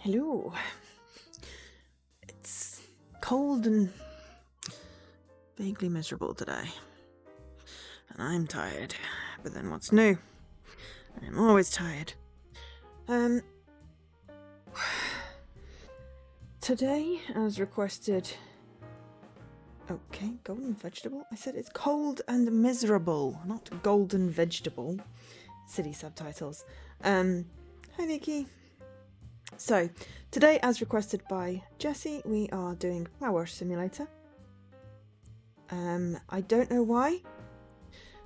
Hello. It's cold and vaguely miserable today. And I'm tired. But then what's new? I'm always tired. Today, as requested... Okay, golden vegetable? I said it's cold and miserable, not golden vegetable. Silly subtitles. Hi, Nikki. So, today, as requested by Jessie, we are doing Power Simulator. I don't know why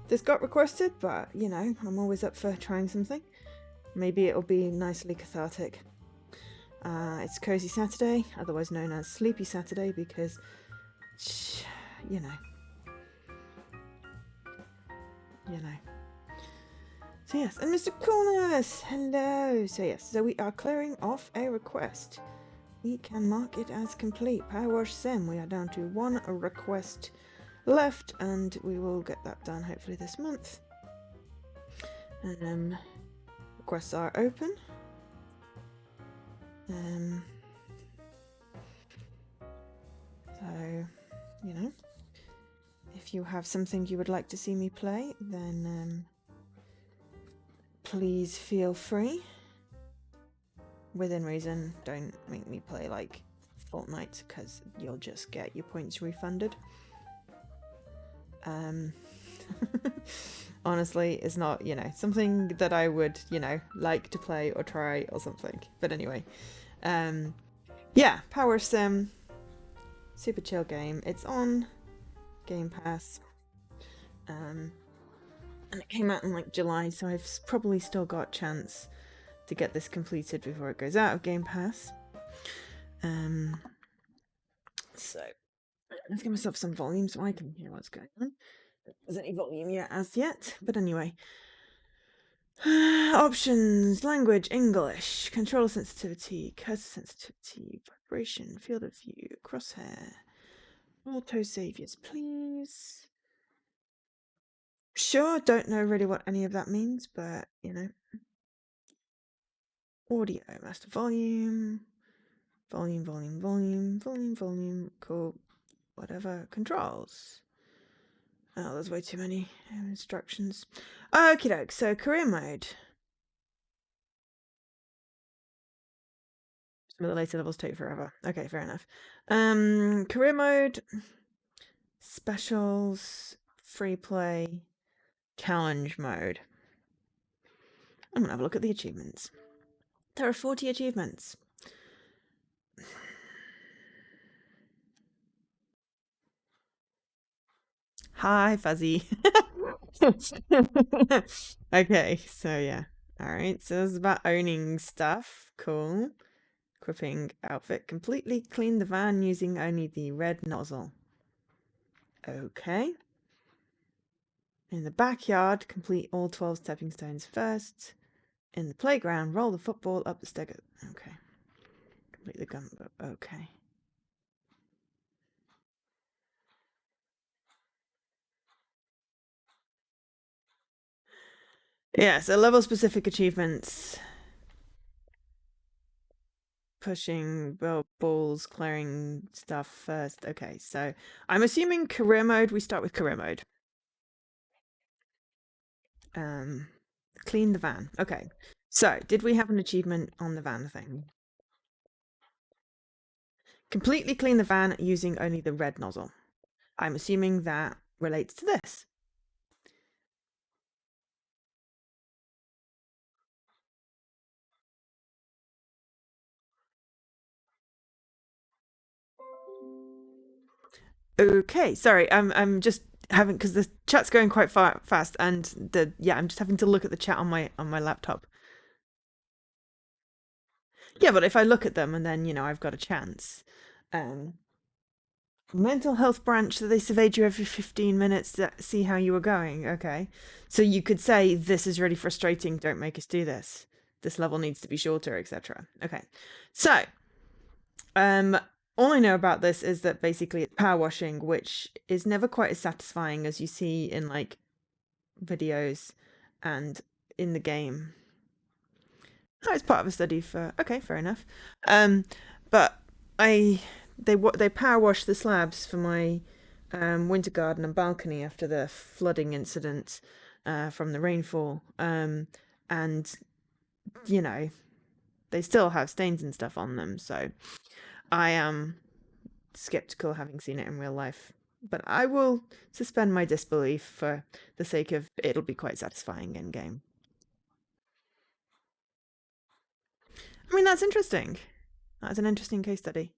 this got requested, but, you know, I'm always up for trying something. Maybe it'll be nicely cathartic. It's Cozy Saturday, otherwise known as Sleepy Saturday, because, you know. So yes, and Mr. Corners, hello. So yes, so we are clearing off a request. We can mark it as complete. Power Wash Sim, we are down to one request left, and we will get that done hopefully this month. Requests are open. So, you know, if you have something you would like to see me play, then please feel free. Within reason, don't make me play like Fortnite, because you'll just get your points refunded. Honestly, it's not, you know, something that I would, you know, like to play or try or something. But anyway, yeah, Power Sim, super chill game. It's on Game Pass, and it came out in like July, so I've probably still got a chance to get this completed before it goes out of Game Pass. So let's give myself some volume so I can hear what's going on. There's any volume yet as yet, but anyway. Options: language, English, controller sensitivity, cursor sensitivity, vibration, field of view, crosshair, auto save, yes please. Sure, don't know really what any of that means, but you know. Audio, master volume, volume, cool, whatever, controls. Oh, there's way too many instructions. Okie doke, so career mode. Some of the later levels take forever. Okay, fair enough. Career mode, specials, free play, challenge mode. I'm gonna have a look at the achievements. There are 40 achievements. Hi, Fuzzy. Okay, so yeah. Alright, so this is about owning stuff. Cool. Equipping outfit. Completely clean the van using only the red nozzle. Okay. In the backyard, complete all 12 stepping stones first. In the playground, roll the football up the stair. Okay. Complete the gun. Okay. Yeah, so level specific achievements. Pushing balls, clearing stuff first. Okay, so I'm assuming career mode. We start with career mode. Clean the van. Okay. So, did we have an achievement on the van thing? Completely clean the van using only the red nozzle. I'm assuming that relates to this. Okay, sorry. I'm just having, because the chat's going quite fast, and I'm just having to look at the chat on my laptop. Yeah, but if I look at them and then, you know, I've got a chance. Mental health branch, that they surveyed you every 15 minutes to see how you were going. Okay. So you could say, this is really frustrating, don't make us do this. This level needs to be shorter, etc. Okay. So, all I know about this is that basically it's power washing, which is never quite as satisfying as you see in like videos and in the game. Oh, it's part of a study for. Okay, fair enough. But they power washed the slabs for my winter garden and balcony after the flooding incident from the rainfall. And you know they still have stains and stuff on them, so I am skeptical having seen it in real life. But I will suspend my disbelief for the sake of it'll be quite satisfying in game. I mean, that's interesting. That's an interesting case study.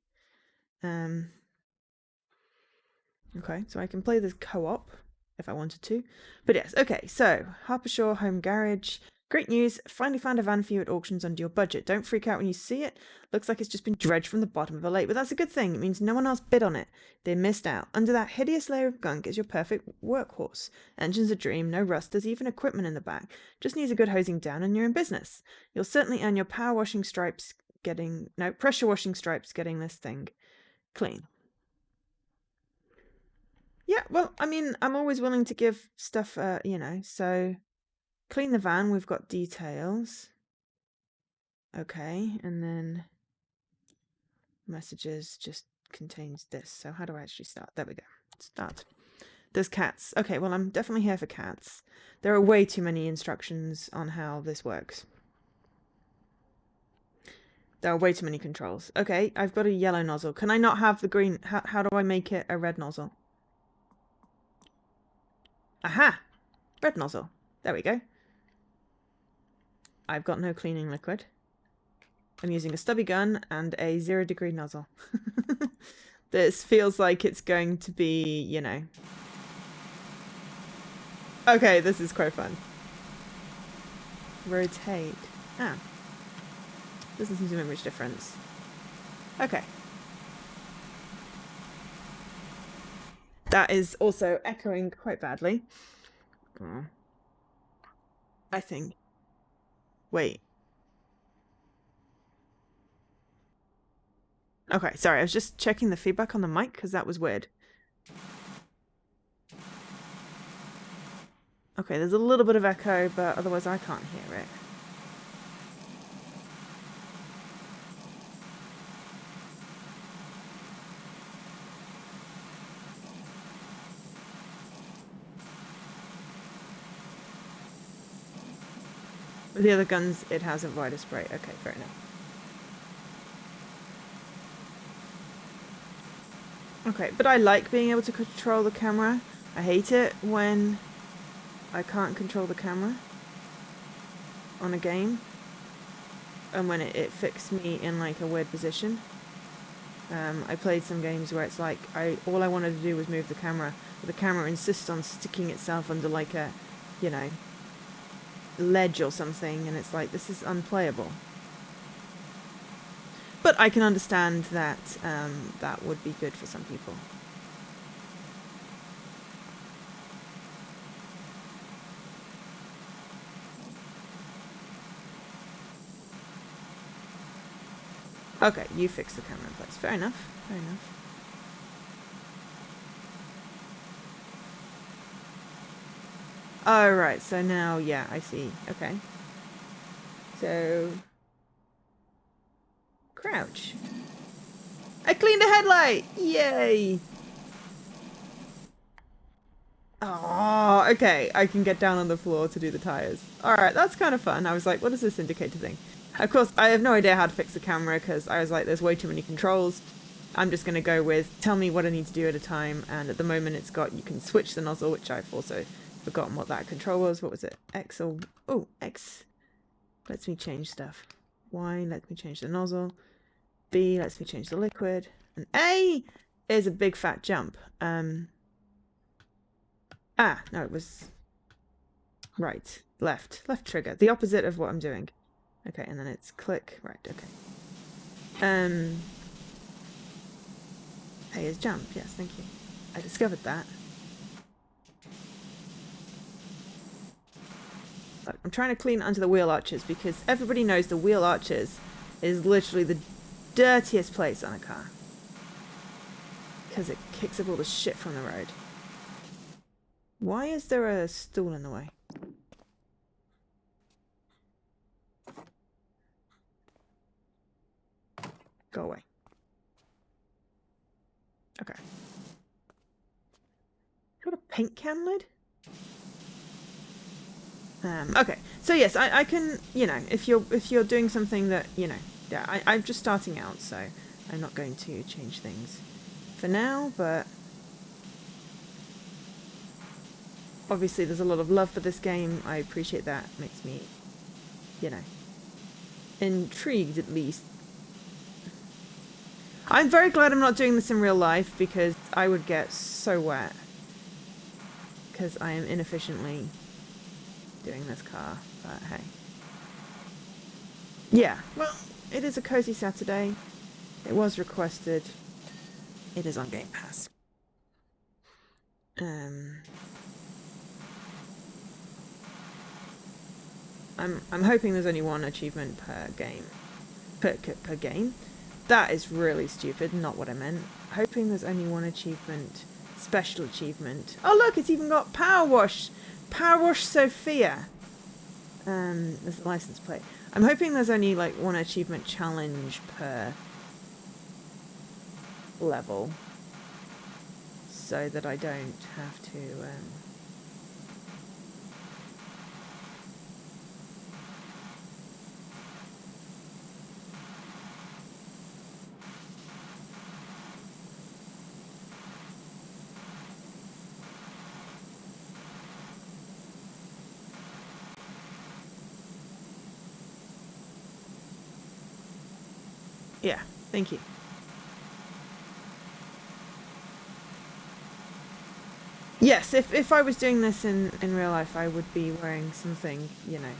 Okay, so I can play this co-op if I wanted to. But yes, okay, so Harpershaw Home Garage. Great news, finally found a van for you at auctions under your budget. Don't freak out when you see it. Looks like it's just been dredged from the bottom of a lake, but that's a good thing. It means no one else bid on it. They missed out. Under that hideous layer of gunk is your perfect workhorse. Engine's a dream, no rust, there's even equipment in the back. Just needs a good hosing down and you're in business. You'll certainly earn your pressure washing stripes getting this thing clean. Yeah, well, I mean, I'm always willing to give stuff, so clean the van, we've got details. Okay, and then messages just contains this. So how do I actually start? There we go. Start. There's cats. Okay, well, I'm definitely here for cats. There are way too many instructions on how this works. There are way too many controls. Okay, I've got a yellow nozzle. Can I not have the green? How do I make it a red nozzle? Aha! Red nozzle. There we go. I've got no cleaning liquid. I'm using a stubby gun and a 0-degree nozzle. This feels like it's going to be, Okay, this is quite fun. Rotate. Ah. Doesn't seem to make much difference. Okay. That is also echoing quite badly. I think. Wait. Okay, sorry, I was just checking the feedback on the mic because that was weird. Okay, there's a little bit of echo, but otherwise I can't hear it. With the other guns, it has a wider spray. Okay, fair enough. Okay, but I like being able to control the camera. I hate it when I can't control the camera on a game. And when it fixed me in like a weird position. I played some games where it's like all I wanted to do was move the camera, but the camera insists on sticking itself under like a, ledge or something, and it's like, this is unplayable. But I can understand that that would be good for some people. Okay, you fix the camera in place. Fair enough. Fair enough. Oh, right. So now, yeah, I see. Okay. So... crouch. I cleaned a headlight! Yay! Oh, okay. I can get down on the floor to do the tires. Alright, that's kind of fun. I was like, what does this indicator thing? Of course, I have no idea how to fix the camera because I was like, there's way too many controls. I'm just going to go with, tell me what I need to do at a time. And at the moment it's got, you can switch the nozzle, which I've also forgotten what that control was. What was it? X or... oh, X lets me change stuff. Y lets me change the nozzle. B lets me change the liquid. And A is a big fat jump. Ah, no, it was right. Left trigger. The opposite of what I'm doing. Okay, and then it's click. Right, okay. A is jump. Yes, thank you. I discovered that. Look, I'm trying to clean under the wheel arches because everybody knows the wheel arches is literally the dirtiest place on a car. Because it kicks up all the shit from the road. Why is there a stool in the way? Go away. Okay. Got a paint can lid? Okay, so yes, I can, you know, if you're doing something that, you know, yeah, I'm just starting out, so I'm not going to change things for now, but obviously there's a lot of love for this game. I appreciate that. Makes me, you know, intrigued at least. I'm very glad I'm not doing this in real life because I would get so wet because I am inefficiently doing this car, but hey. Yeah, well, it is a cozy Saturday. It was requested. It is on Game Pass. I'm hoping there's only one achievement per game. Per game. That is really stupid, not what I meant. Hoping there's only one achievement. Special achievement. Oh look, it's even got Power Wash! Power Wash Sophia! There's the license plate. I'm hoping there's only like one achievement challenge per level. So that I don't have to yeah, thank you. Yes, if I was doing this in real life, I would be wearing something, you know,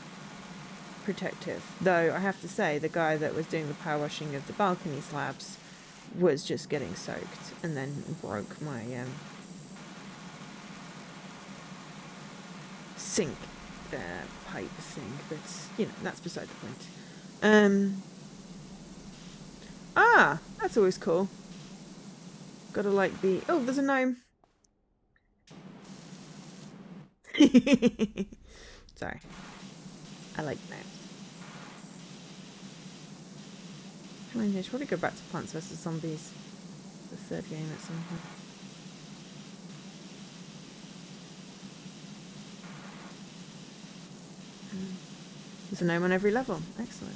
protective. Though I have to say, the guy that was doing the power washing of the balcony slabs was just getting soaked and then broke my sink pipe thing. But you know, that's beside the point. That's always cool. Gotta like the... Oh, there's a gnome. Sorry. I like gnomes. Come on, I should probably go back to Plants vs. Zombies. The third game at some point. There's a gnome on every level. Excellent.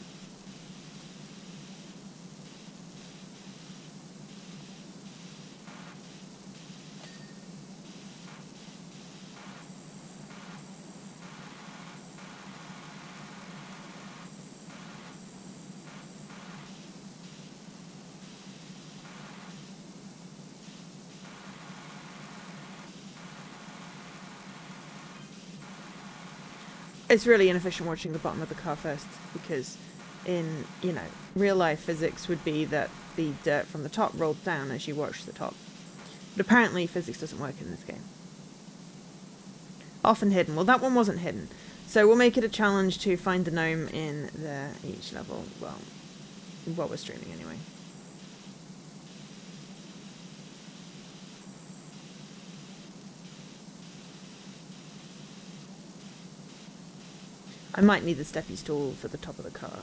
It's really inefficient watching the bottom of the car first, because in, you know, real life physics would be that the dirt from the top rolled down as you watch the top. But apparently physics doesn't work in this game. Often hidden. Well, that one wasn't hidden. So we'll make it a challenge to find the gnome in each level. Well, while we're streaming anyway. I might need the steppy stool for the top of the car.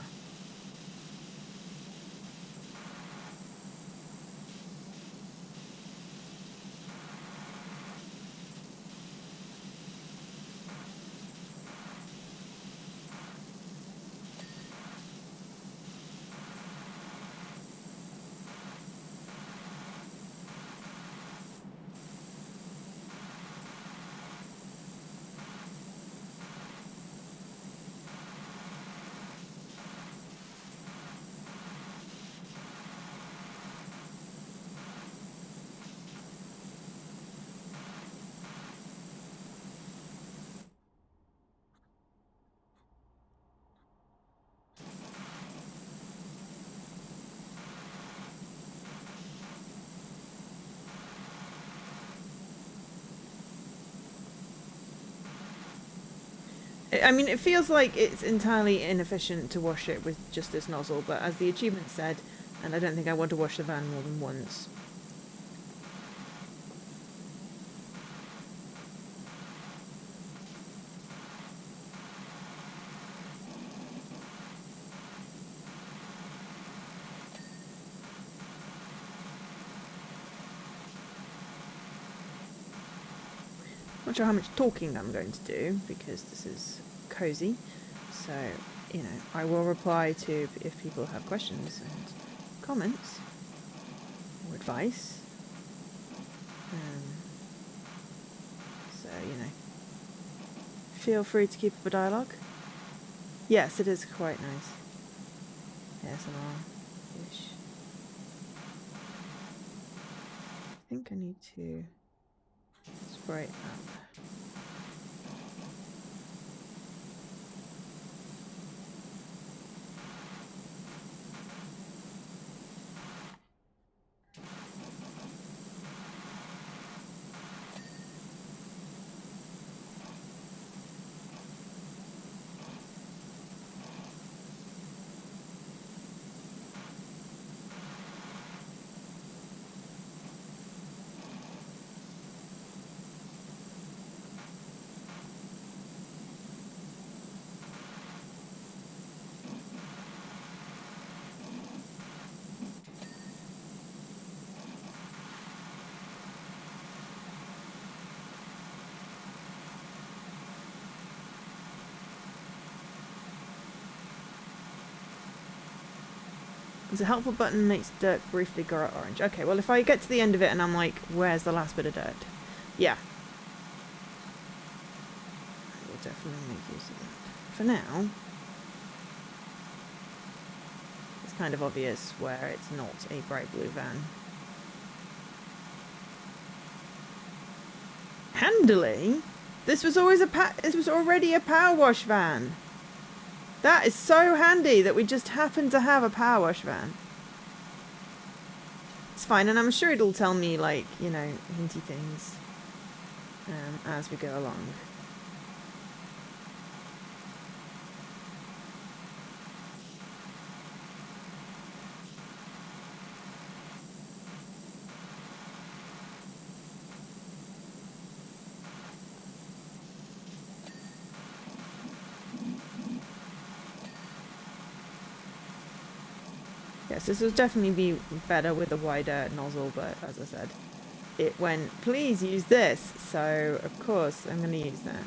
I mean, it feels like it's entirely inefficient to wash it with just this nozzle, but as the achievement said, and I don't think I want to wash the van more than once. Not sure how much talking I'm going to do, because this is cozy. So, you know, I will reply to if people have questions and comments or advice. So, you know, feel free to keep up a dialogue. Yes, it is quite nice. ASMR-ish. I think I need to spray it up. There's a helpful button makes dirt briefly grow orange. Okay, well if I get to the end of it and I'm like, where's the last bit of dirt? Yeah. I will definitely make use of that. For now, it's kind of obvious where it's not a bright blue van. Handily? This was already a power wash van. That is so handy that we just happen to have a power wash van. It's fine, and I'm sure it'll tell me, like, you know, hinty things as we go along. Yes, this will definitely be better with a wider nozzle, but as I said, it went, please use this, so of course I'm going to use that.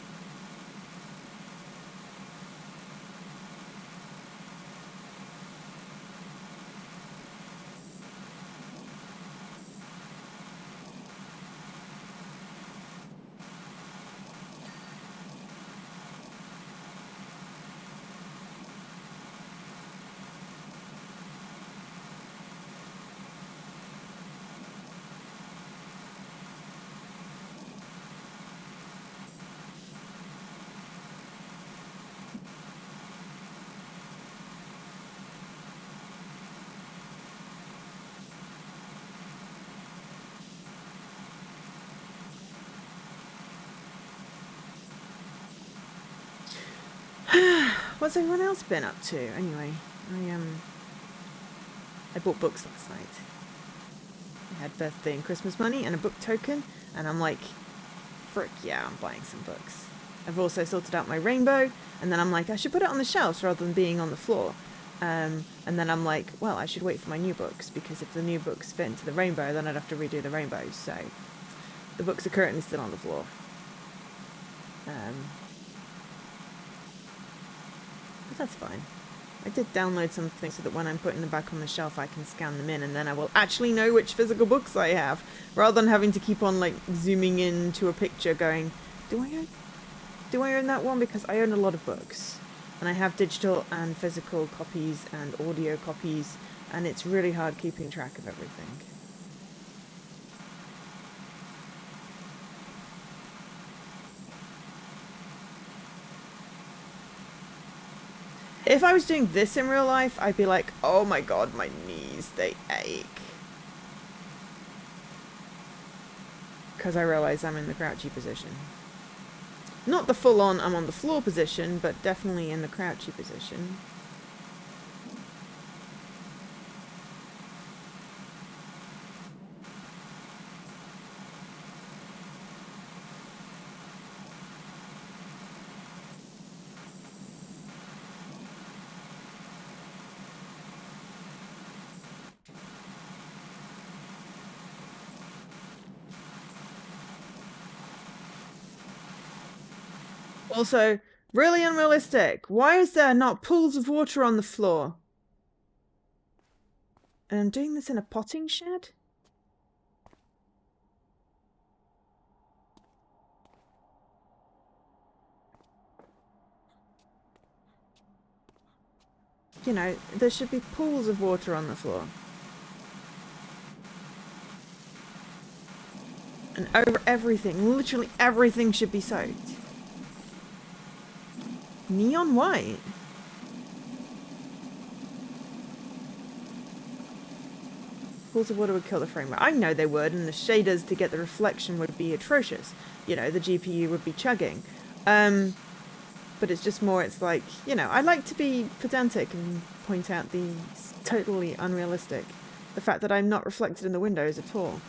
What's everyone else been up to? Anyway, I bought books last night. I had birthday and Christmas money and a book token, and I'm like, frick yeah, I'm buying some books. I've also sorted out my rainbow, and then I'm like, I should put it on the shelves rather than being on the floor. And then I'm like, well, I should wait for my new books, because if the new books fit into the rainbow, then I'd have to redo the rainbow. So the books are currently still on the floor. But that's fine. I did download something so that when I'm putting them back on the shelf, I can scan them in, and then I will actually know which physical books I have, rather than having to keep on like zooming into a picture going, do I own that one? Because I own a lot of books, and I have digital and physical copies and audio copies, and it's really hard keeping track of everything. If I was doing this in real life, I'd be like, oh my god, my knees, they ache. Because I realise I'm in the crouchy position. Not the full-on I'm on the floor position, but definitely in the crouchy position. Also, really unrealistic. Why is there not pools of water on the floor? And I'm doing this in a potting shed? You know, there should be pools of water on the floor. And over everything, literally everything should be soaked. Neon white? Pools of water would kill the frame rate. I know they would, and the shaders to get the reflection would be atrocious. You know, the GPU would be chugging. But it's just more, it's like, you know, I like to be pedantic and point out the totally unrealistic. The fact that I'm not reflected in the windows at all.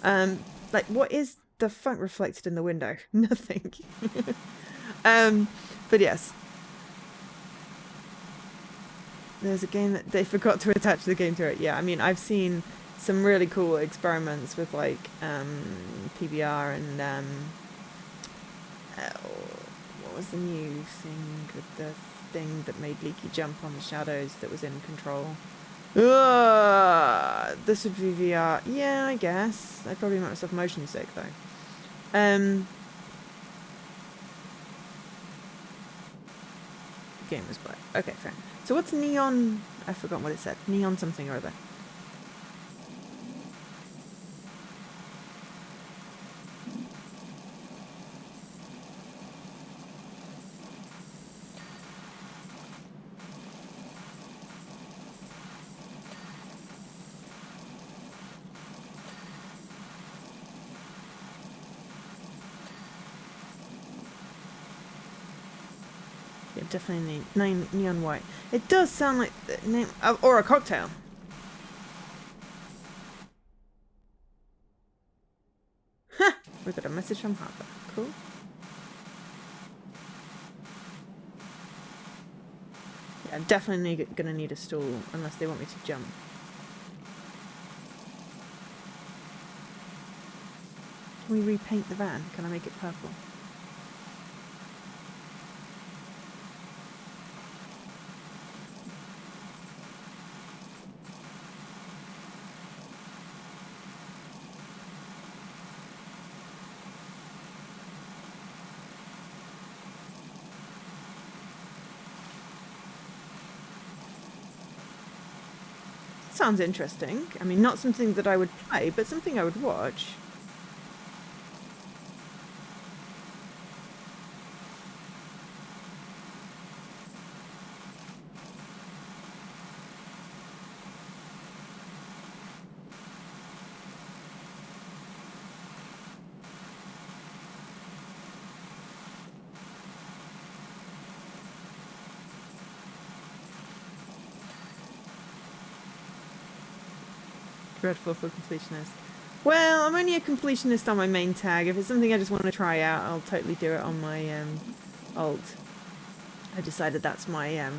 Like, what is the fuck reflected in the window? Nothing. But yes. There's a game that they forgot to attach the game to it. Yeah, I mean, I've seen some really cool experiments with, like, PBR and, what was the new thing with the thing that made Leaky jump on the shadows that was in Control? This would be VR. Yeah, I guess. I'd probably make myself motion sick, though. Game was black. Okay, fair. So what's neon? I've forgotten what it said. Neon something or other. Yeah, definitely neon white. It does sound like the name, or a cocktail. Ha! We got a message from Harper. Cool. Yeah, I'm definitely gonna need a stool unless they want me to jump. Can we repaint the van? Can I make it purple? Sounds interesting. I mean, not something that I would play, but something I would watch. Dreadful for completionist. Well, I'm only a completionist on my main tag. If it's something I just want to try out, I'll totally do it on my alt. I decided that's my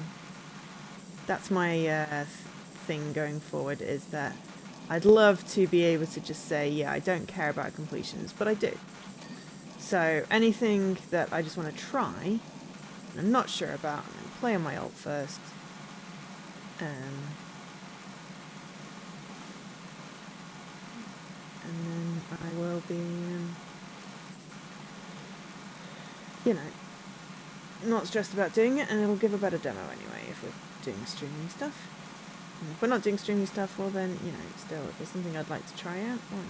thing going forward, is that I'd love to be able to just say, yeah, I don't care about completions, but I do. So anything that I just want to try, I'm not sure about, I'm going to play on my alt first. And then I will be, you know, not stressed about doing it, and it'll give a better demo anyway if we're doing streaming stuff. And if we're not doing streaming stuff, well then, you know, still, if there's something I'd like to try out, why not?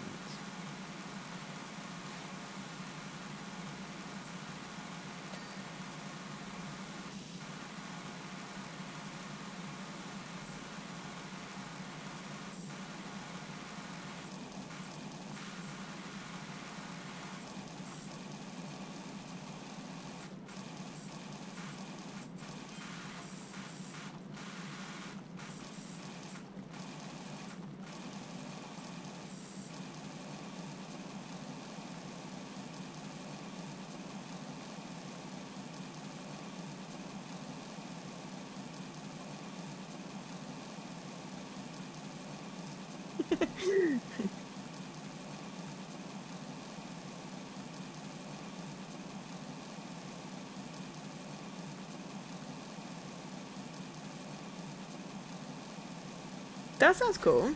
That sounds cool.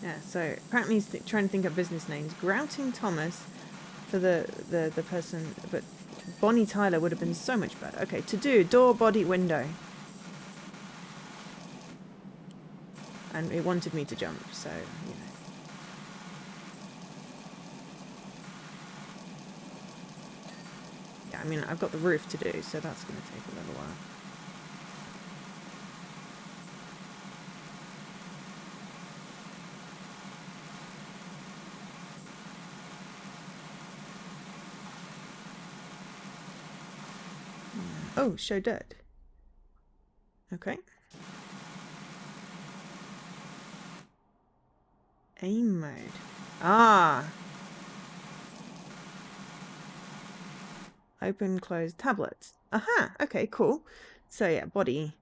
Yeah, so apparently he's trying to think of business names. Grouting Thomas for the person, but Bonnie Tyler would have been so much better. Okay, to do, door, body, window. And it wanted me to jump, so, you know. Yeah, I mean, I've got the roof to do, so that's going to take a little while. Oh, show dirt. Okay. Aim mode. Ah. Open, close tablets. Aha. Okay, cool. So yeah, body.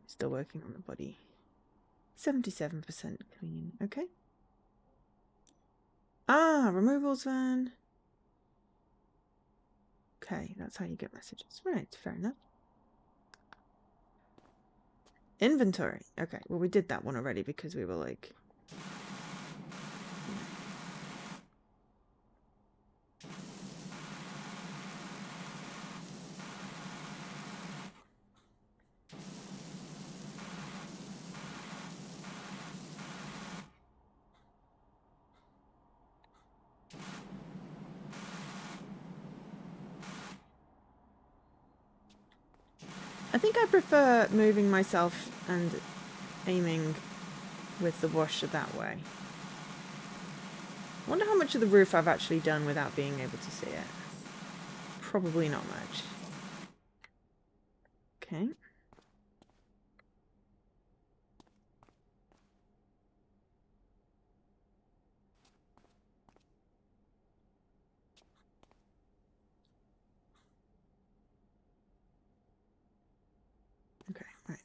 Still working on the body. 77% clean. Okay. Ah, removals van. Okay, that's how you get messages. Right, fair enough. Inventory. Okay, well, we did that one already because we were like... I think I prefer moving myself and aiming with the washer that way. I wonder how much of the roof I've actually done without being able to see it. Probably not much. Okay. Okay, right.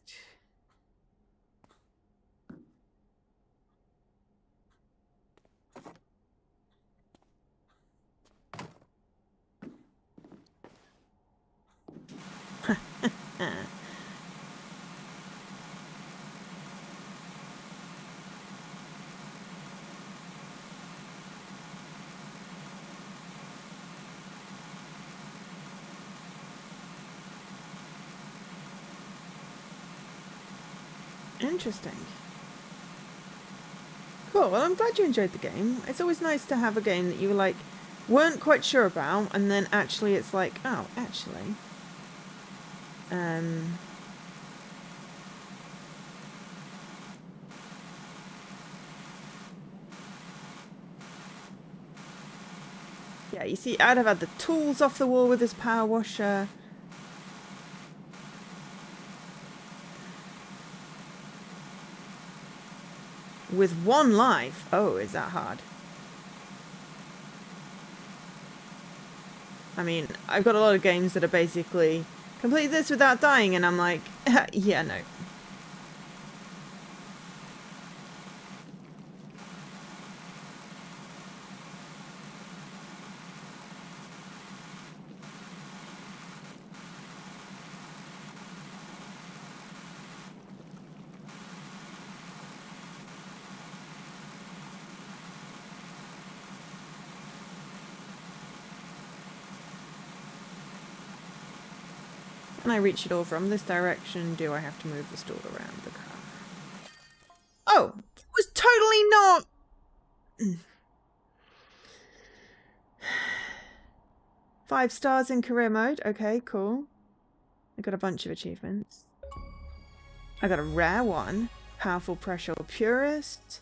Interesting. Cool, well I'm glad you enjoyed the game. It's always nice to have a game that you like weren't quite sure about and then actually it's like, oh, actually. Yeah, you see, I'd have had the tools off the wall with this power washer. With one life? Oh, is that hard? I mean, I've got a lot of games that are basically complete this without dying, and I'm like, yeah, no. Can I reach it all from this direction? Do I have to move the stool around the car? Oh, it was totally not... 5 stars in career mode. Okay, cool. I got a bunch of achievements. I got a rare one. Powerful pressure purist.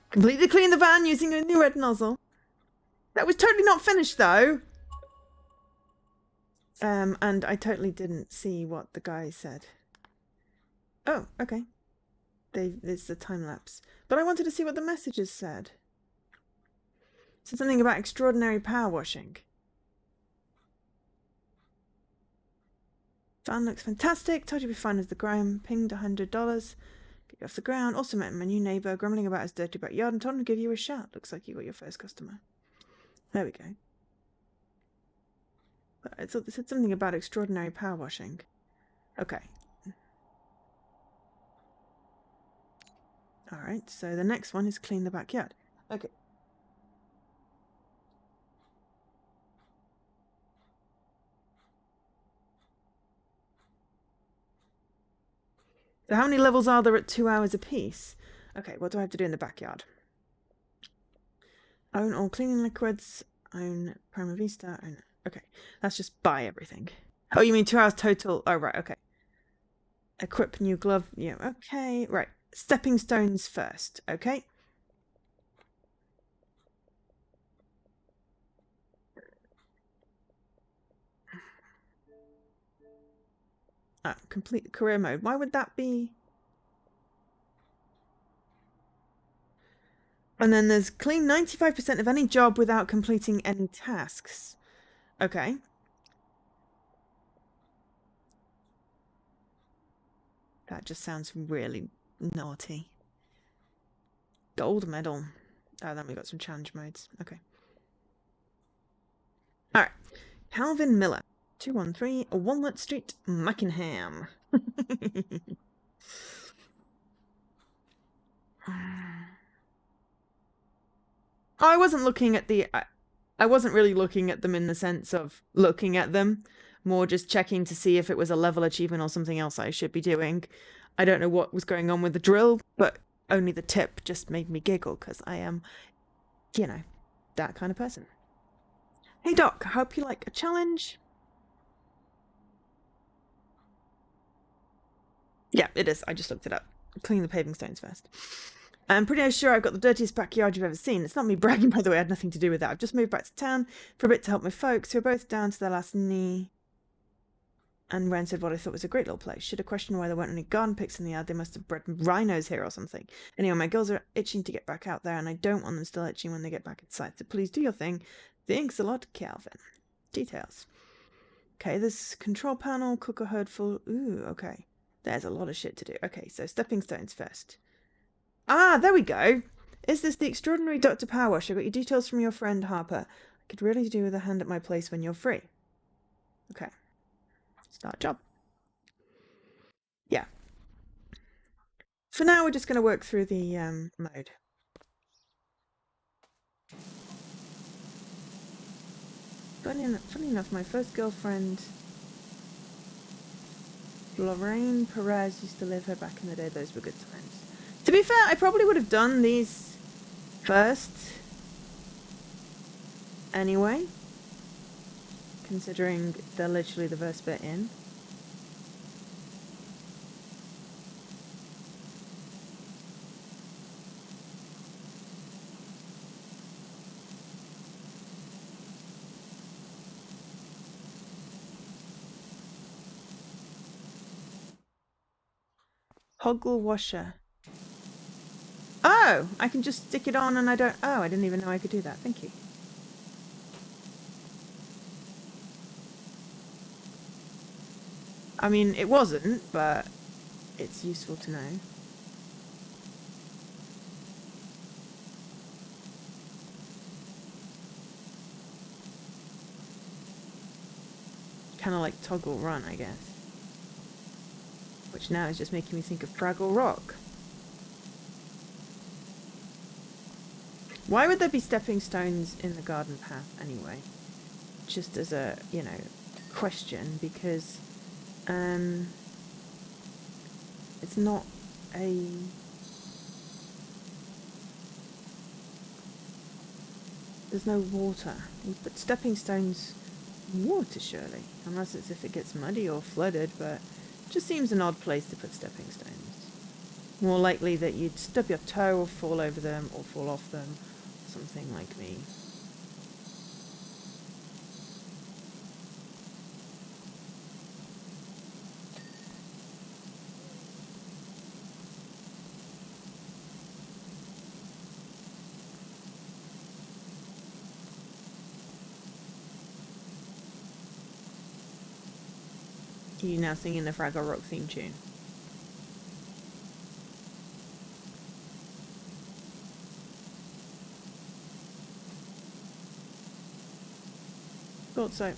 Completely clean the van using a new red nozzle. That was totally not finished though. And I totally didn't see what the guy said. Oh, okay. It's the time lapse. But I wanted to see what the messages said. It said something about extraordinary power washing. Van looks fantastic. Told you we'd be fine as the grime. Pinged $100. Get you off the ground. Also met my new neighbour grumbling about his dirty backyard and told him to give you a shout. Looks like you got your first customer. There we go. It said something about extraordinary power washing. Okay. Alright, so the next one is clean the backyard. Okay. So how many levels are there at 2 hours apiece? Okay, what do I have to do in the backyard? Own all cleaning liquids. Own Prima Vista. Own... Okay, that's just buy everything. Oh, you mean 2 hours total? Oh, right, okay. Equip new glove. Yeah, okay. Right. Stepping stones first, okay? Complete career mode. Why would that be? And then there's clean 95% of any job without completing any tasks. Okay. That just sounds really naughty. Gold medal. Oh, then we got some challenge modes. Okay. Alright. Calvin Miller. 213 Walnut Street, Mackinham. I wasn't looking at the... I wasn't really looking at them in the sense of looking at them. More just checking to see if it was a level achievement or something else I should be doing. I don't know what was going on with the drill, but only the tip just made me giggle because I am, you know, that kind of person. Hey Doc, I hope you like a challenge. Yeah, it is. I just looked it up. Clean the paving stones first. I'm pretty sure I've got the dirtiest backyard you've ever seen. It's not me bragging, by the way. I had nothing to do with that. I've just moved back to town for a bit to help my folks, who are both down to their last knee. And Ren said what I thought was a great little place. Should have questioned why there weren't any garden picks in the yard. They must have bred rhinos here or something. Anyway, my girls are itching to get back out there, and I don't want them still itching when they get back inside. So please do your thing. Thanks a lot, Calvin. Details. Okay, this control panel, cooker herd full. Ooh, okay. There's a lot of shit to do. Okay, so stepping stones first. Ah, there we go. Is this the extraordinary Dr. Powerwash? I got your details from your friend Harper. I could really do with a hand at my place when you're free. Okay. Start job. Yeah. For now, we're just going to work through the mode. Funny enough, my first girlfriend, Lorraine Perez, used to live here back in the day. Those were good times. To be fair, I probably would have done these first anyway, considering they're literally the first bit in. Hoggle washer. Oh, I can just stick it on and I don't... Oh, I didn't even know I could do that. Thank you. I mean, it wasn't, but it's useful to know. Kind of like toggle run, I guess. Which now is just making me think of Fraggle Rock. Why would there be stepping stones in the garden path anyway? Just as a, you know, question, because it's not a... There's no water. You put stepping stones in water, surely. Unless it's if it gets muddy or flooded, but it just seems an odd place to put stepping stones. More likely that you'd stub your toe or fall over them or fall off them. Something like me. You now singing the Fraggle Rock theme tune. Thought so.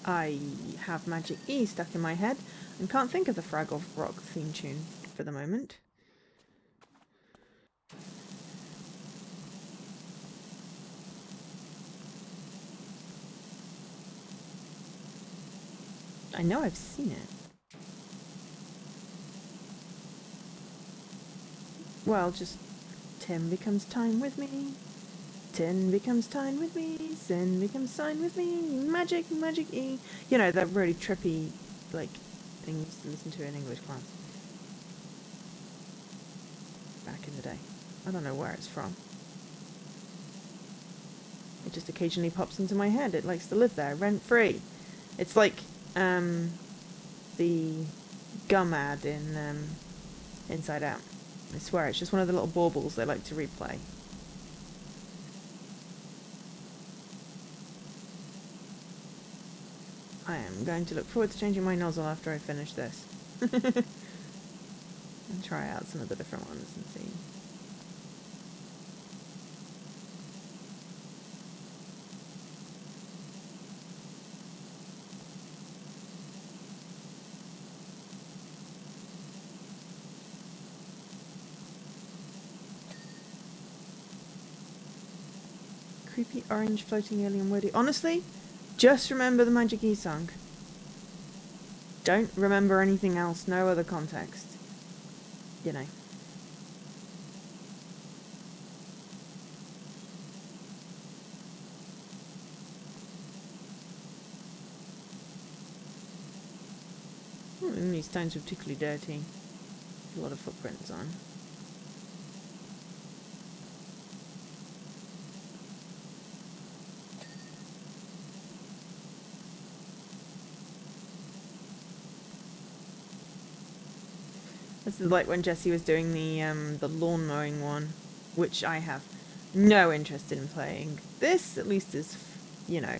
I have Magic E stuck in my head and can't think of the Fraggle Rock theme tune for the moment. I know I've seen it. Well, just Tim becomes time with me. Tin becomes time with me. Sin becomes sign with me. Magic, magic E. You know, that really trippy, like, things to listen to in English class. Back in the day. I don't know where it's from. It just occasionally pops into my head. It likes to live there, rent free. It's like the gum ad in Inside Out. I swear, it's just one of the little baubles they like to replay. I am going to look forward to changing my nozzle after I finish this. And try out some of the different ones and see. Creepy orange floating alien woody. Honestly, just remember the Magic E song. Don't remember anything else, no other context. You know. These stones are particularly dirty. A lot of footprints on. This is like when Jesse was doing the lawn mowing one, which I have no interest in playing. This, at least, is, you know,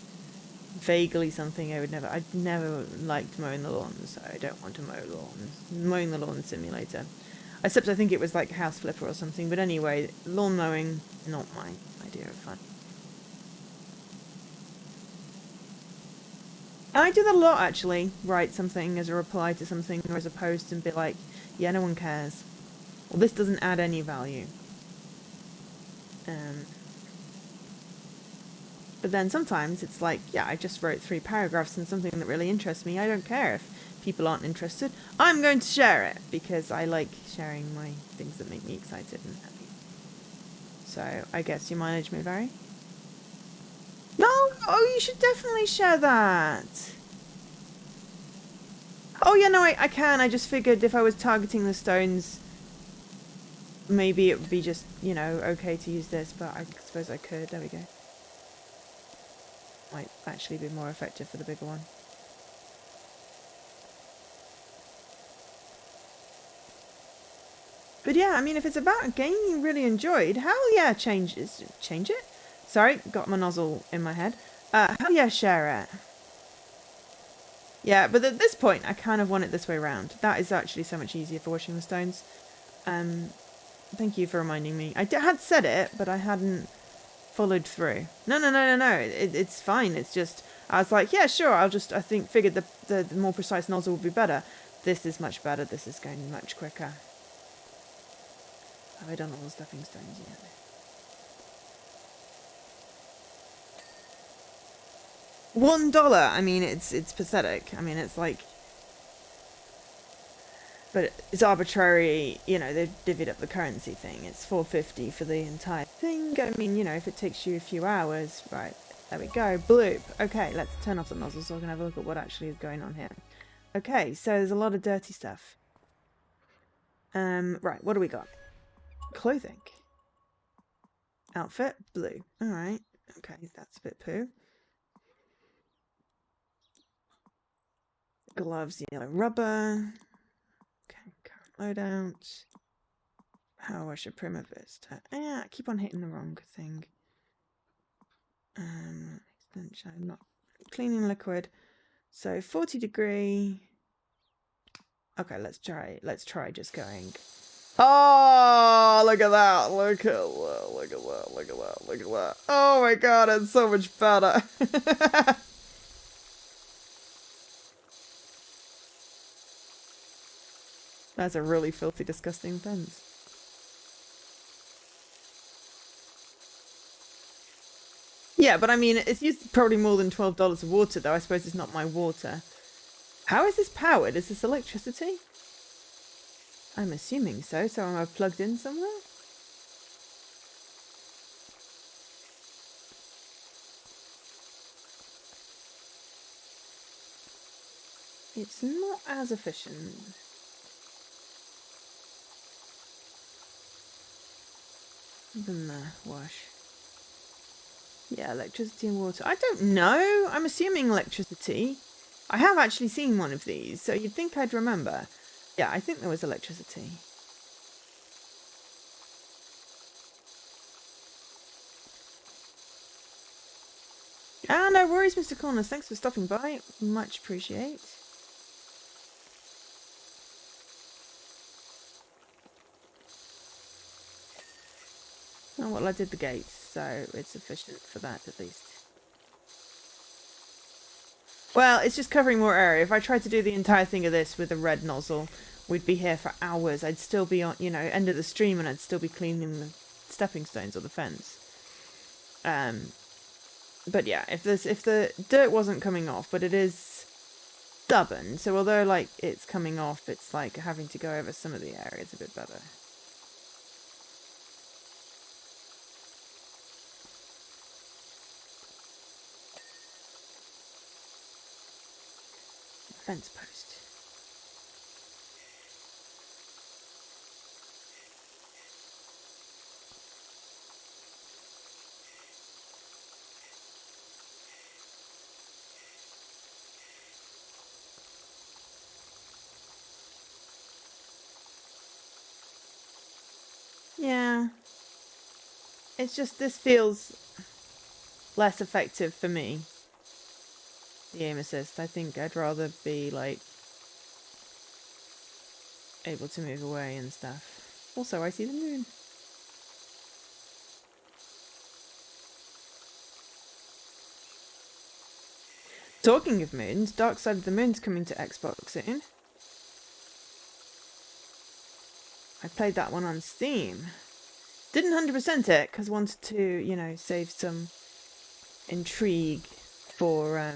vaguely something I would never... I'd never liked mowing the lawn, so I don't want to mow lawns. Mowing the lawn simulator. Except I think it was like House Flipper or something, but anyway, lawn mowing, not my idea of fun. I do that a lot, actually. Write something as a reply to something or as a post and be like, yeah, no one cares. Well, this doesn't add any value. But then sometimes it's like, yeah, I just wrote 3 paragraphs in something that really interests me. I don't care if people aren't interested. I'm going to share it because I like sharing my things that make me excited and happy. So I guess you manage me very. No! Oh, you should definitely share that. Oh, yeah, no, I can. I just figured if I was targeting the stones, maybe it would be just, you know, okay to use this, but I suppose I could. There we go. Might actually be more effective for the bigger one. But yeah, I mean, if it's about a game you really enjoyed, hell yeah, change it. Sorry, got my nozzle in my head. Hell yeah, share it. Yeah, but at this point, I kind of want it this way around. That is actually so much easier for washing the stones. Thank you for reminding me. I had said it, but I hadn't followed through. No. It's fine. It's just, I was like, yeah, sure. I figured the more precise nozzle would be better. This is much better. This is going much quicker. Have I done all the stepping stones yet? $1. I mean, it's pathetic. I mean, it's like, but it's arbitrary. You know, they've divvied up the currency thing. It's $4.50 for the entire thing. I mean, you know, if it takes you a few hours, right? There we go. Bloop. Okay, let's turn off the nozzle so I can have a look at what actually is going on here. Okay, so there's a lot of dirty stuff. Right, what do we got? Clothing. Outfit, blue. Alright, okay, that's a bit poo. Gloves, yellow rubber. Okay, current loadout. Power washer, Primavista. Yeah, I keep on hitting the wrong thing. Extension, not cleaning liquid. So 40 degree. Okay, let's try just going. Oh, look at that. Look at that. Oh my god, it's so much better. That's a really filthy, disgusting fence. Yeah, but I mean, it's used probably more than $12 of water, though. I suppose it's not my water. How is this powered? Is this electricity? I'm assuming so. So am I plugged in somewhere? It's not as efficient. Than the wash. Yeah, electricity and water. I don't know. I'm assuming electricity. I have actually seen one of these, so you'd think I'd remember. Yeah, I think there was electricity. Ah, no worries, Mr. Corners. Thanks for stopping by. Much appreciate. Oh, well, I did the gates, so it's sufficient for that at least. Well, it's just covering more area. If I tried to do the entire thing of this with a red nozzle, we'd be here for hours. I'd still be on, you know, end of the stream, and I'd still be cleaning the stepping stones or the fence. But yeah, if the dirt wasn't coming off, but it is stubborn, so although like it's coming off, it's like having to go over some of the areas a bit better. Fence post. Yeah. It's just this feels less effective for me. The aim assist. I think I'd rather be like able to move away and stuff. Also, I see the moon. Talking of moons, Dark Side of the Moon's coming to Xbox soon. I played that one on Steam. Didn't 100% it, because wanted to, you know, save some intrigue for,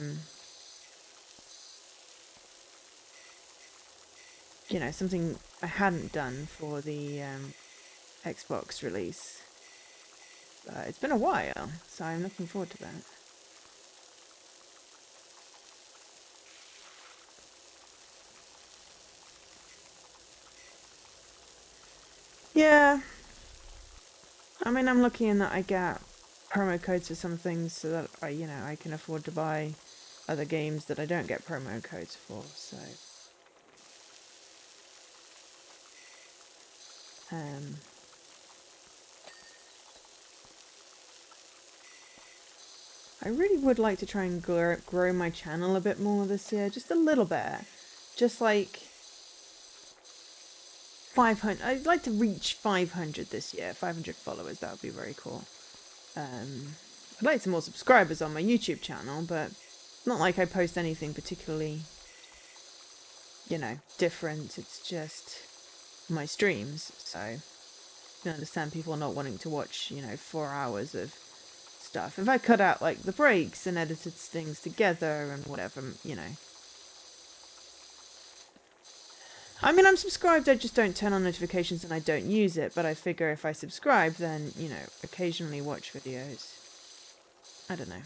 you know, something I hadn't done for the Xbox release. It's been a while, so I'm looking forward to that. Yeah. I mean, I'm lucky in that I get promo codes for some things so that I, you know, I can afford to buy other games that I don't get promo codes for, so. I really would like to try and grow my channel a bit more this year, just a little bit. Just like 500. I'd like to reach 500 this year. 500 followers, that would be very cool. I'd like some more subscribers on my YouTube channel, but not like I post anything particularly, you know, different. It's just my streams, so I can understand people not wanting to watch, you know, 4 hours of stuff. If I cut out like the breaks and edited things together and whatever, you know. I mean, I'm subscribed, I just don't turn on notifications and I don't use it, but I figure if I subscribe, then, you know, occasionally watch videos. I don't know.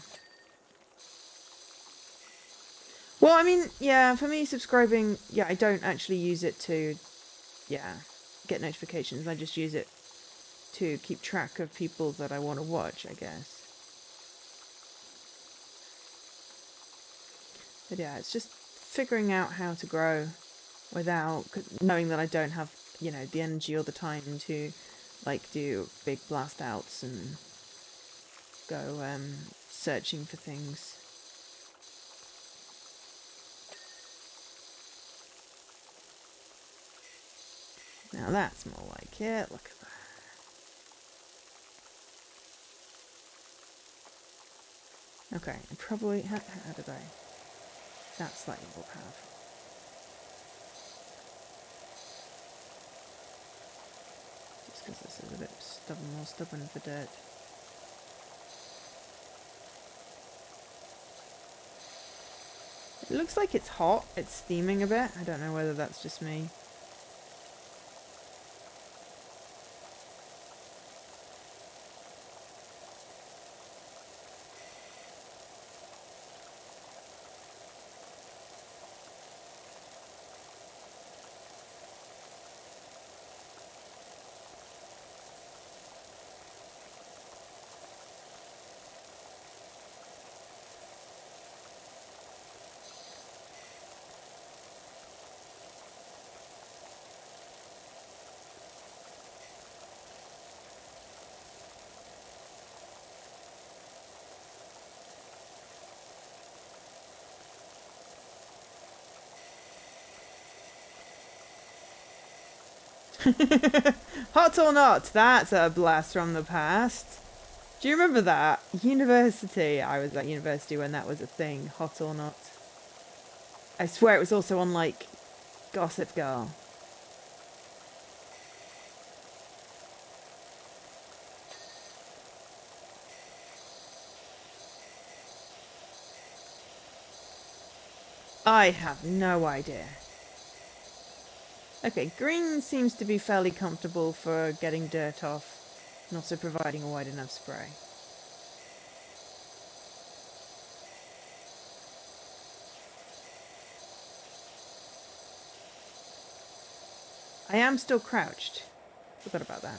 Well, I mean, yeah, for me, subscribing, yeah, I don't actually use it to, yeah, get notifications. I just use it to keep track of people that I want to watch, I guess. But yeah, it's just figuring out how to grow without knowing that I don't have, you know, the energy all the time to, like, do big blast outs and go searching for things. Now that's more like it. Look at that. Okay, I probably... How did I... That's slightly more powerful. Because this is a bit more stubborn for dirt. It looks like it's hot. It's steaming a bit. I don't know whether that's just me. Hot or not, that's a blast from the past. Do you remember that? University. I was at university when that was a thing. Hot or not. I swear it was also on, like, Gossip Girl. I have no idea. Okay, green seems to be fairly comfortable for getting dirt off and also providing a wide enough spray. I am still crouched. Forgot about that.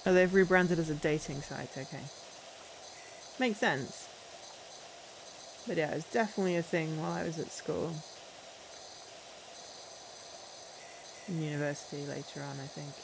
Oh, they've rebranded as a dating site, okay. Makes sense. But yeah, it was definitely a thing while I was at school. In university later on, I think.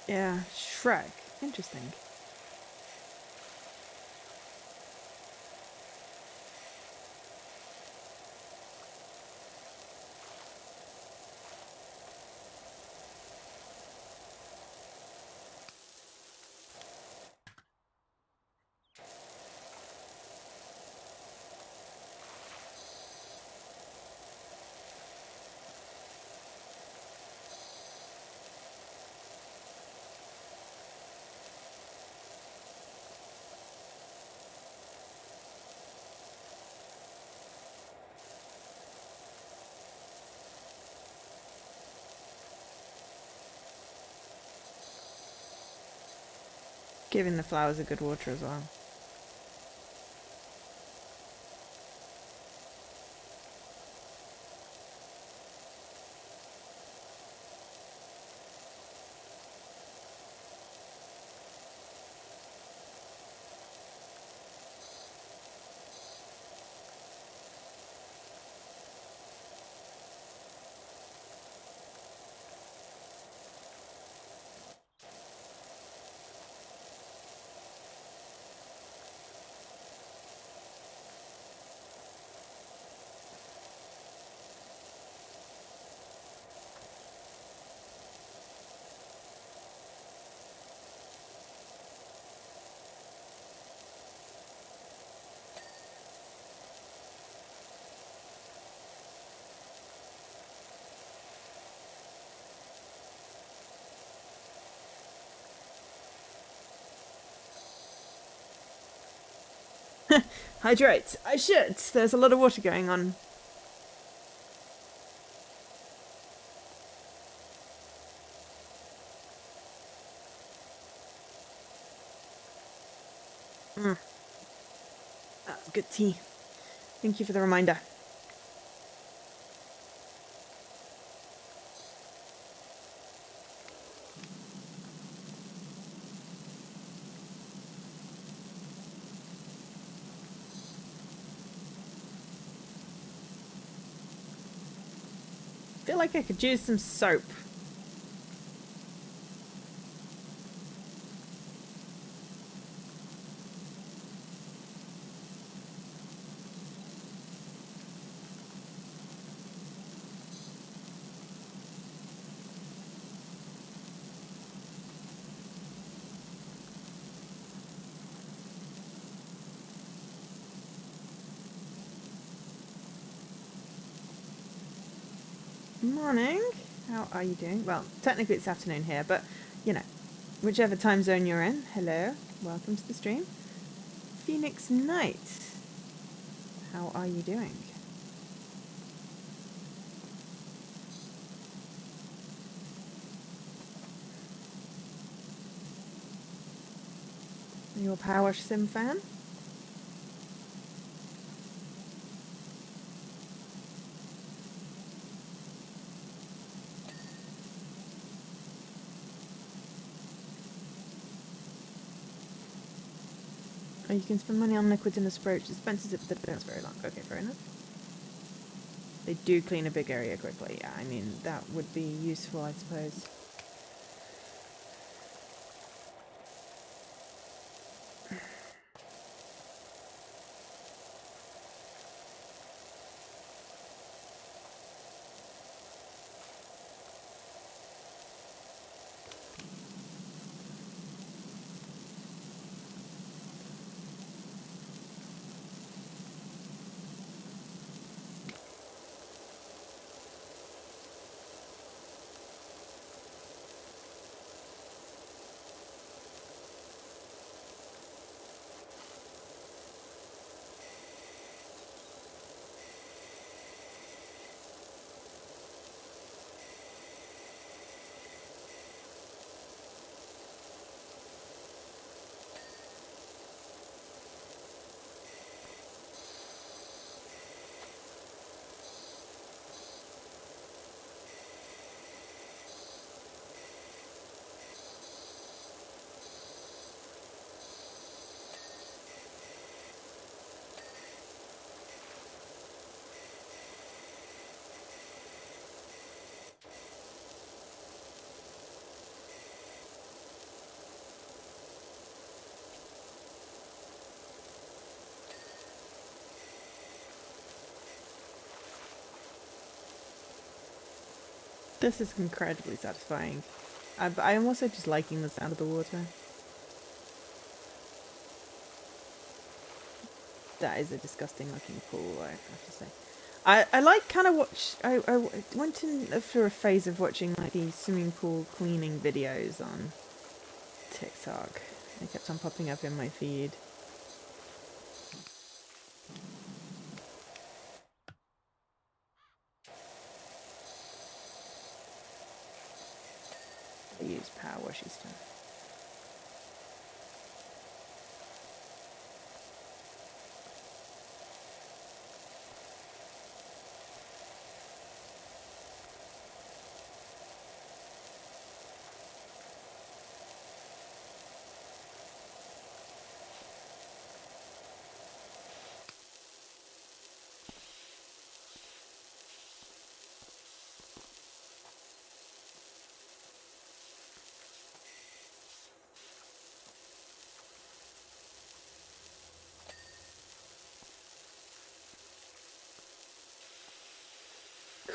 Yeah, Shrek. Interesting. Giving the flowers a good water as well. Hydrate. I should. There's a lot of water going on. That's good tea. Thank you for the reminder. I feel like I could use some soap. Morning. How are you doing? Well, technically it's afternoon here, but you know, whichever time zone you're in. Hello. Welcome to the stream. Phoenix Knight. How are you doing? Are you a Power Sim fan? Oh, you can spend money on liquids in a spray which dispenses it, but that's very long. Okay, fair enough. They do clean a big area quickly. Yeah, I mean, that would be useful, I suppose. This is incredibly satisfying. I am also just liking the sound of the water. That is a disgusting looking pool, I have to say. I like kind of watch. I went in through a phase of watching like these swimming pool cleaning videos on TikTok. They kept on popping up in my feed. I use power washy stuff.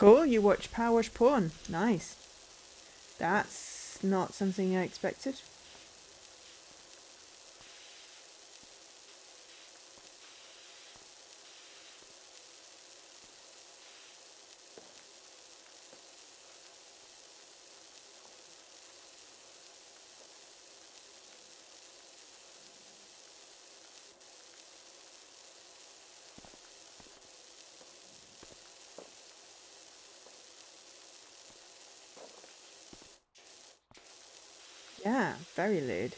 Cool, you watch Power Wash porn. Nice. That's not something I expected. Yeah, very lewd.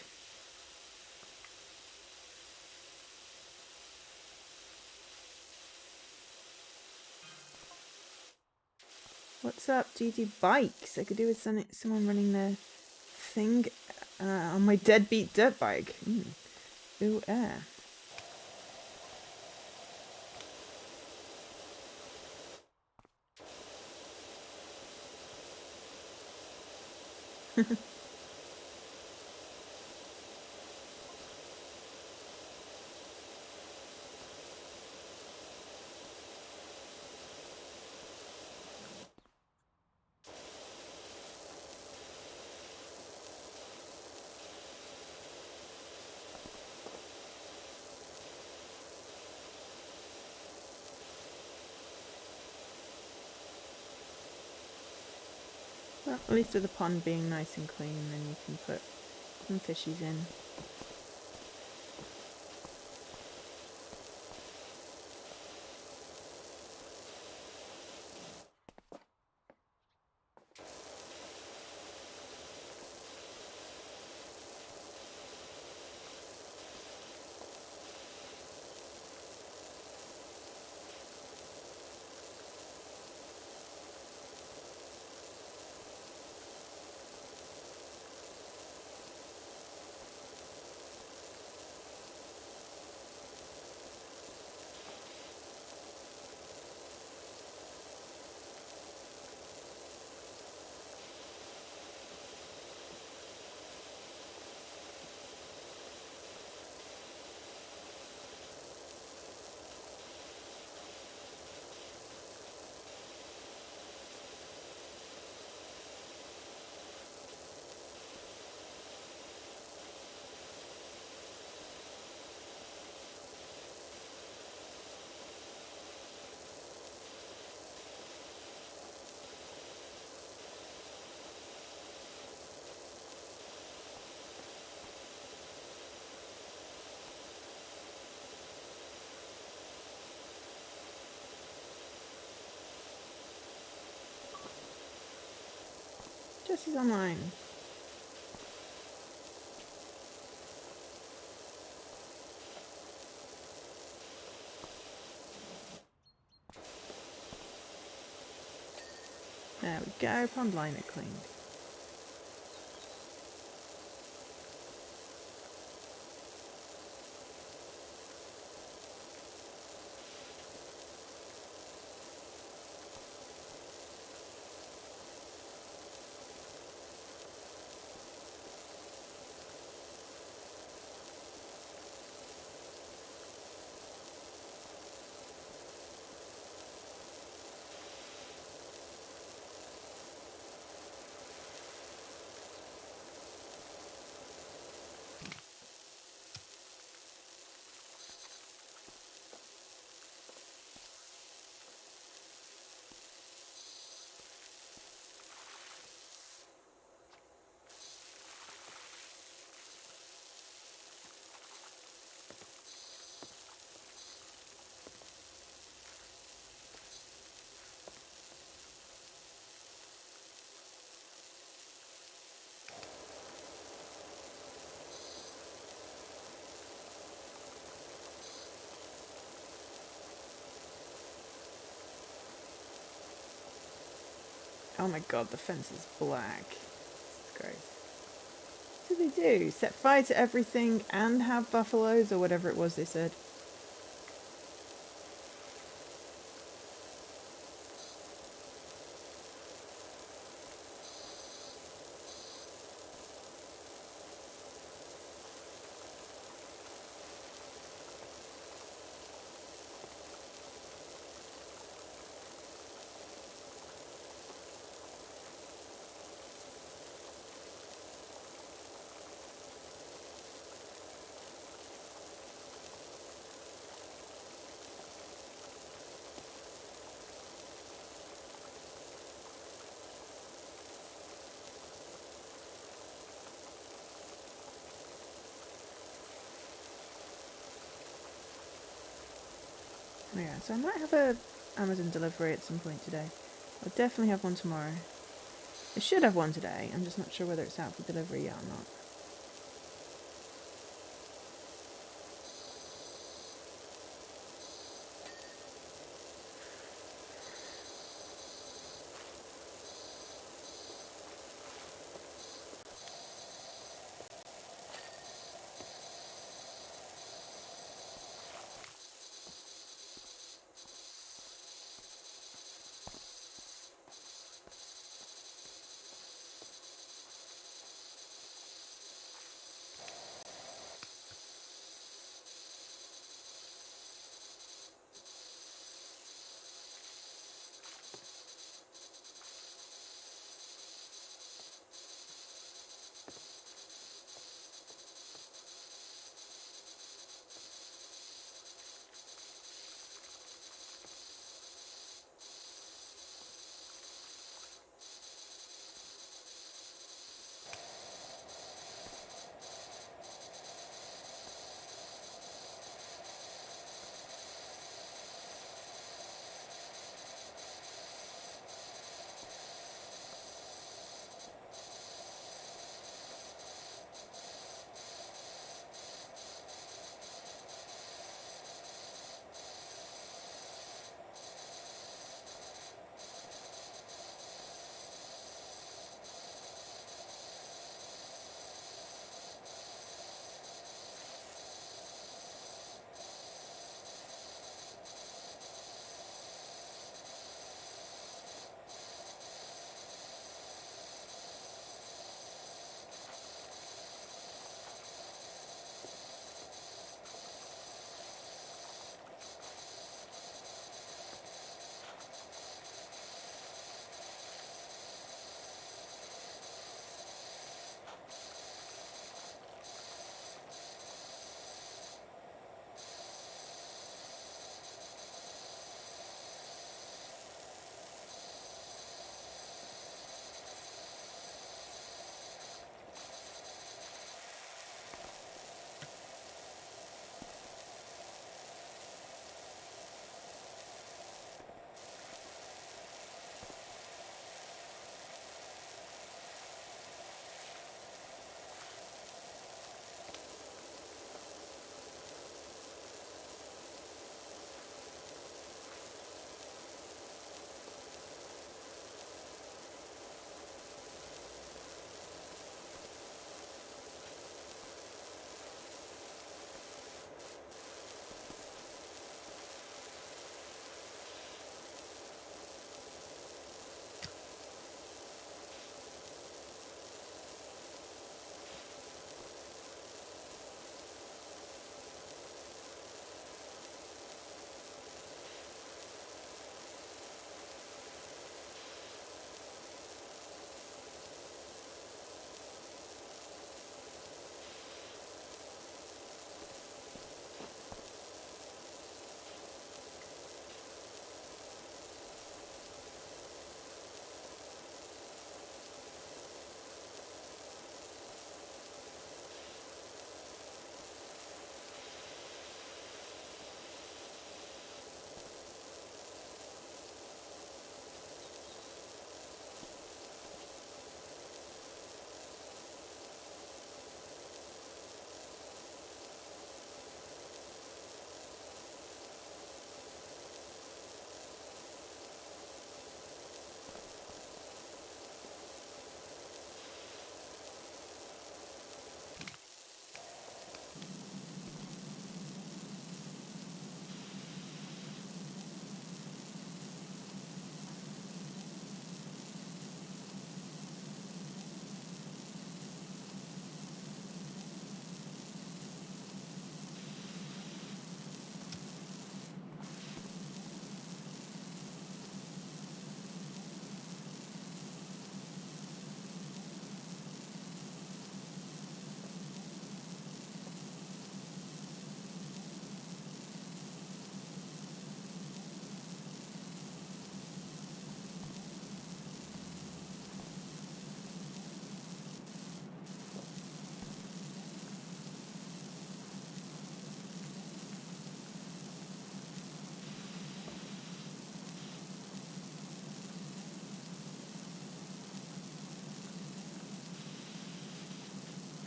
What's up, GG Bikes? I could do with someone running their thing on my deadbeat dirt bike. Ooh, air. Well, at least with the pond being nice and clean, then you can put some fishies in. Jesse's online. There we go, pond liner cleaned. Oh my god, the fence is black. It's great. What do they do? Set fire to everything and have buffaloes or whatever it was they said? Yeah, so I might have a Amazon delivery at some point today. I'll definitely have one tomorrow. I should have one today. I'm just not sure whether it's out for delivery yet or not.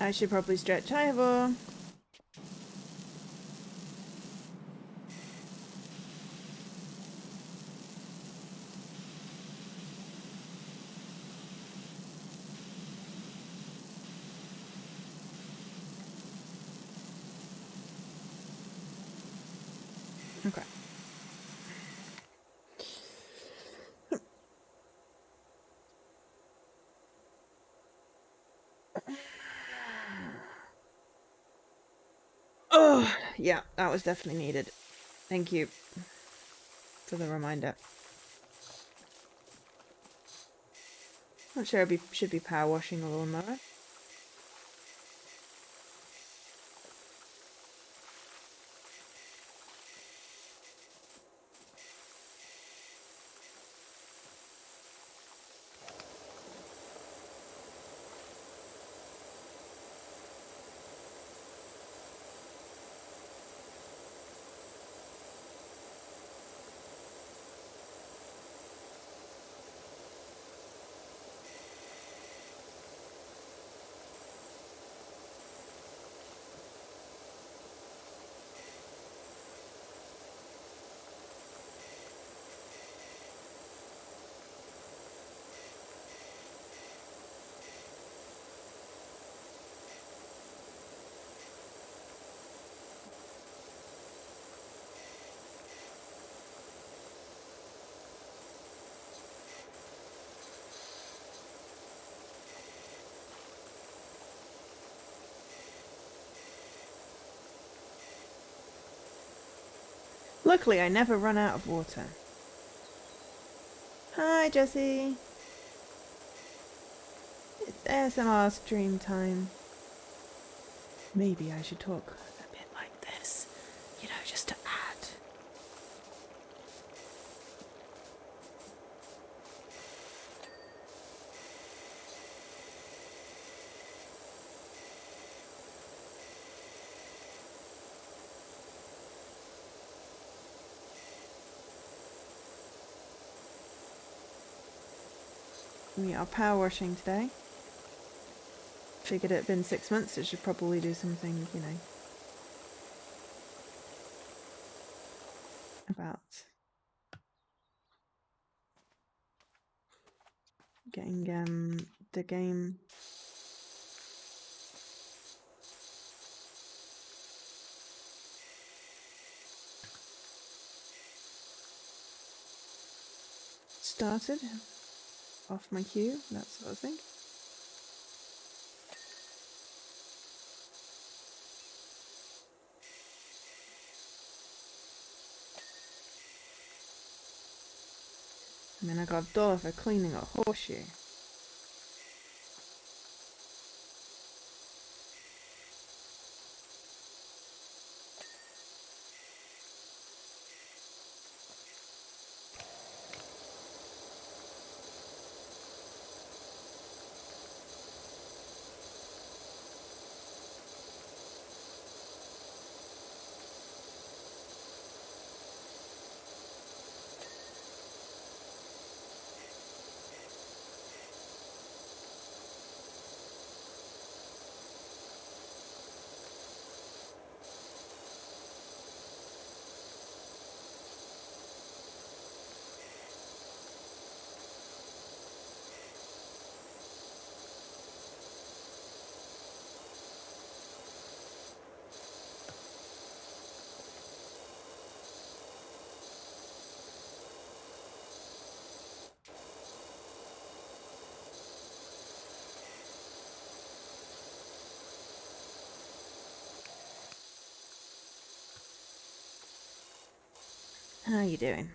I should probably stretch over. Okay. Oh, yeah, that was definitely needed. Thank you for the reminder. Not sure I should be power washing a lawnmower. Luckily, I never run out of water. Hi, Jessie. It's ASMR stream time. Maybe I should talk a bit like this, you know, just to add. We are power washing today. Figured it had been 6 months, it should probably do something, you know, about getting the game started off my queue, that sort of thing. And then I got a dollar for cleaning a horseshoe. How you doing?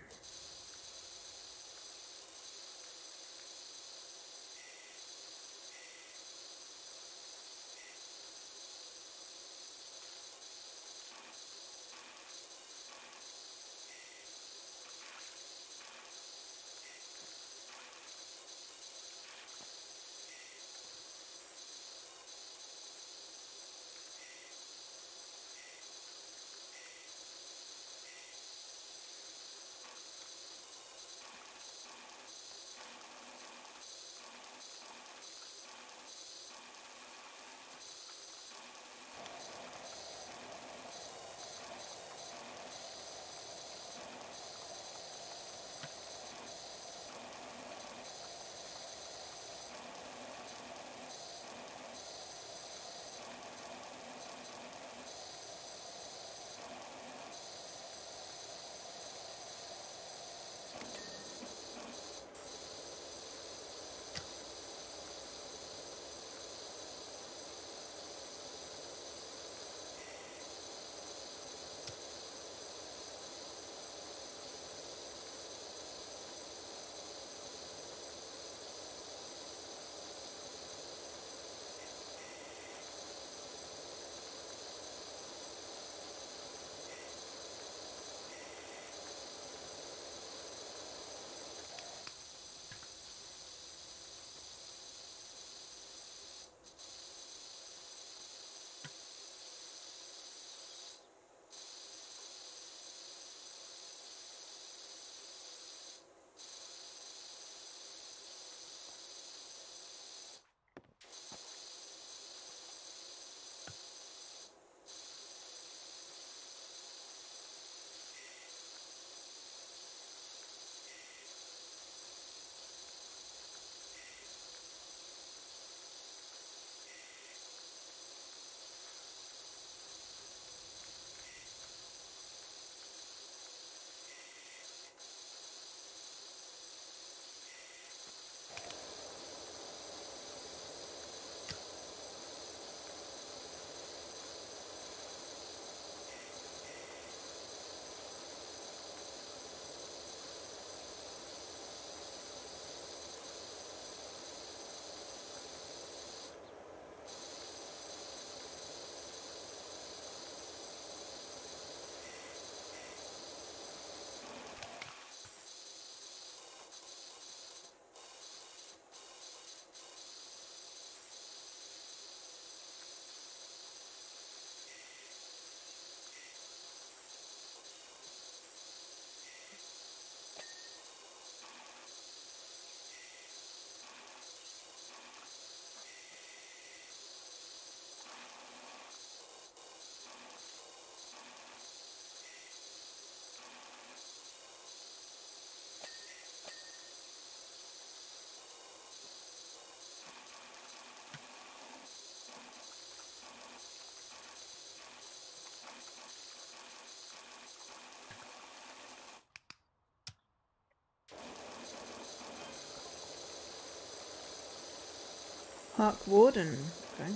Park warden. Okay.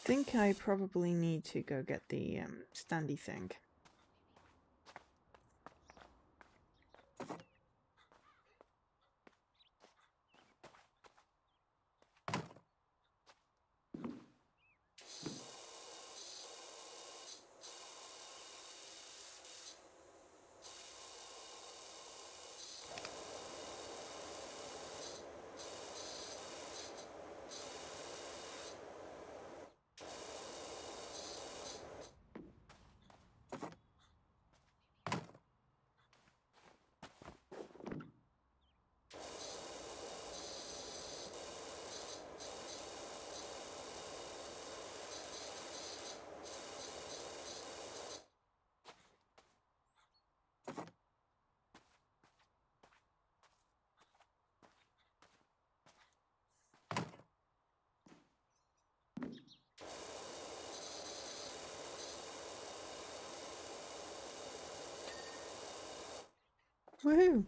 I think I probably need to go get the standy thing. Woohoo!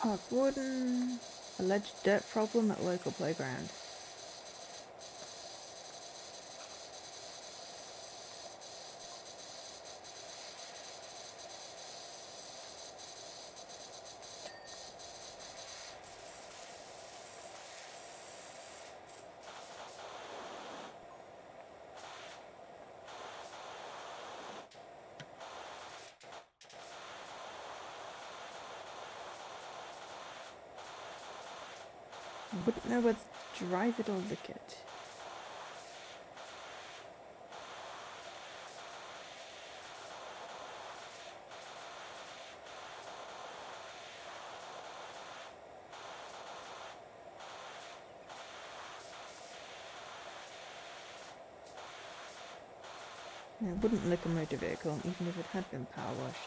Park warden. Alleged dirt problem at local playground. Wouldn't know whether to drive it or lick it. I wouldn't lick a motor vehicle, even if it had been power washed.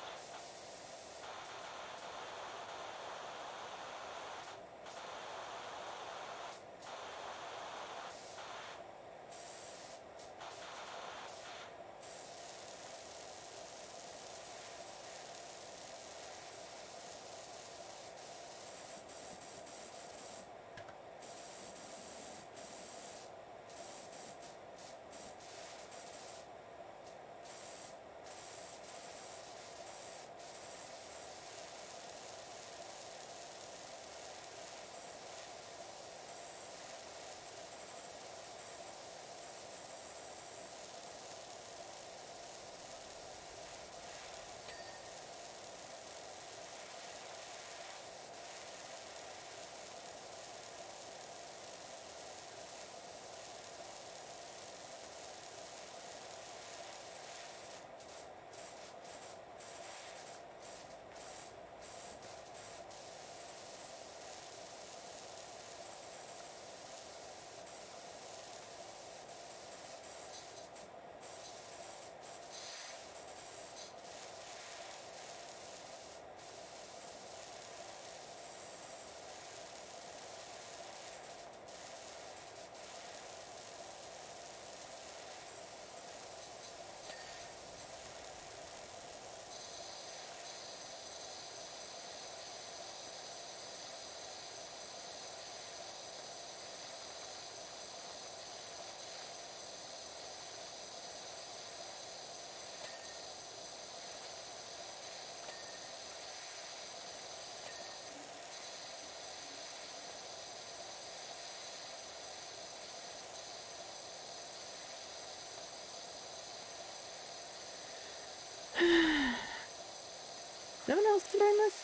No one else doing this?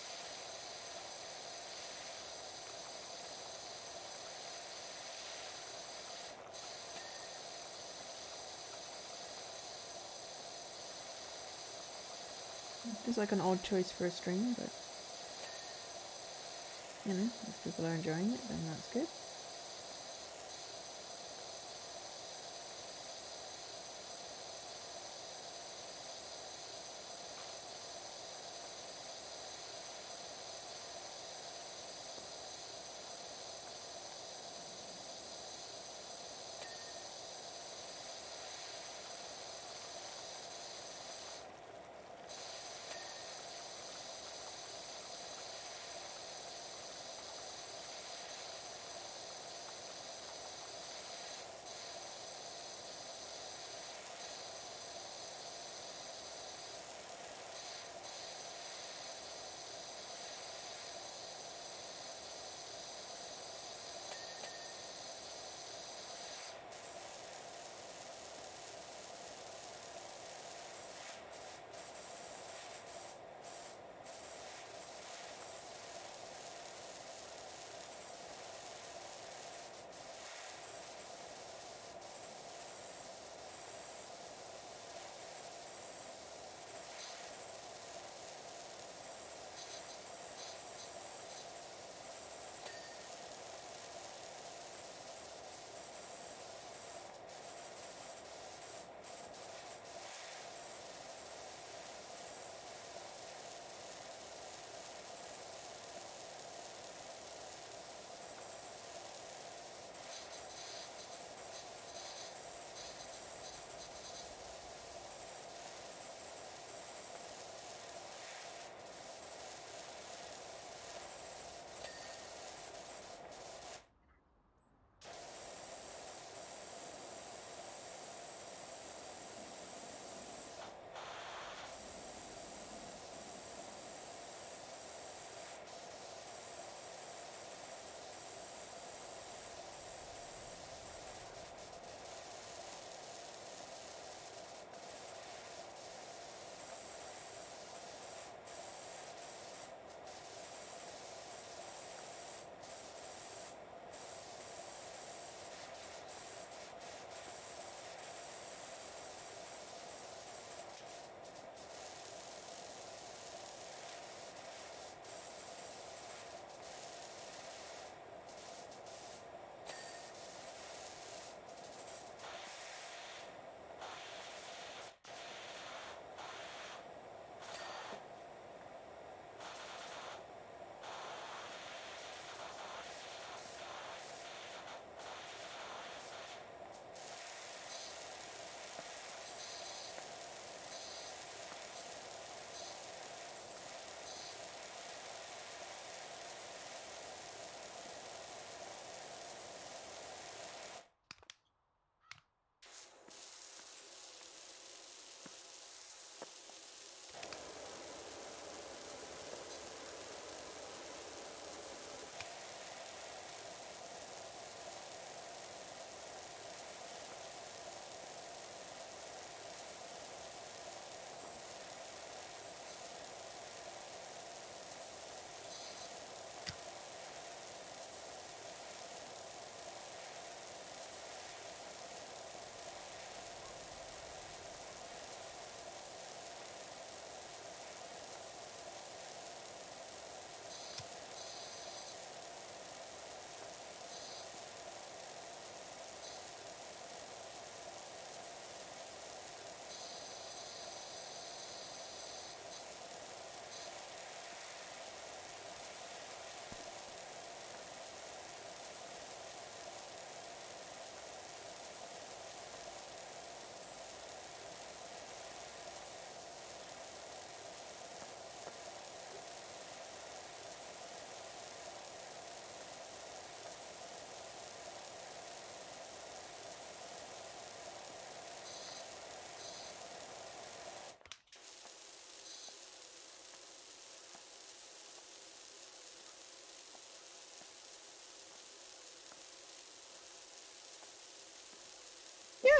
Feels like an odd choice for a stream, but you know, if people are enjoying it, then that's good.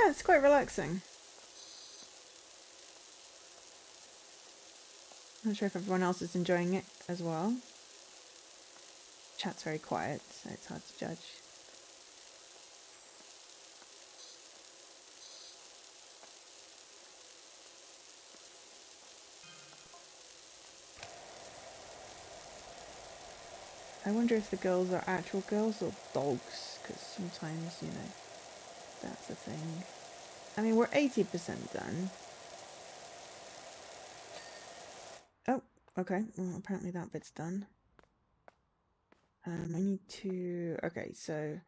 Yeah, it's quite relaxing. I'm not sure if everyone else is enjoying it as well. Chat's very quiet, so it's hard to judge. I wonder if the girls are actual girls or dogs, because sometimes, you know, that's a thing. I mean, we're 80% done. Oh, okay. Well, apparently that bit's done. I need to... Okay, so...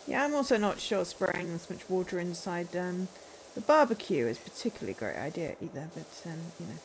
Yeah, I'm also not sure spraying this much water inside the barbecue is a particularly great idea either, but, you know.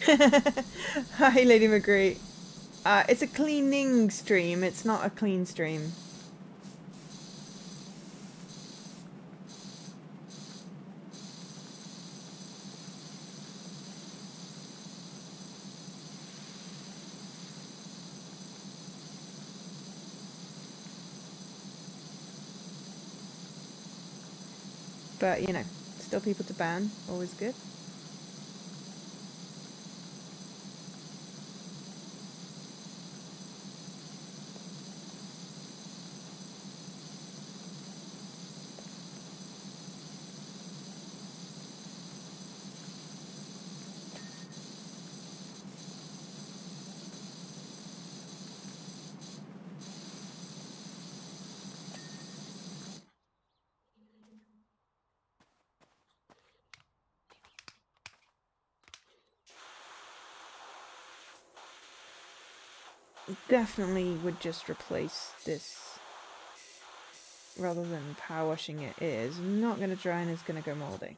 Hi, Lady Magritte. It's a cleaning stream. It's not a clean stream. But, you know, still people to ban. Always good. Definitely would just replace this rather than power washing it. It is not going to dry and it's going to go moldy.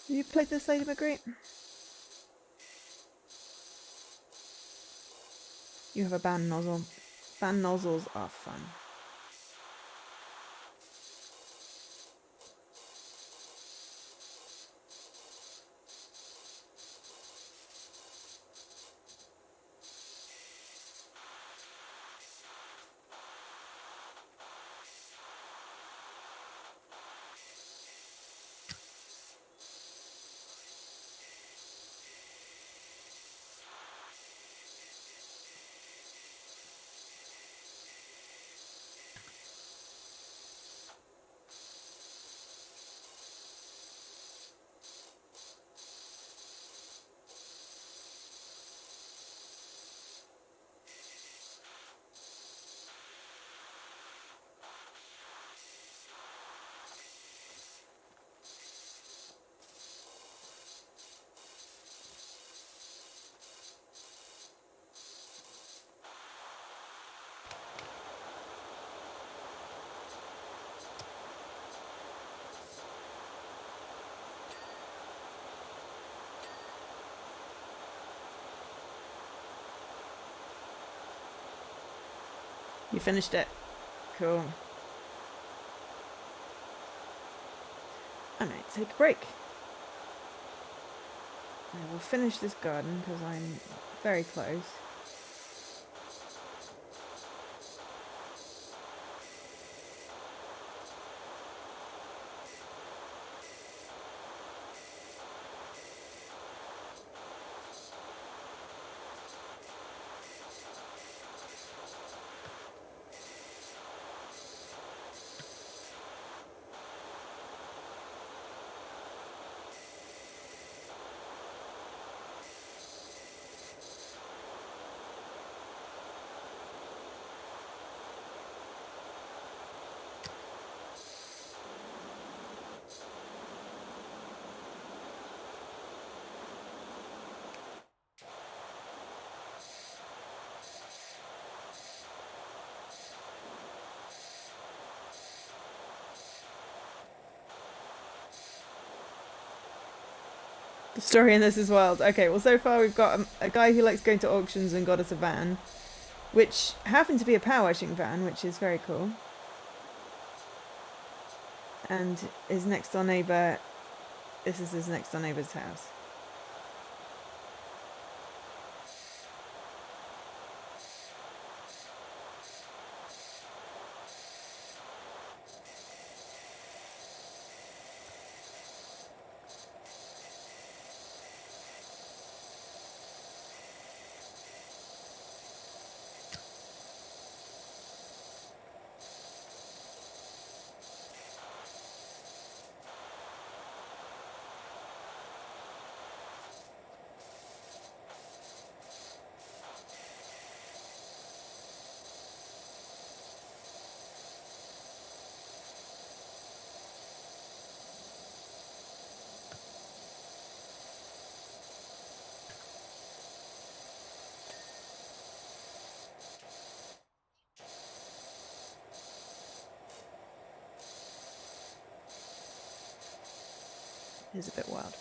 You played this, Lady Magritte? You have a banned nozzle. Banned nozzles are fun. You finished it. Cool. I might take a break. I will finish this garden because I'm very close. The story in this is wild. Okay, well, so far we've got a guy who likes going to auctions and got us a van, which happened to be a power washing van, which is very cool. And his next door neighbour, this is his next door neighbour's house. is a bit wild.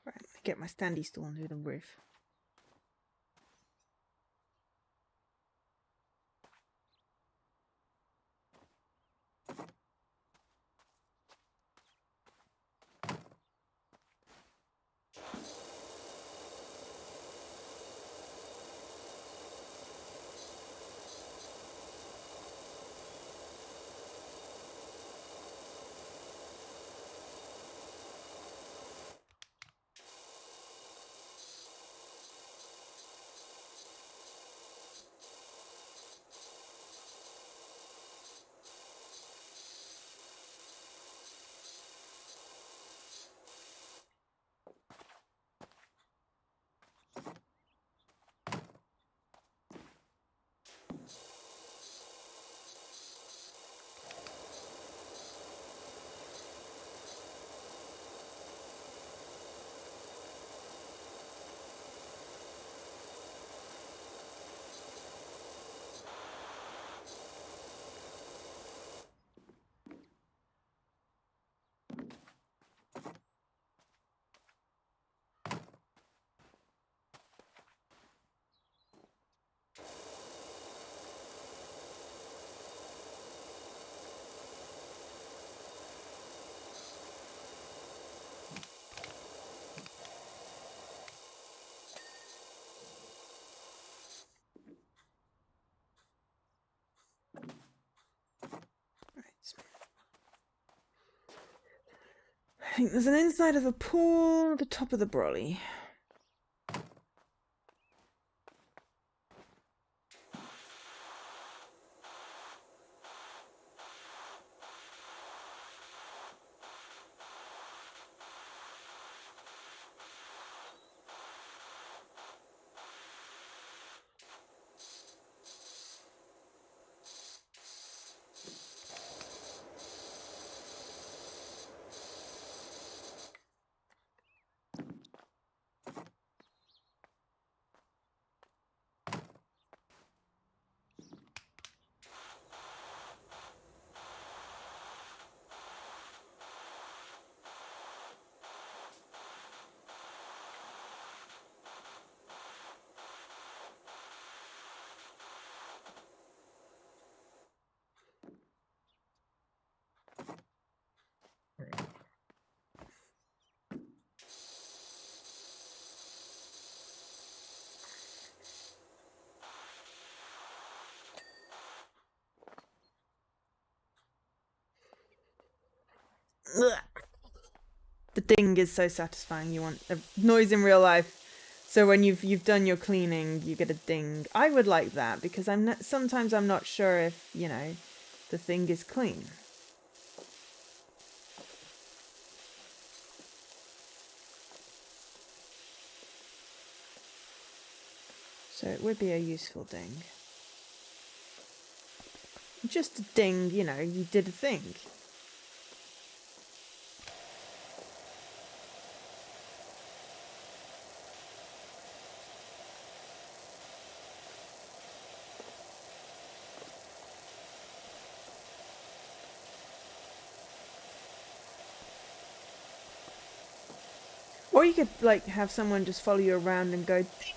Right, get my standy stool and do the roof. I think there's an inside of a pool at the top of the brolly. Ugh. The ding is so satisfying. You want a noise in real life. So when you've done your cleaning, you get a ding. I would like that because sometimes I'm not sure if, the thing is clean. So it would be a useful ding. Just a ding, you did a thing. Or you could, have someone just follow you around and go, ding.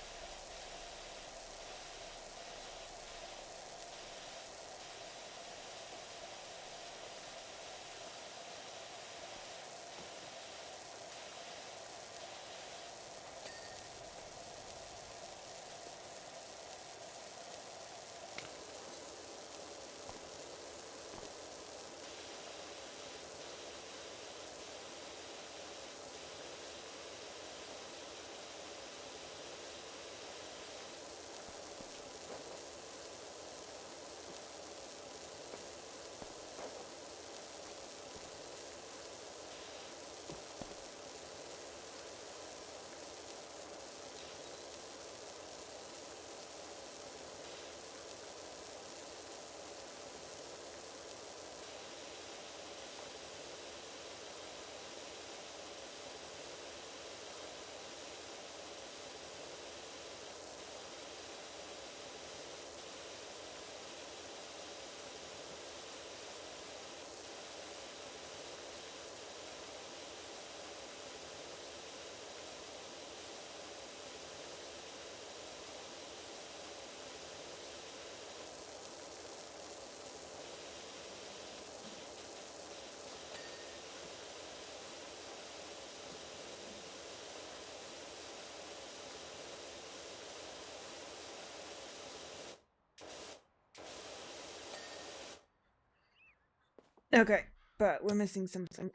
Okay, but we're missing something.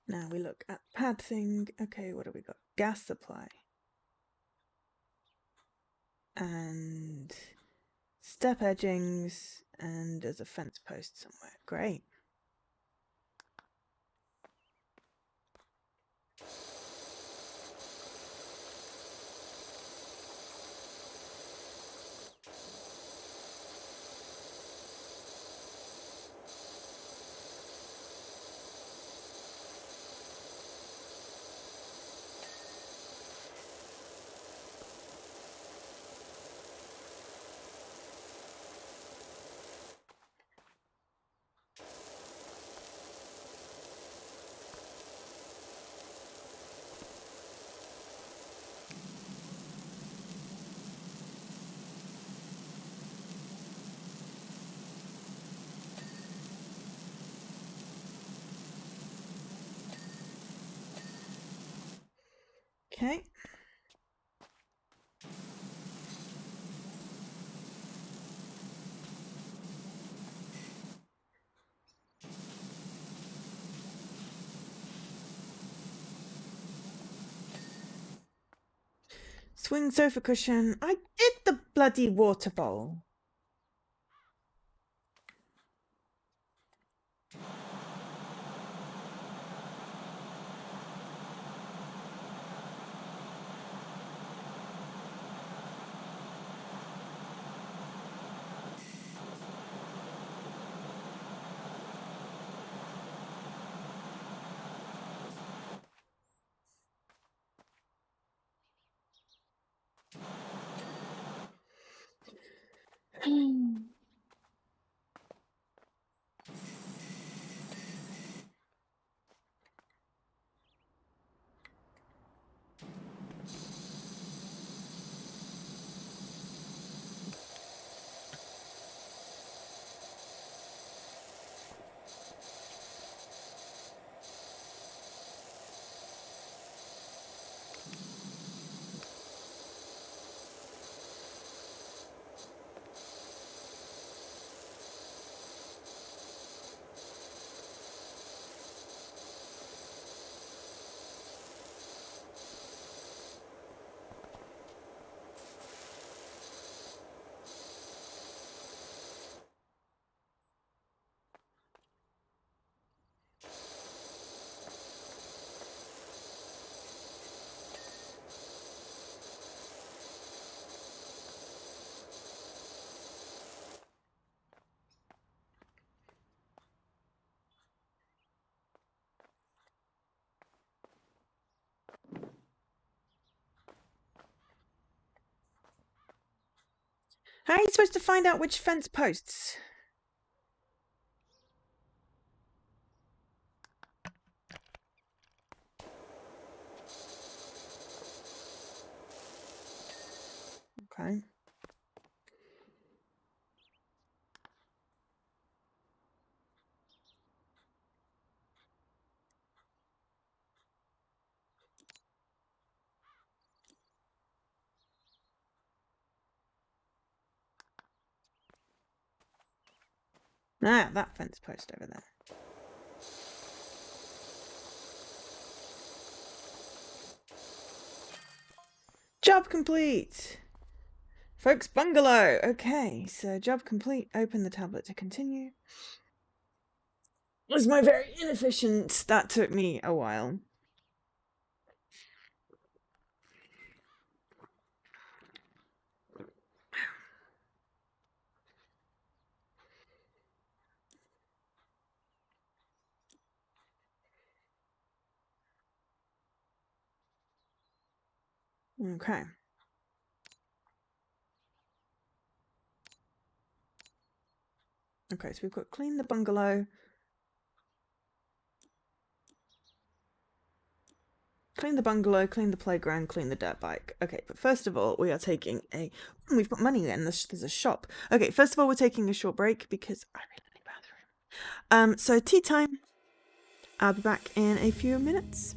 Now we look at pad thing. Okay, what have we got? Gas supply. And step edgings. And there's a fence post somewhere. Great. Okay. Swing sofa cushion. I did the bloody water bowl. How are you supposed to find out which fence posts? Okay. Ah, that fence post over there. Job complete! Folks bungalow! Okay, so job complete. Open the tablet to continue. It was my very inefficient. That took me a while. Okay. Okay, so we've got clean the bungalow. Clean the bungalow, clean the playground, clean the dirt bike. Okay, but first of all, we are taking a... We've got money then, there's a shop. Okay, first of all, we're taking a short break because I really need a bathroom. So tea time. I'll be back in a few minutes.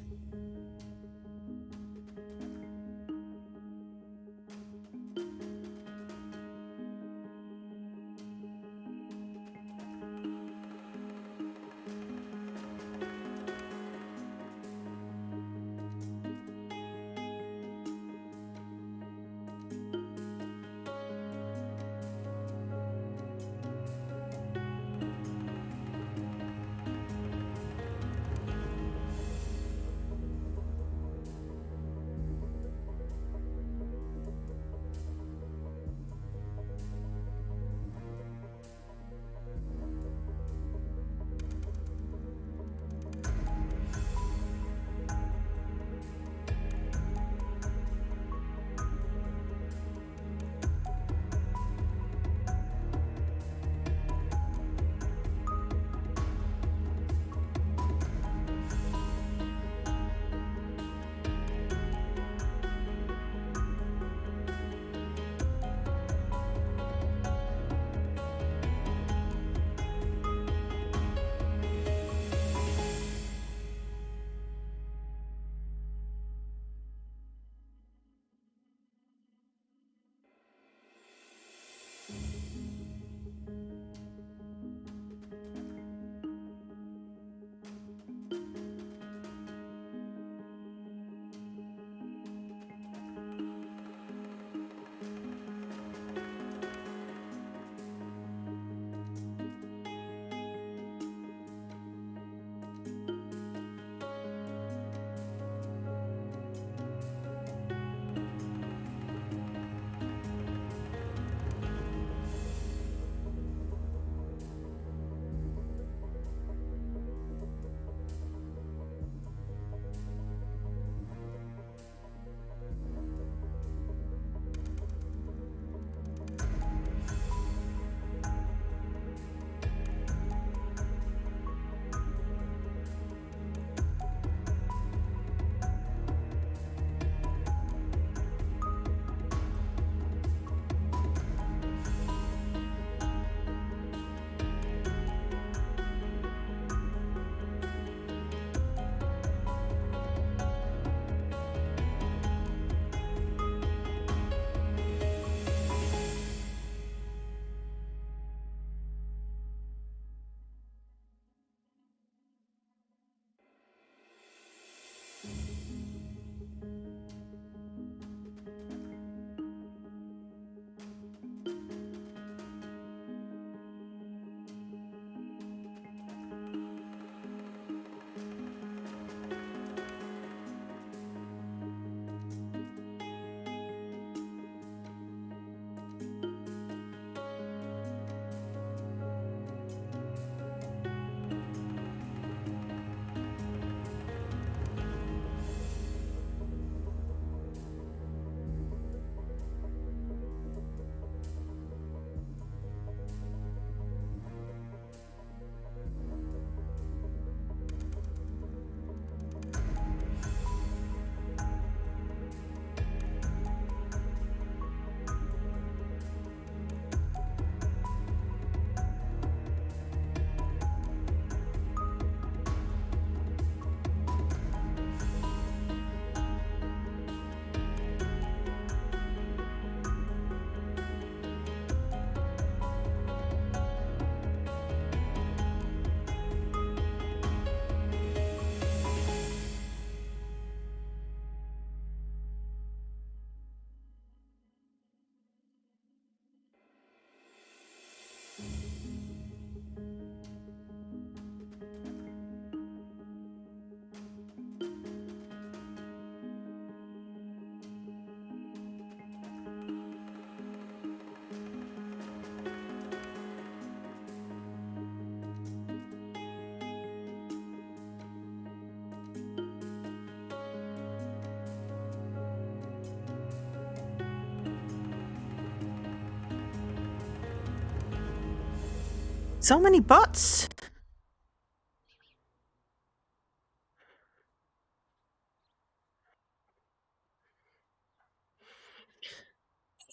So many bots.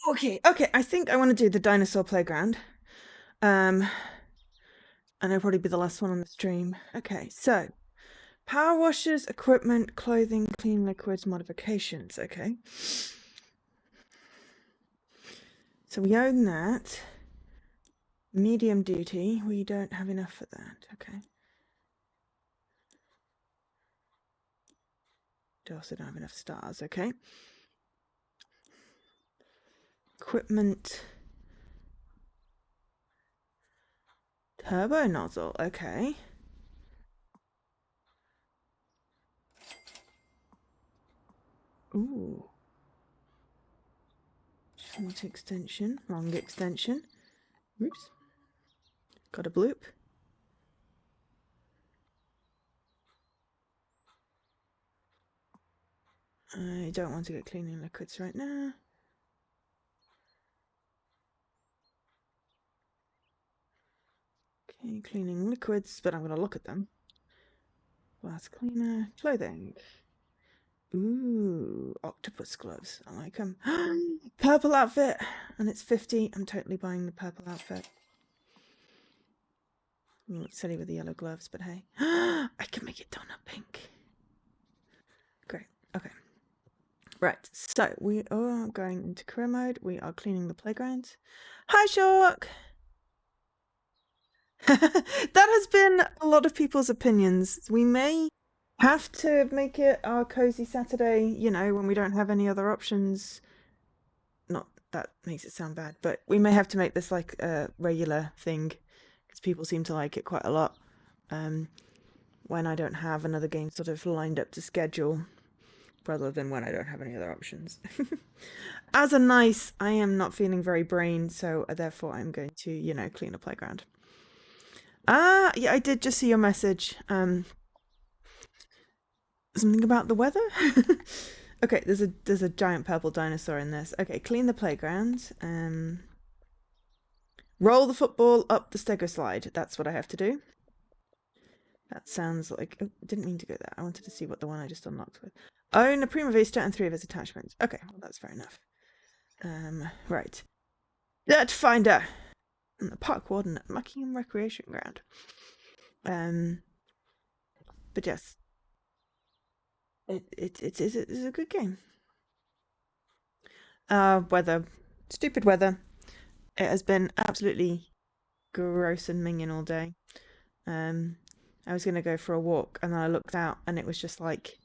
Okay, I think I want to do the dinosaur playground. And it'll probably be the last one on the stream. Okay, so power washers, equipment, clothing, clean liquids, modifications. Okay. So we own that. Medium duty, we don't have enough for that. Okay. Also don't have enough stars. Okay. Equipment. Turbo nozzle. Okay. Ooh. Short extension, long extension. Oops. Got a bloop. I don't want to get cleaning liquids right now. Okay, cleaning liquids, but I'm going to look at them. Glass cleaner, clothing. Ooh, octopus gloves. I like them. Purple outfit, and it's 50. I'm totally buying the purple outfit. Looks silly with the yellow gloves, but hey. I can make it donut pink. Great. Okay. Right, so we are going into career mode. We are cleaning the playground. Hi, Shark! That has been a lot of people's opinions. We may have to make it our cozy Saturday, you know, when we don't have any other options. Not that makes it sound bad, but we may have to make this like a regular thing because people seem to like it quite a lot. When I don't have another game sort of lined up to schedule, rather than when I don't have any other options. As a nice, I am not feeling very brain, so therefore I'm going to, you know, clean a playground. Ah, yeah, I did just see your message. Something about the weather? Okay, there's a giant purple dinosaur in this. Okay, clean the playground. Roll the football up the stego slide. That's what I have to do. That sounds like... Oh, didn't mean to go there. I wanted to see what the one I just unlocked with. Own a Prima Vista and 3 of its attachments. Okay, well, that's fair enough. Right. Dirt Finder. And the park warden at Muckingham Recreation Ground. But yes. It's a good game. Weather. Stupid weather. It has been absolutely gross and minging all day. I was going to go for a walk and then I looked out and it was just like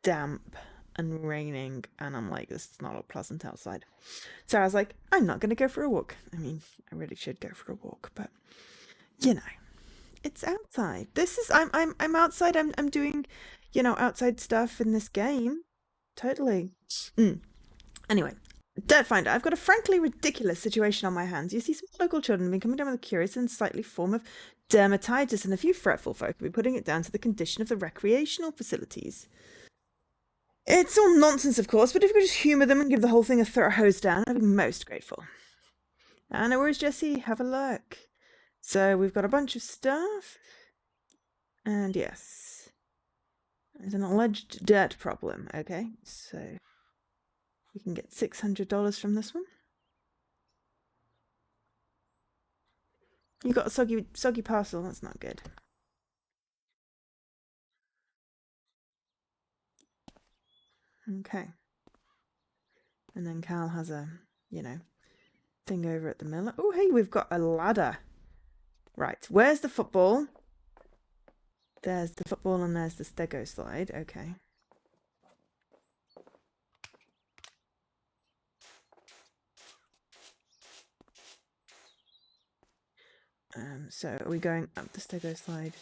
damp and raining and I'm like, this is not pleasant outside. So I was like, I'm not going to go for a walk. I mean, I really should go for a walk, but you know, it's outside. This is I'm outside. I'm doing, you know, outside stuff in this game. Totally. Anyway, Dirt Finder. I've got a frankly ridiculous situation on my hands. You see, some local children have been coming down with a curious and slightly form of dermatitis, and a few fretful folk have been putting it down to the condition of the recreational facilities. It's all nonsense, of course, but if you could just humour them and give the whole thing a thorough hose down, I'd be most grateful. Anna, where's Jessie? Have a look. So we've got a bunch of stuff. And yes. There's an alleged dirt problem. Okay, so we can get $600 from this one. You got a soggy parcel. That's not good. Okay. And then Cal has a, you know, thing over at the mill. Oh, hey, we've got a ladder. Right, where's the football? There's the football and there's the stego slide. Okay. So are we going up the stego slide?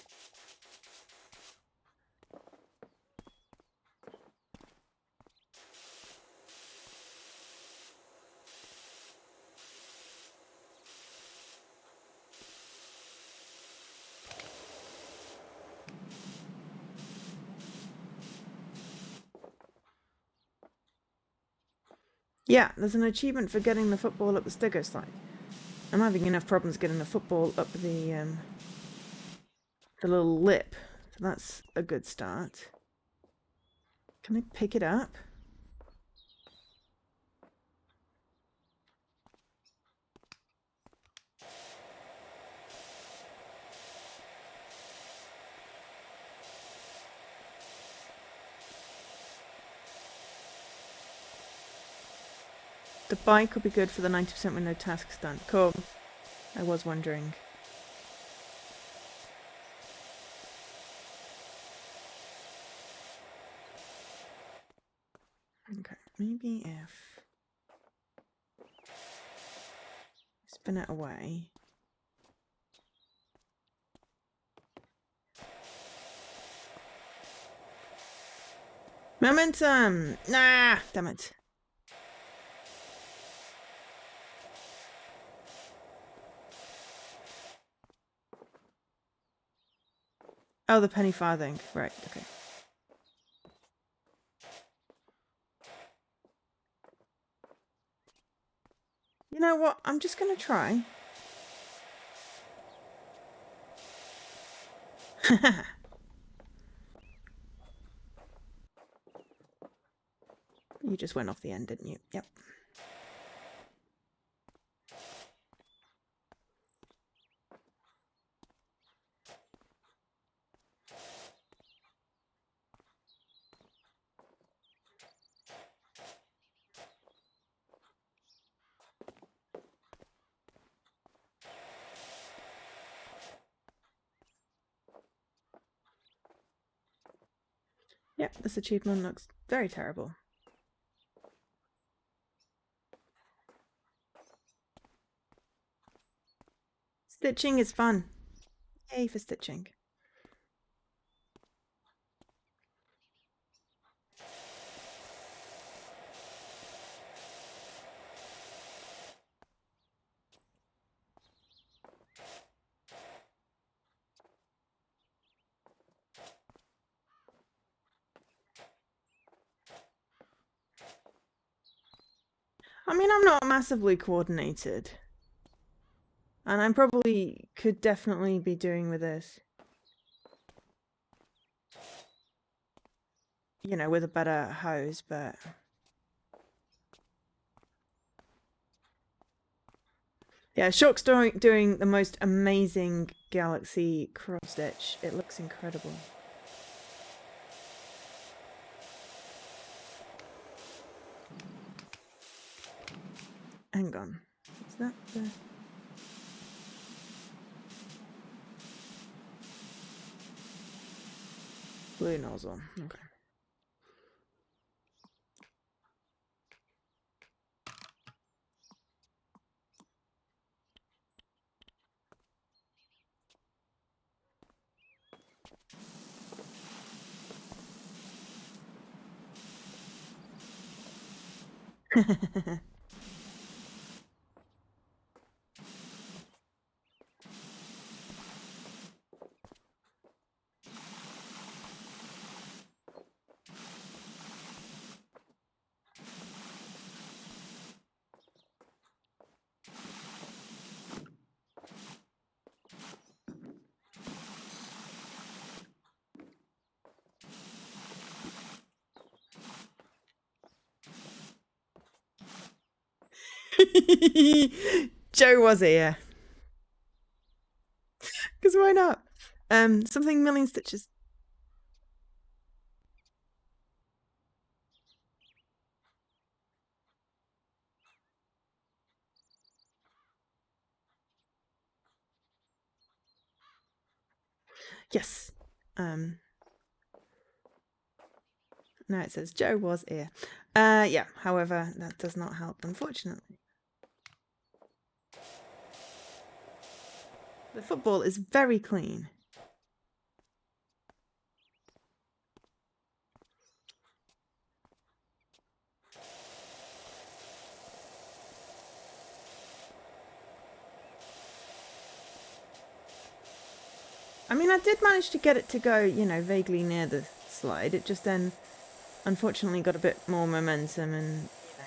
Yeah, there's an achievement for getting the football up the stego slide. I'm having enough problems getting the football up the little lip. So that's a good start. Can I pick it up? The bike will be good for the 90% with no tasks done. Cool. I was wondering. Okay, maybe if... spin it away. Momentum! Nah! Damn it. Oh, the penny farthing. Right, okay. You know what? I'm just going to try. You just went off the end, didn't you? Yep. Yep, this achievement looks very terrible. Stitching is fun. Yay for stitching. I mean, I'm not massively coordinated. And I probably could definitely be doing with this. You know, with a better hose, but... yeah, Shock's doing the most amazing Galaxy cross stitch. It looks incredible. Hang on. Is that the... blue nozzle? Okay. Joe was here. Because why not? Something million stitches. Yes. Now it says Joe was here. Yeah, however, that does not help, unfortunately. The football is very clean. I mean, I did manage to get it to go, you know, vaguely near the slide. It just then, unfortunately, got a bit more momentum and, you know.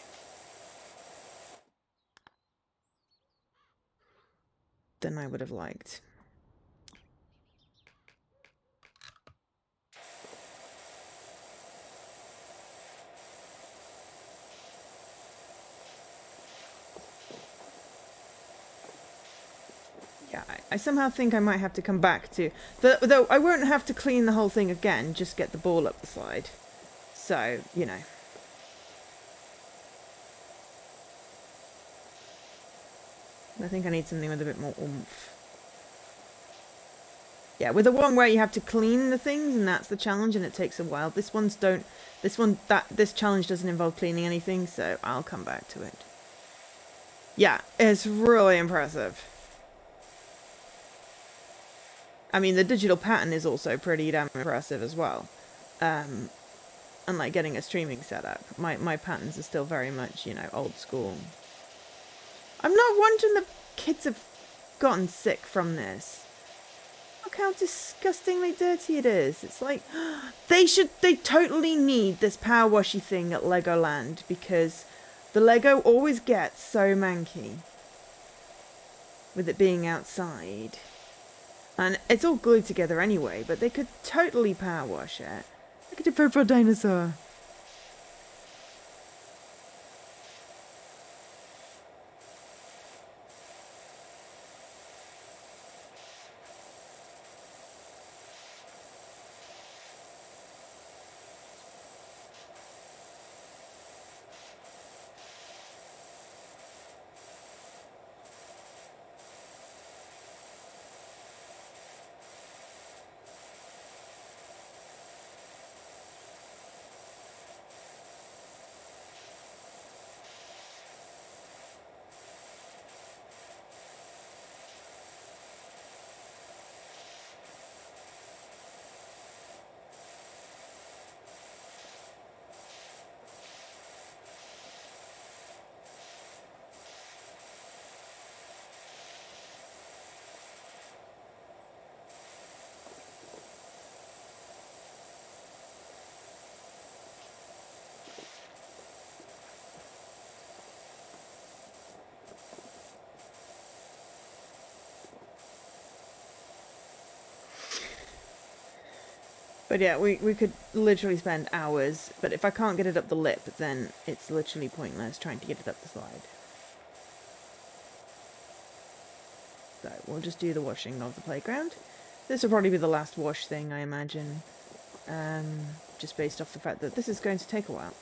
than I would have liked. Yeah, I somehow think I might have to come back to... Though I won't have to clean the whole thing again, just get the ball up the slide. So, you know. I think I need something with a bit more oomph. Yeah, with the one where you have to clean the things and that's the challenge and it takes a while. This challenge doesn't involve cleaning anything, so I'll come back to it. Yeah, it's really impressive. I mean, the digital pattern is also pretty damn impressive as well. Unlike getting a streaming setup, my patterns are still very much, you know, old school. I'm not wondering the kids have gotten sick from this. Look how disgustingly dirty it is. It's like, they totally need this power washy thing at Legoland because the Lego always gets so manky with it being outside. And it's all glued together anyway, but they could totally power wash it. Look at the purple dinosaur. But yeah, we could literally spend hours, but if I can't get it up the lip, then it's literally pointless trying to get it up the slide. So we'll just do the washing of the playground. This will probably be the last wash thing, I imagine. Just based off the fact that this is going to take a while.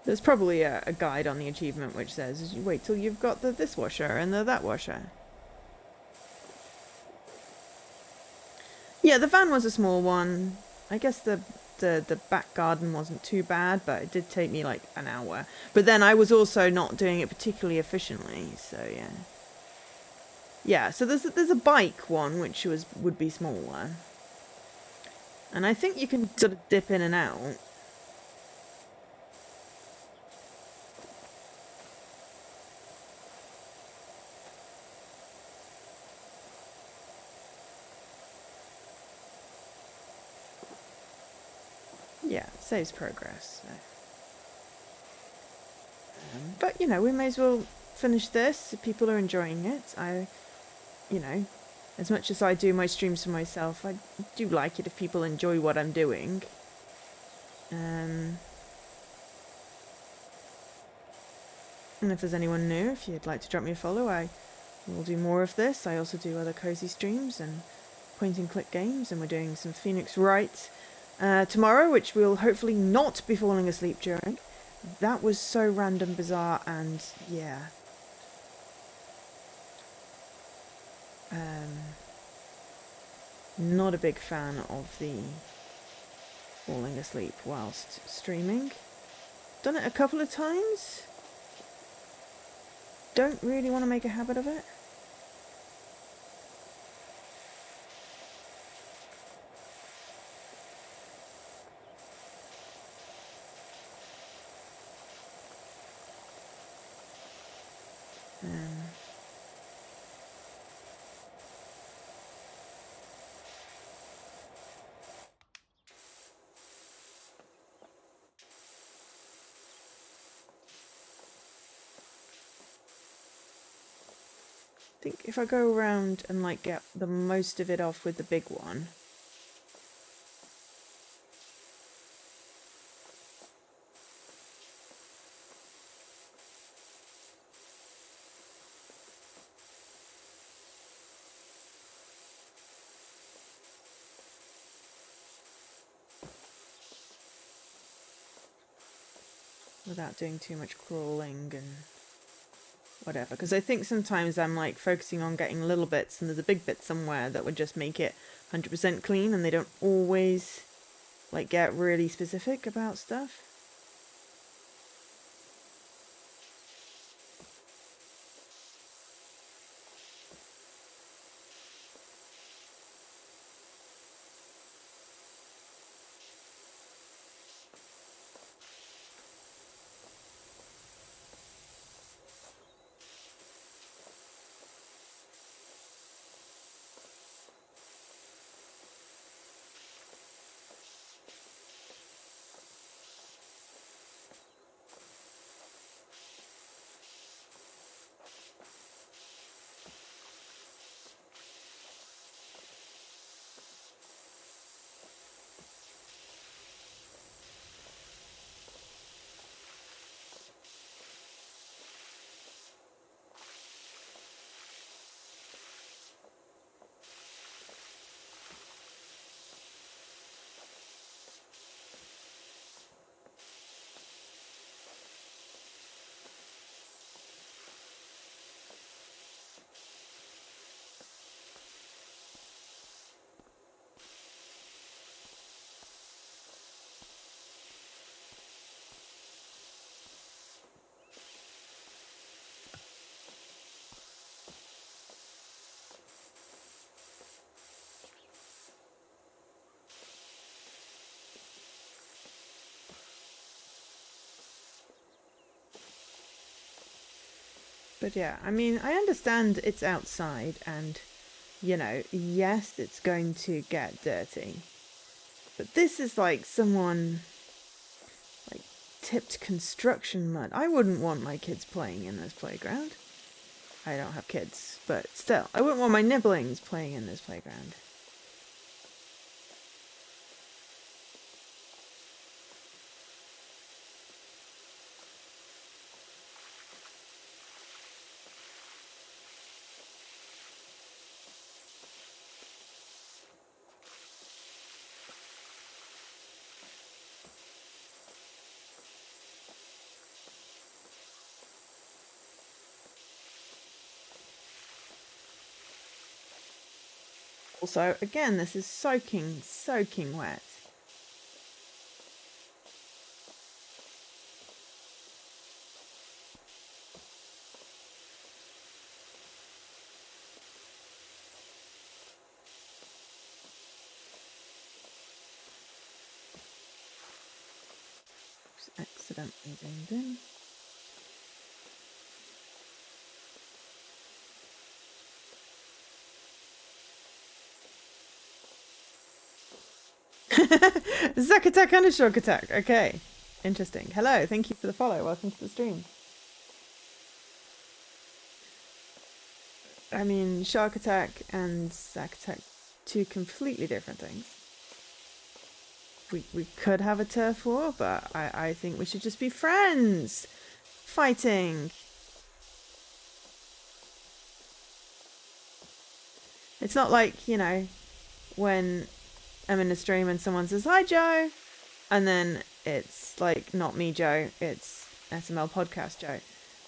There's probably a guide on the achievement which says, wait till you've got the this washer and the that washer. Yeah, the van was a small one. I guess the back garden wasn't too bad, but it did take me like an hour. But then I was also not doing it particularly efficiently, so yeah. Yeah, so there's a bike one which would be smaller. And I think you can sort of dip in and out. Yeah, saves progress. So. But, you know, we may as well finish this if people are enjoying it. You know, as much as I do my streams for myself, I do like it if people enjoy what I'm doing. And if there's anyone new, if you'd like to drop me a follow, I will do more of this. I also do other cozy streams and point and click games, and we're doing some Phoenix Wright tomorrow, which we'll hopefully not be falling asleep during. That was so random, bizarre, and yeah. Not a big fan of the falling asleep whilst streaming. Done it a couple of times. Don't really want to make a habit of it. Um, I think if I go around and like get the most of it off with the big one. Without doing too much crawling and whatever, because I think sometimes I'm like focusing on getting little bits and there's a big bit somewhere that would just make it 100% clean, and they don't always like get really specific about stuff. But yeah, I mean, I understand it's outside and, you know, yes, it's going to get dirty. But this is like someone like tipped construction mud. I wouldn't want my kids playing in this playground. I don't have kids, but still, I wouldn't want my nibblings playing in this playground. Also, again, this is soaking wet. Just accidentally zoomed in. Zack attack and a shock attack. Okay. Interesting. Hello, thank you for the follow. Welcome to the stream. I mean, shark attack and Zack attack, two completely different things. We could have a turf war, but I think we should just be friends. Fighting. It's not like, you know, when I'm in a stream and someone says, "Hi, Joe," and then it's like not me, Joe, it's SML Podcast Joe.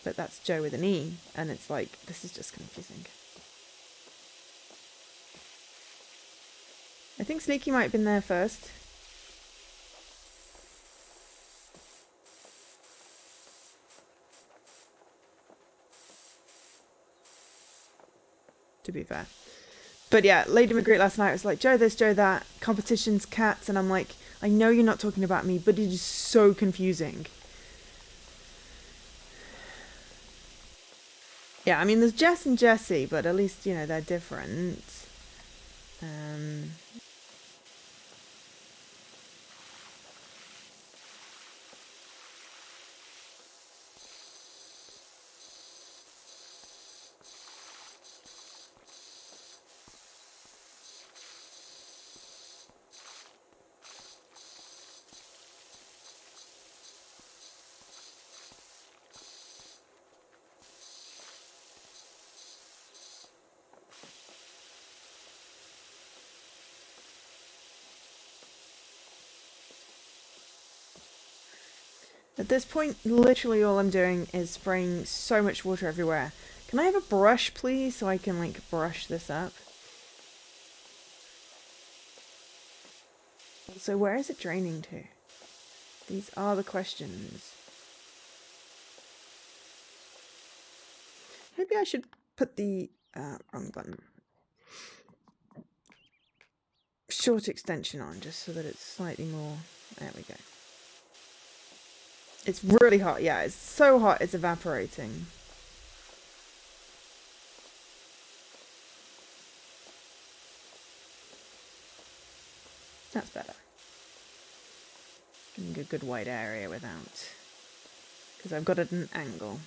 But that's Joe with an E, and it's like, this is just confusing. I think Sneaky might have been there first. To be fair. But yeah, Lady Magritte last night was like, Joe this, Joe that, competitions, cats, and I'm like, I know you're not talking about me, but it is so confusing. Yeah, I mean, there's Jess and Jessie, but at least, you know, they're different. At this point, literally all I'm doing is spraying so much water everywhere. Can I have a brush, please, so I can, like, brush this up? So where is it draining to? These are the questions. Maybe I should put the wrong button. Short extension on, just so that it's slightly more. There we go. It's really hot. Yeah, it's so hot it's evaporating. That's better. Getting a good wide area without, because I've got it at an angle.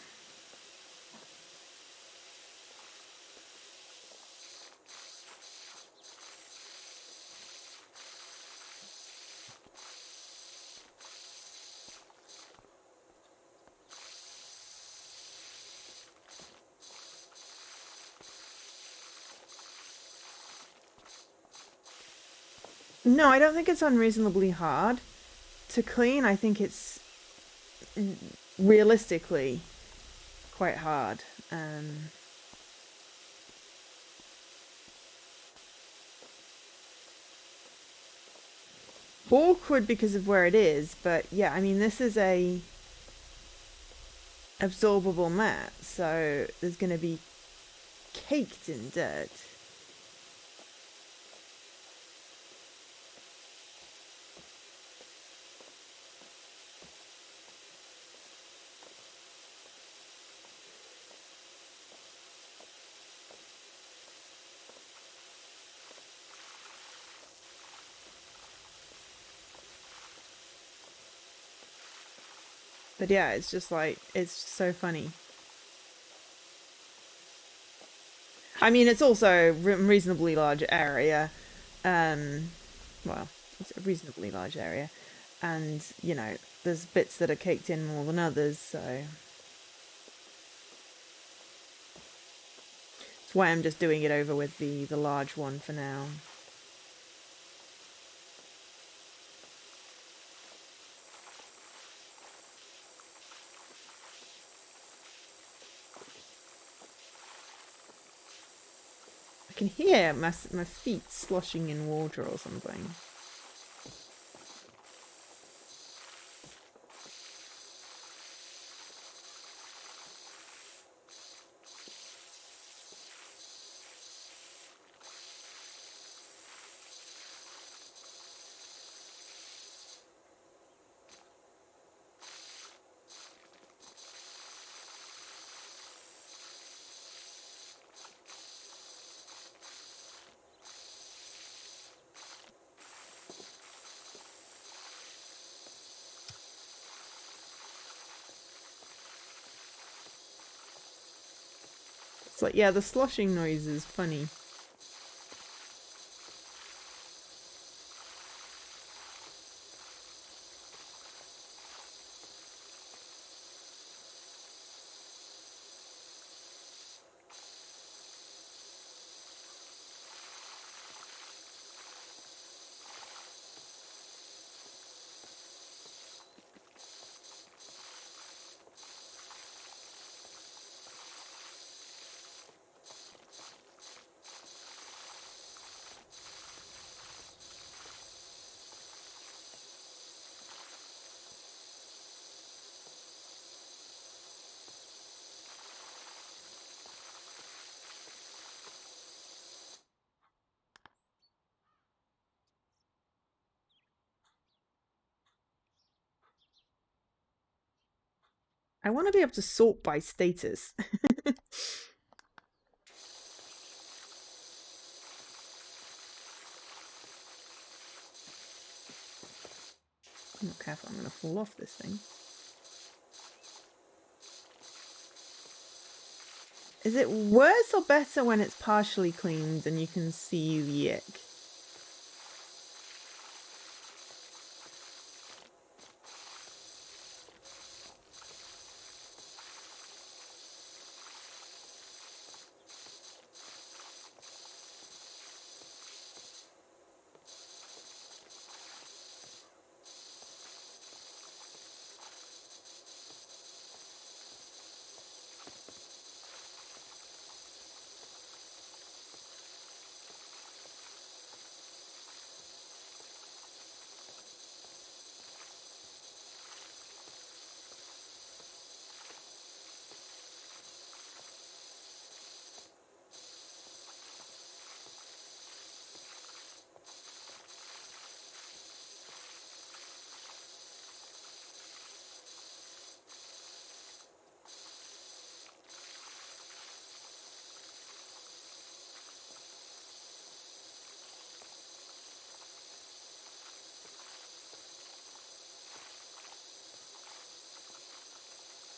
No, I don't think it's unreasonably hard to clean. I think it's realistically quite hard. Awkward because of where it is, but yeah, I mean, this is a absorbable mat, so there's going to be caked in dirt. But yeah, it's just like, it's so funny. I mean, it's also a reasonably large area. Well, it's a reasonably large area. And, you know, there's bits that are caked in more than others, so. That's why I'm just doing it over with the large one for now. I can hear my feet sloshing in water or something. It's like, yeah, the sloshing noise is funny. I want to be able to sort by status. I'm not careful, I'm going to fall off this thing. Is it worse or better when it's partially cleaned and you can see the ick?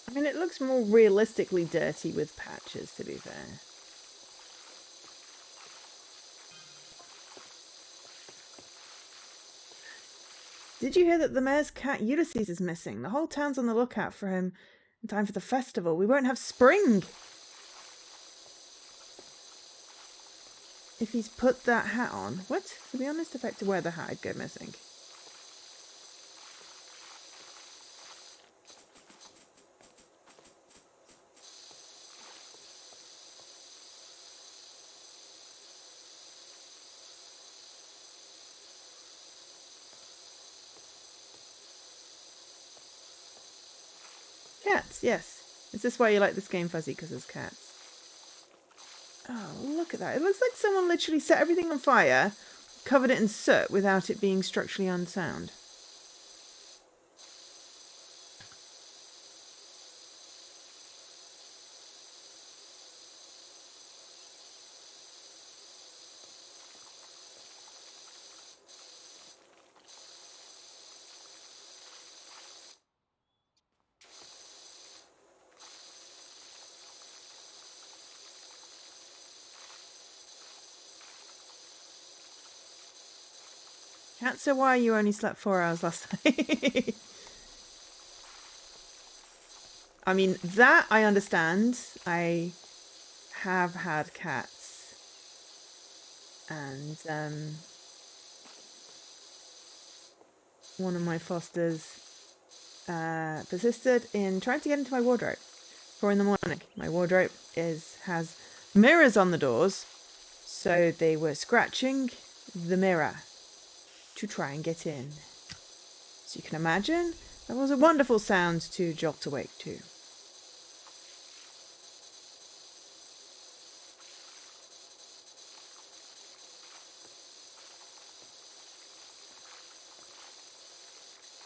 I mean, it looks more realistically dirty with patches, to be fair. Did you hear that the mayor's cat Ulysses is missing? The whole town's on the lookout for him in time for the festival. We won't have spring if he's put that hat on. What? To be honest, if I had to wear the hat, I'd go missing. Cats, yes. Is this why you like this game, Fuzzy? Because there's cats. Oh, look at that. It looks like someone literally set everything on fire, covered it in soot without it being structurally unsound. Cat, so why you only slept 4 hours last night? I mean, that I understand. I have had cats. And one of my fosters persisted in trying to get into my wardrobe. 4 in the morning. My wardrobe has mirrors on the doors. So they were scratching the mirror to try and get in. So you can imagine, that was a wonderful sound to jolt awake to.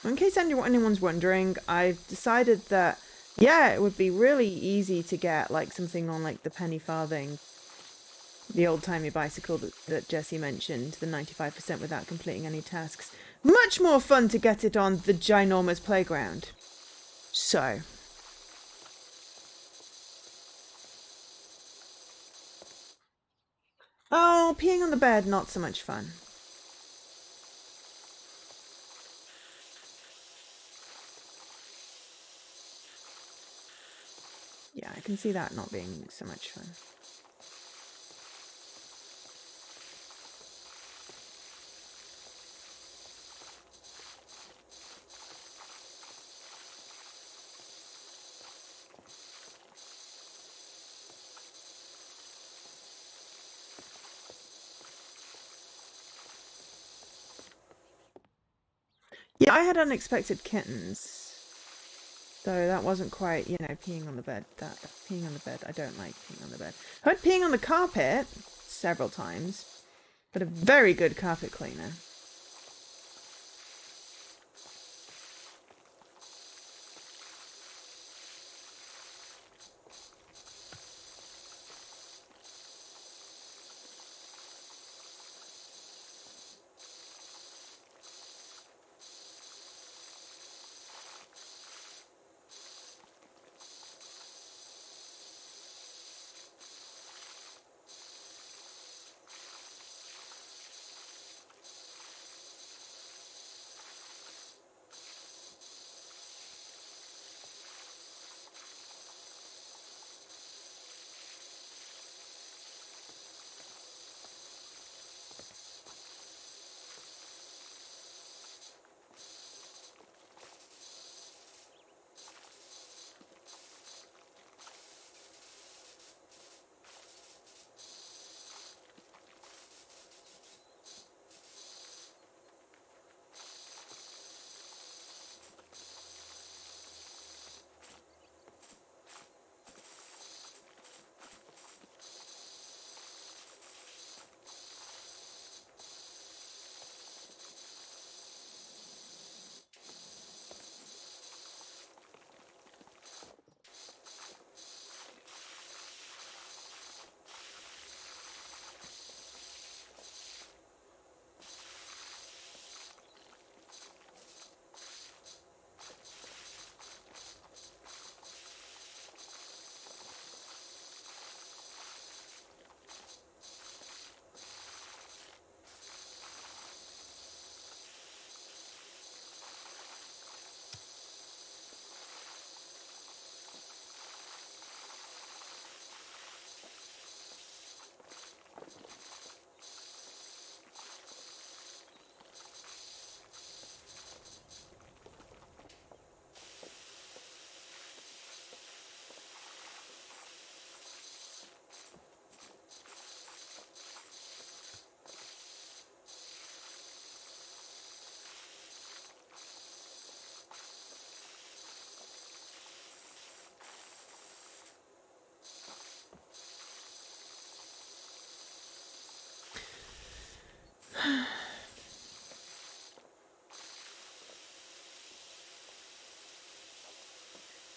In case anyone's wondering, I've decided that, yeah, it would be really easy to get like something on like the penny farthing, the old-timey bicycle that Jesse mentioned, the 95% without completing any tasks. Much more fun to get it on the ginormous playground. So. Oh, peeing on the bed, not so much fun. Yeah, I can see that not being so much fun. Yeah, I had unexpected kittens. Though that wasn't quite, you know, peeing on the bed. Peeing on the bed, I don't like peeing on the bed. I heard peeing on the carpet several times, but a very good carpet cleaner.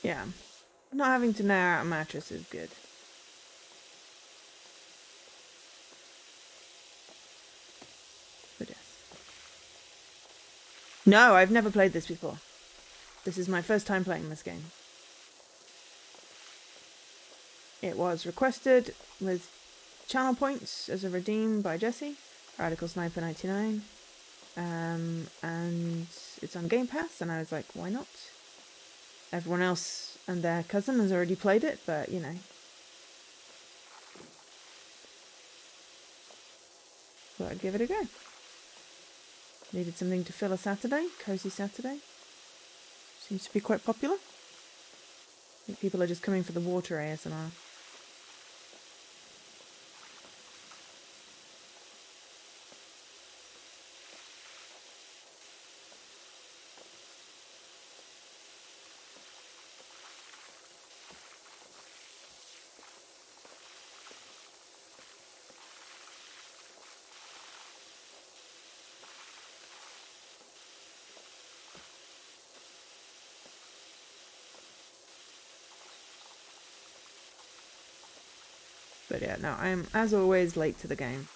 Yeah. Not having to nail out a mattress is good. But yes. No, I've never played this before. This is my first time playing this game. It was requested with channel points as a redeem by Jesse, Radical Sniper 99. And it's on Game Pass, and I was like, why not? Everyone else and their cousin has already played it, but you know. Thought I'd give it a go. Needed something to fill a Saturday, cozy Saturday. Seems to be quite popular. I think people are just coming for the water ASMR. But yeah, no, I'm, as always, late to the game.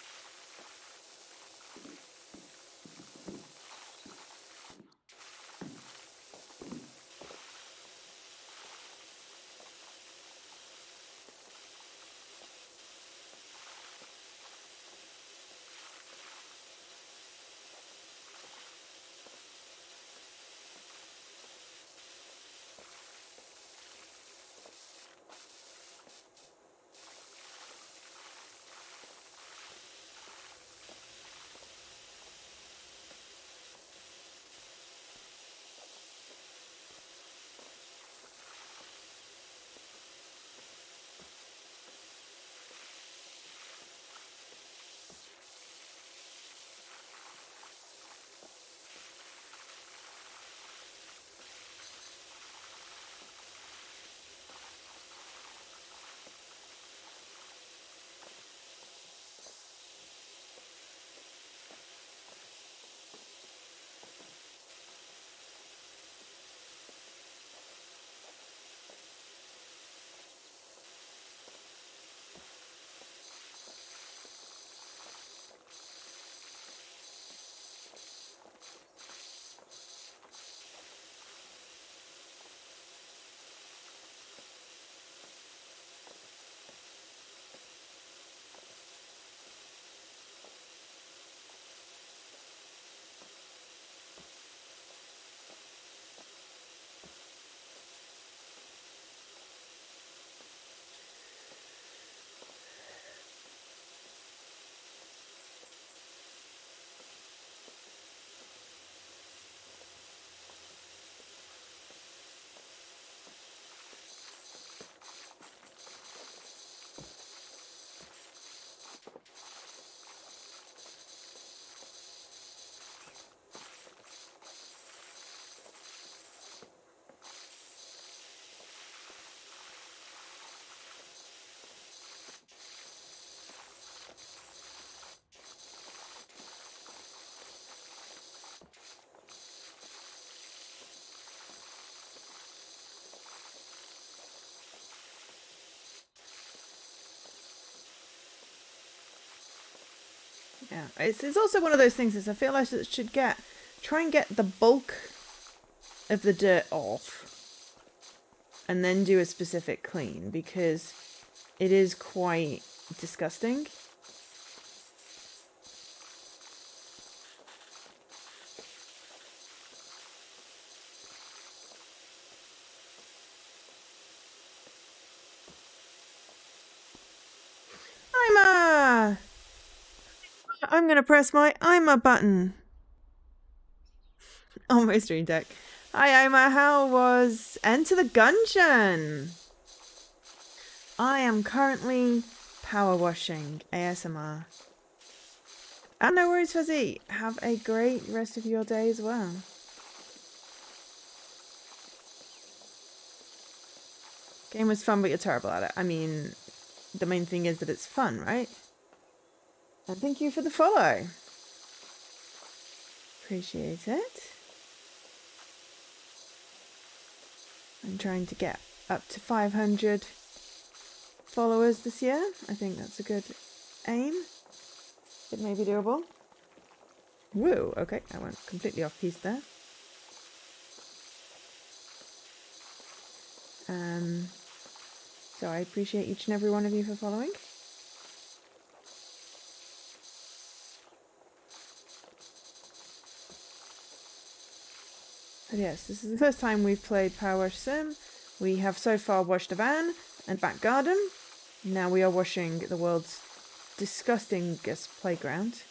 Yeah, it's also one of those things is I feel like it should try and get the bulk of the dirt off and then do a specific clean, because it is quite disgusting. I'm gonna press my Ima button on my stream deck. Hi Ima, how was Enter the Gungeon? I am currently power washing ASMR. And no worries, Fuzzy. Have a great rest of your day as well. Game was fun, but you're terrible at it. I mean, the main thing is that it's fun, right? And thank you for the follow. Appreciate it. I'm trying to get up to 500 followers this year. I think that's a good aim. It may be doable. Whoa, okay, I went completely off piece there. So I appreciate each and every one of you for following. But yes, this is the first time we've played Power Wash Sim. We have so far washed a van and back garden. Now we are washing the world's disgustingest playground.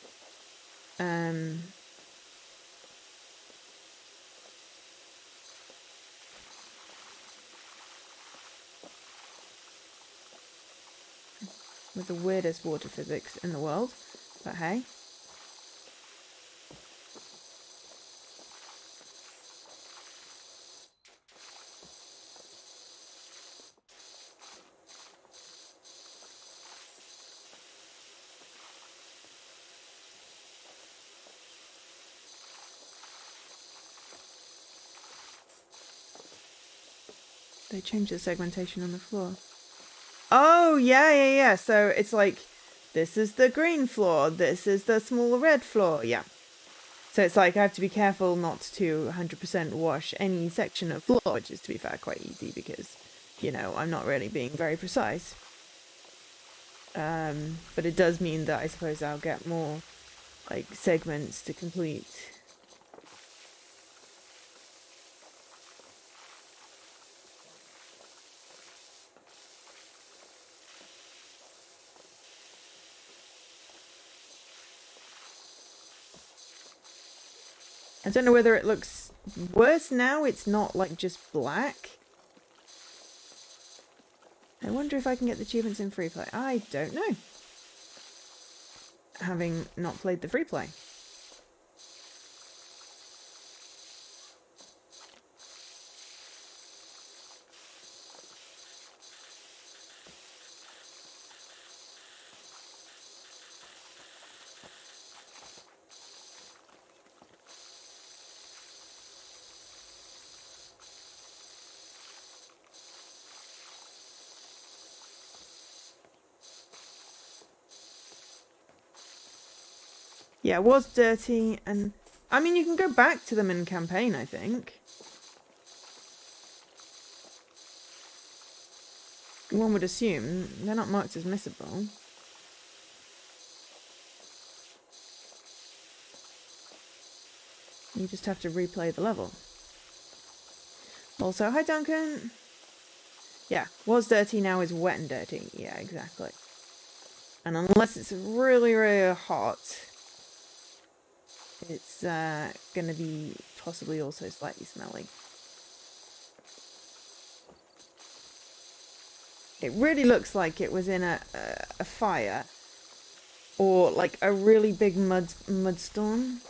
With the weirdest water physics in the world, but hey. They changed the segmentation on the floor. Oh, yeah. So it's like, this is the green floor, this is the small red floor, yeah. So it's like I have to be careful not to 100% wash any section of floor, which is, to be fair, quite easy because, you know, I'm not really being very precise. But it does mean that I suppose I'll get more, like, segments to complete. I don't know whether it looks worse now. It's not like just black. I wonder if I can get the achievements in free play. I don't know. Having not played the free play. Yeah, it was dirty, and I mean, you can go back to them in campaign, I think. One would assume they're not marked as missable. You just have to replay the level. Also, hi Duncan. Yeah, was dirty, now is wet and dirty. Yeah, exactly. And unless it's really, really hot, it's going to be possibly also slightly smelly. It really looks like it was in a fire or like a really big mud storm.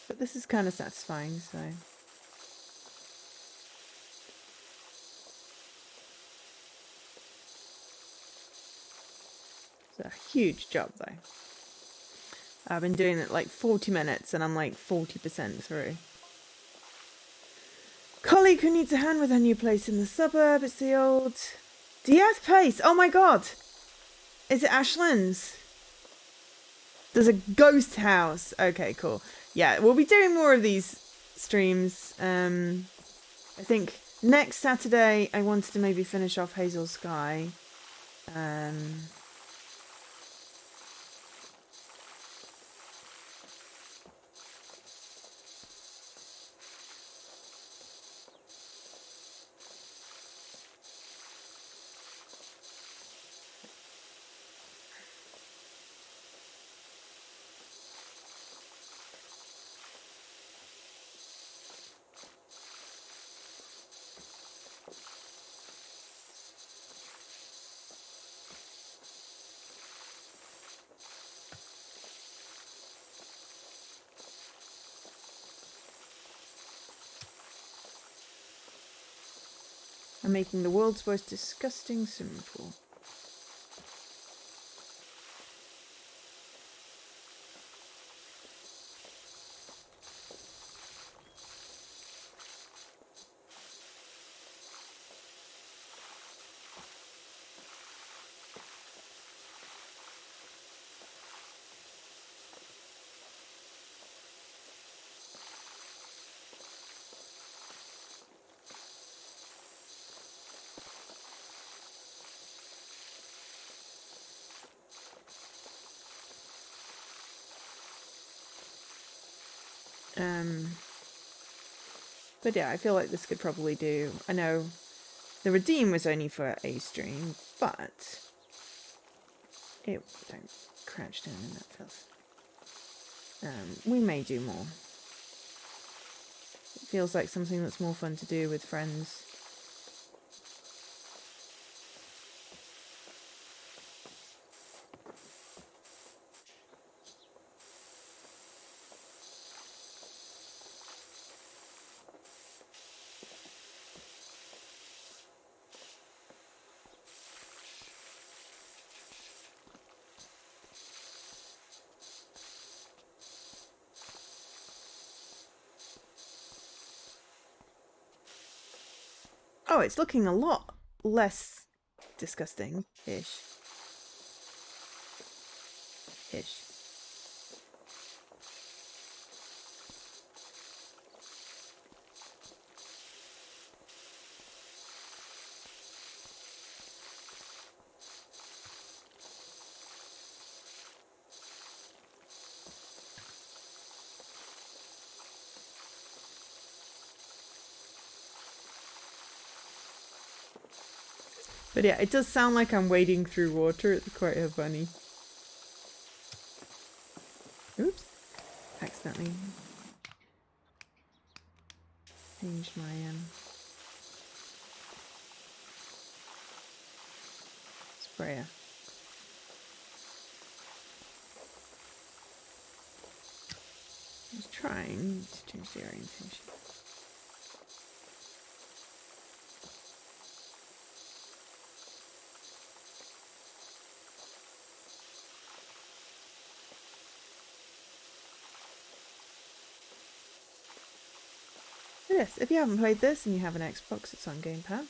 But this is kind of satisfying, so. It's a huge job, though. I've been doing it like 40 minutes and I'm like 40% through. Colleague who needs a hand with her new place in the suburb. It's the old Diath Place. Oh my god. Is it Ashlands? There's a ghost house. Okay, cool. Yeah, we'll be doing more of these streams. I think next Saturday I wanted to maybe finish off Hazel Sky. I'm making the world's most disgusting swimming pool. But yeah, I feel like this could probably do. I know the redeem was only for a stream, but it don't crouch down in that filth. We may do more. It feels like something that's more fun to do with friends. Oh, it's looking a lot less disgusting-ish. Ish. But yeah, it does sound like I'm wading through water. It's quite funny. Oops. Accidentally changed my sprayer. I was trying to change the orientation. Yes, if you haven't played this and you have an Xbox, it's on Game Pass.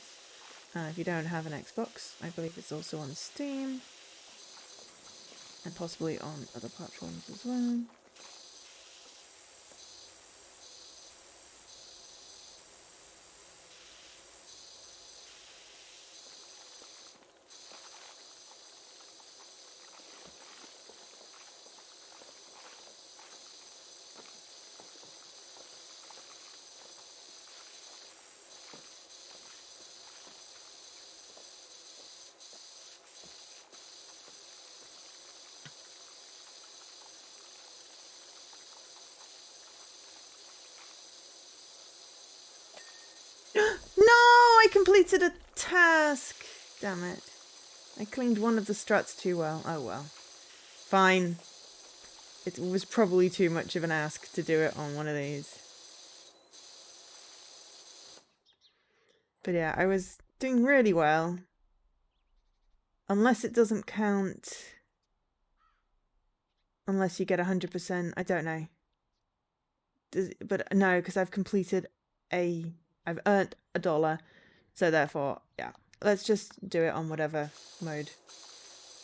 If you don't have an Xbox, I believe it's also on Steam. And possibly on other platforms as well. No, I completed a task. Damn it. I cleaned one of the struts too well. Oh well. Fine. It was probably too much of an ask to do it on one of these. But yeah, I was doing really well. Unless it doesn't count. Unless you get 100%. I don't know. But no, because I've completed I've earned $1. So therefore, yeah. Let's just do it on whatever mode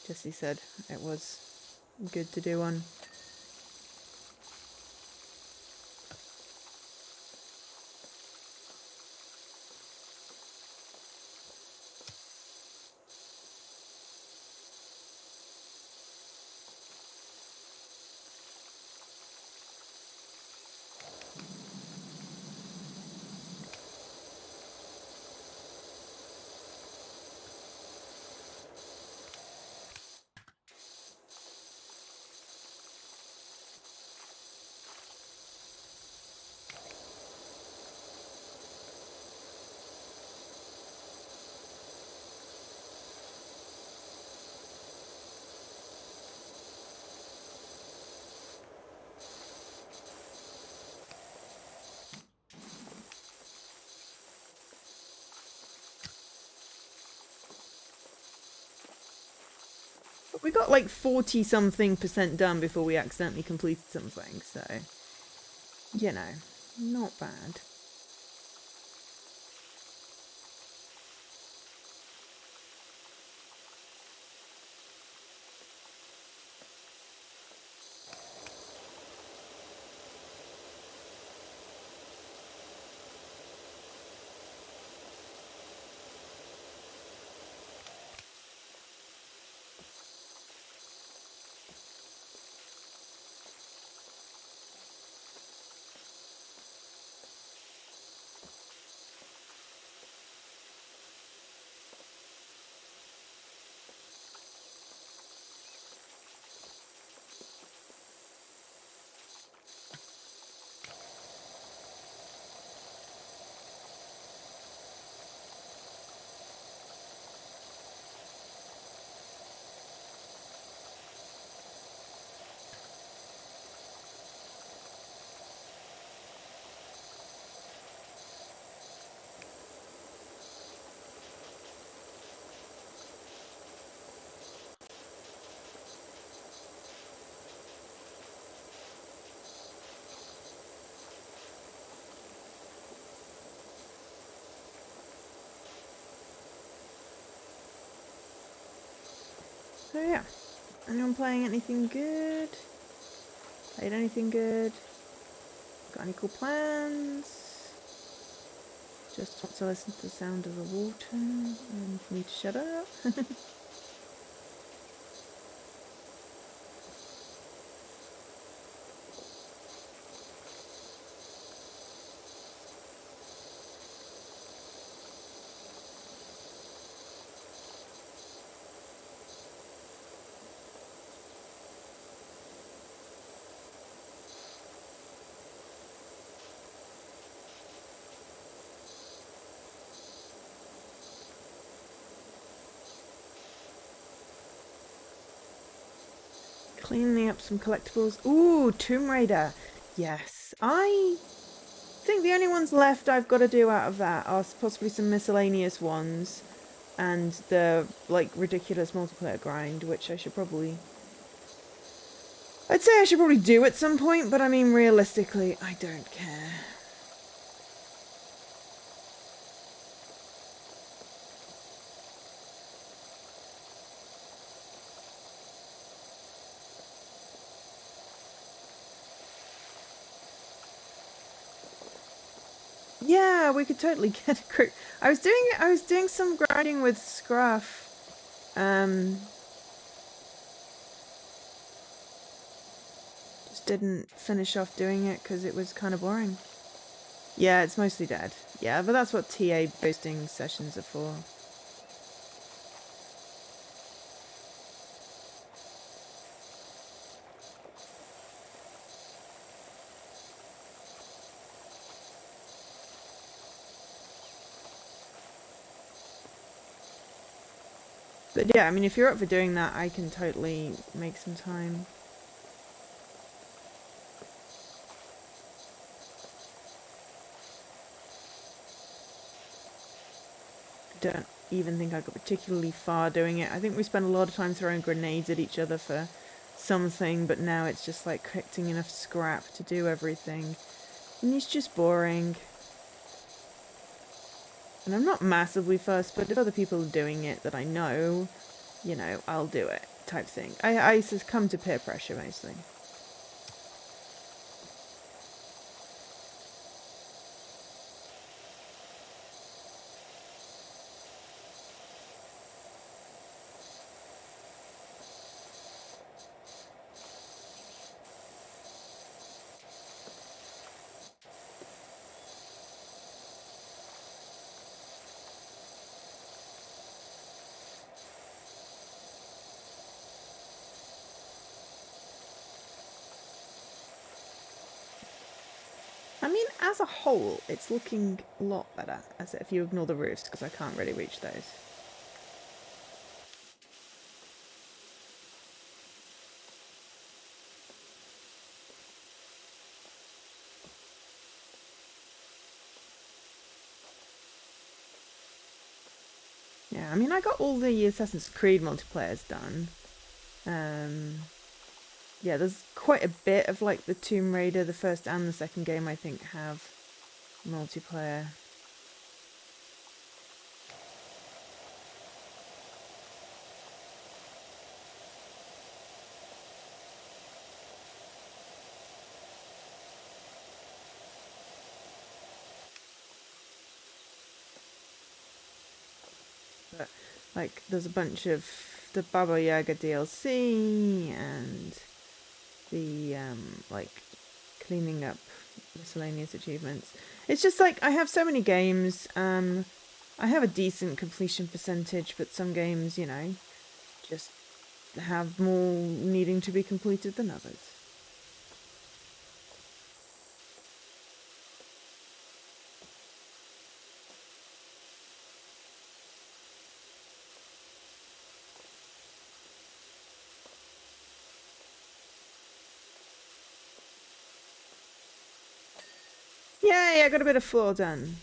Jesse said it was good to do on. We got like 40-something% done before we accidentally completed something, so, you know, not bad. So yeah, anyone playing anything good? Played anything good? Got any cool plans? Just want to listen to the sound of the water and for me to shut up? Cleaning up some collectibles. Ooh, Tomb Raider. Yes. I think the only ones left I've got to do out of that are possibly some miscellaneous ones and the, like, ridiculous multiplayer grind, which I should probably... I'd say I should probably do at some point, but I mean, realistically, I don't care. Yeah, we could totally get a quick... I was doing some grinding with Scruff. Just didn't finish off doing it because it was kind of boring. Yeah, it's mostly dead. Yeah, but that's what TA boosting sessions are for. But yeah, I mean, if you're up for doing that, I can totally make some time. Don't even think I got particularly far doing it. I think we spent a lot of time throwing grenades at each other for something, but now it's just like collecting enough scrap to do everything. And it's just boring. And I'm not massively fussed, but if other people are doing it that I know, you know, I'll do it type thing. I succumb to peer pressure mostly. I mean, as a whole, it's looking a lot better, as if you ignore the roofs, because I can't really reach those. Yeah, I mean, I got all the Assassin's Creed multiplayers done. Yeah, there's quite a bit of like the Tomb Raider, the first and the second game, I think, have multiplayer. But like, there's a bunch of the Baba Yaga DLC and the like cleaning up miscellaneous achievements. It's just like I have so many games. I have a decent completion percentage, but some games, you know, just have more needing to be completed than others. Yay, I got a bit of floor done.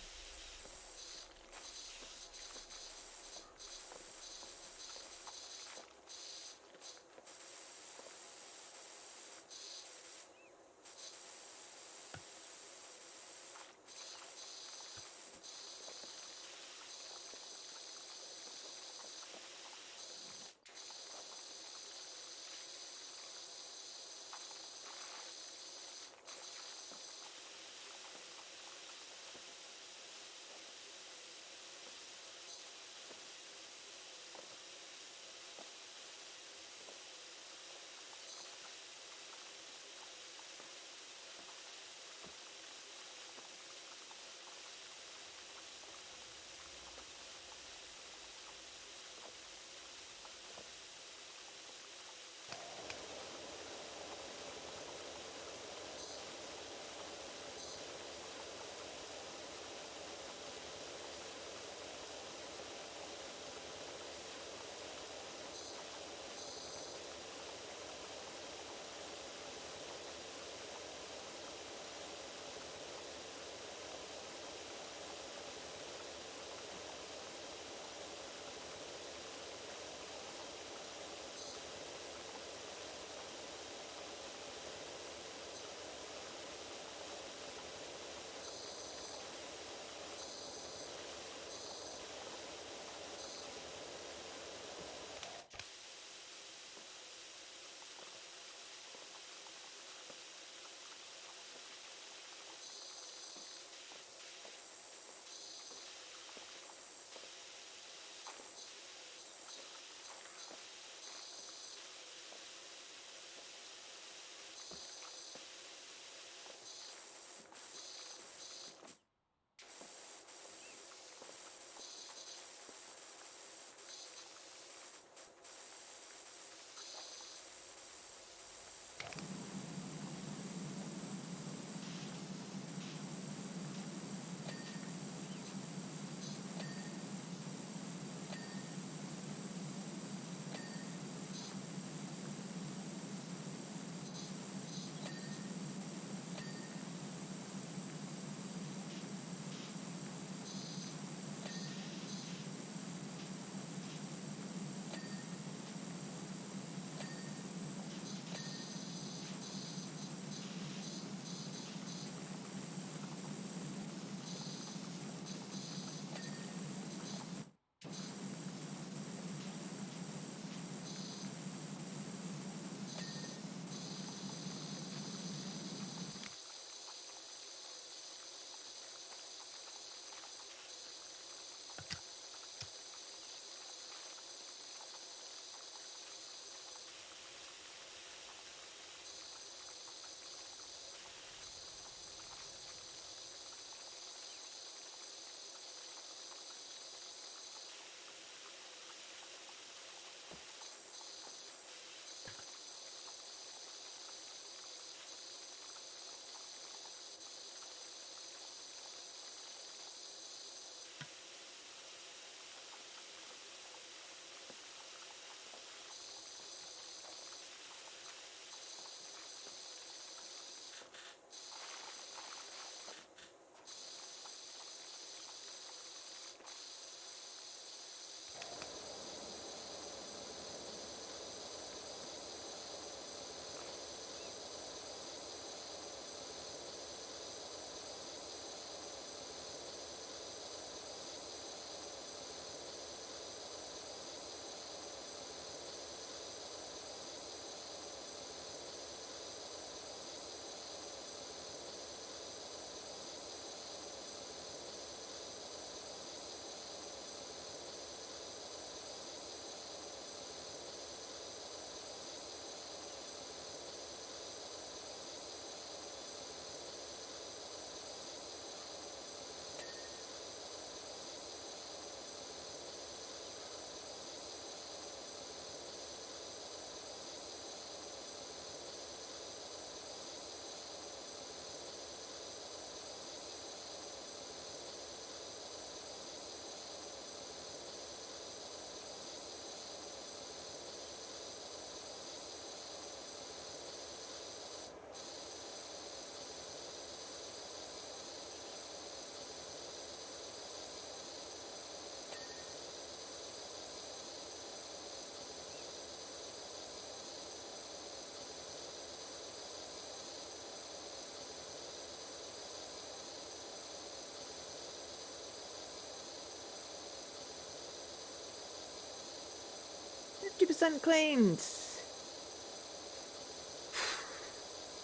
100% cleaned.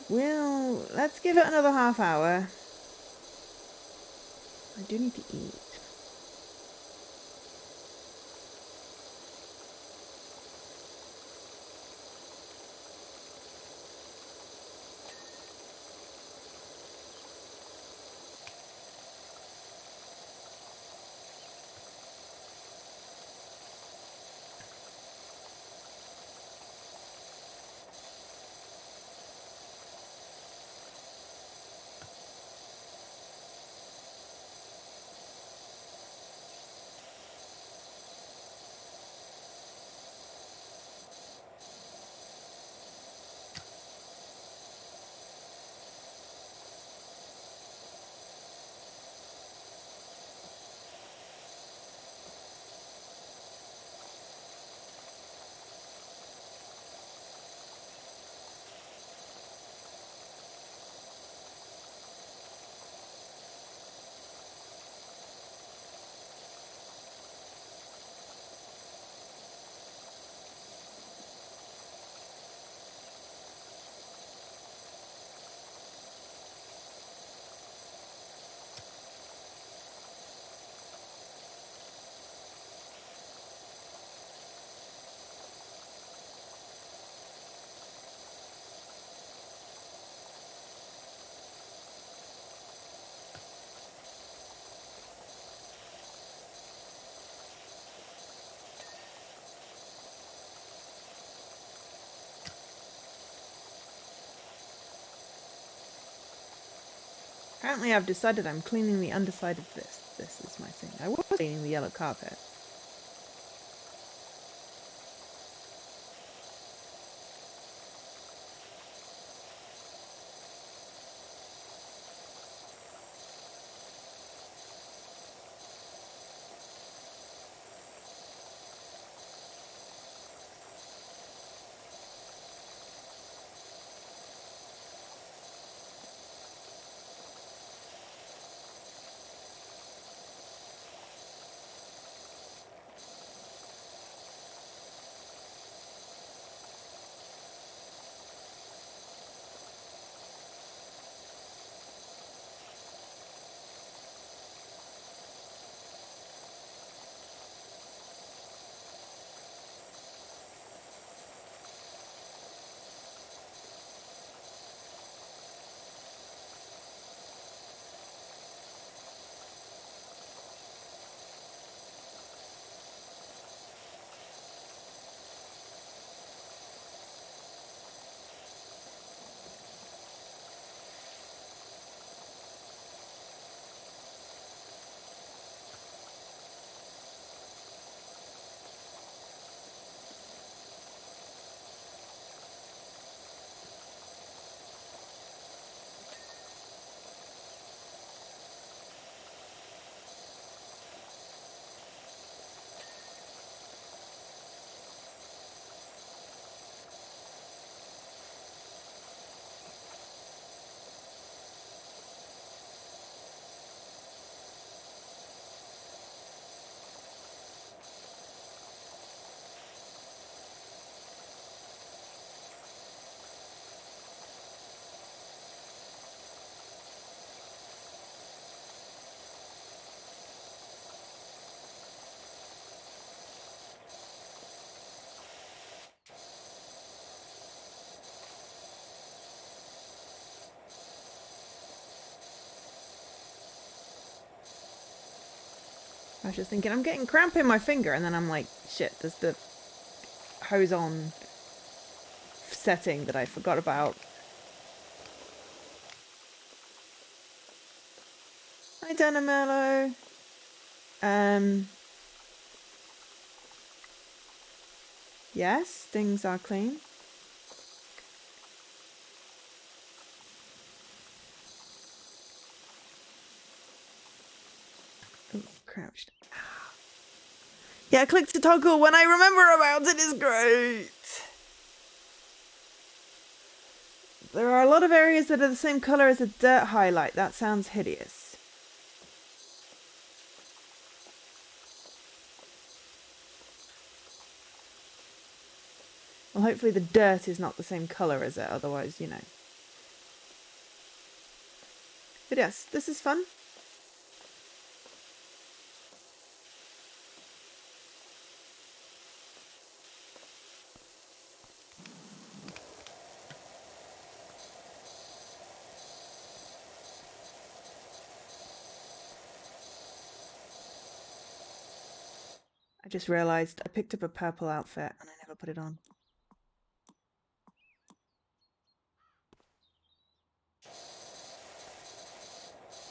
Well, let's give it another half hour. I do need to eat. Apparently I've decided I'm cleaning the underside of this. This is my thing. I was cleaning the yellow carpet. I was just thinking, I'm getting cramp in my finger, and then I'm like, shit, there's the hose on setting that I forgot about. Hi, Danamello. Yes, things are clean. Oh, crouched. Yeah, click to toggle when I remember about it is great. There are a lot of areas that are the same color as a dirt highlight. That sounds hideous. Well, hopefully the dirt is not the same colour as it, otherwise, you know. But yes, this is fun. I just realised I picked up a purple outfit and I never put it on.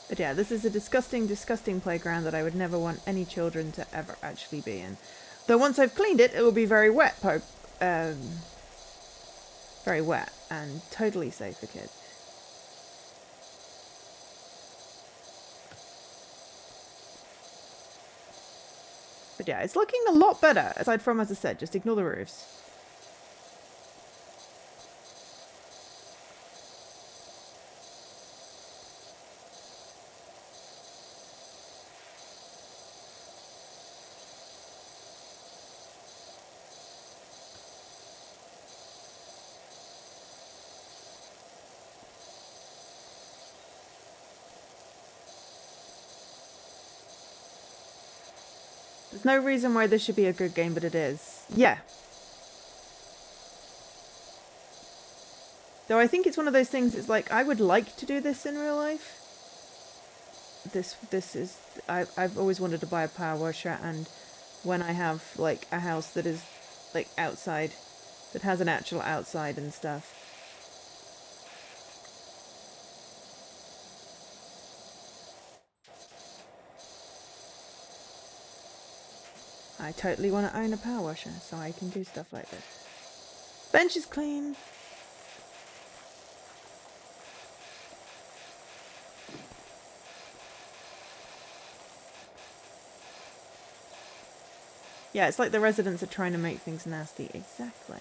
But yeah, this is a disgusting, disgusting playground that I would never want any children to ever actually be in. Though once I've cleaned it, it will be very wet, very wet and totally safe for kids. But yeah, it's looking a lot better, aside from, as I said, just ignore the roofs. There's no reason why this should be a good game, but it is. Yeah. Though I think it's one of those things, it's like, I would like to do this in real life. This is... I've always wanted to buy a power washer, and when I have, like, a house that is, like, outside, that has an actual outside and stuff. I totally want to own a power washer, so I can do stuff like this. Bench is clean. Yeah, it's like the residents are trying to make things nasty. Exactly.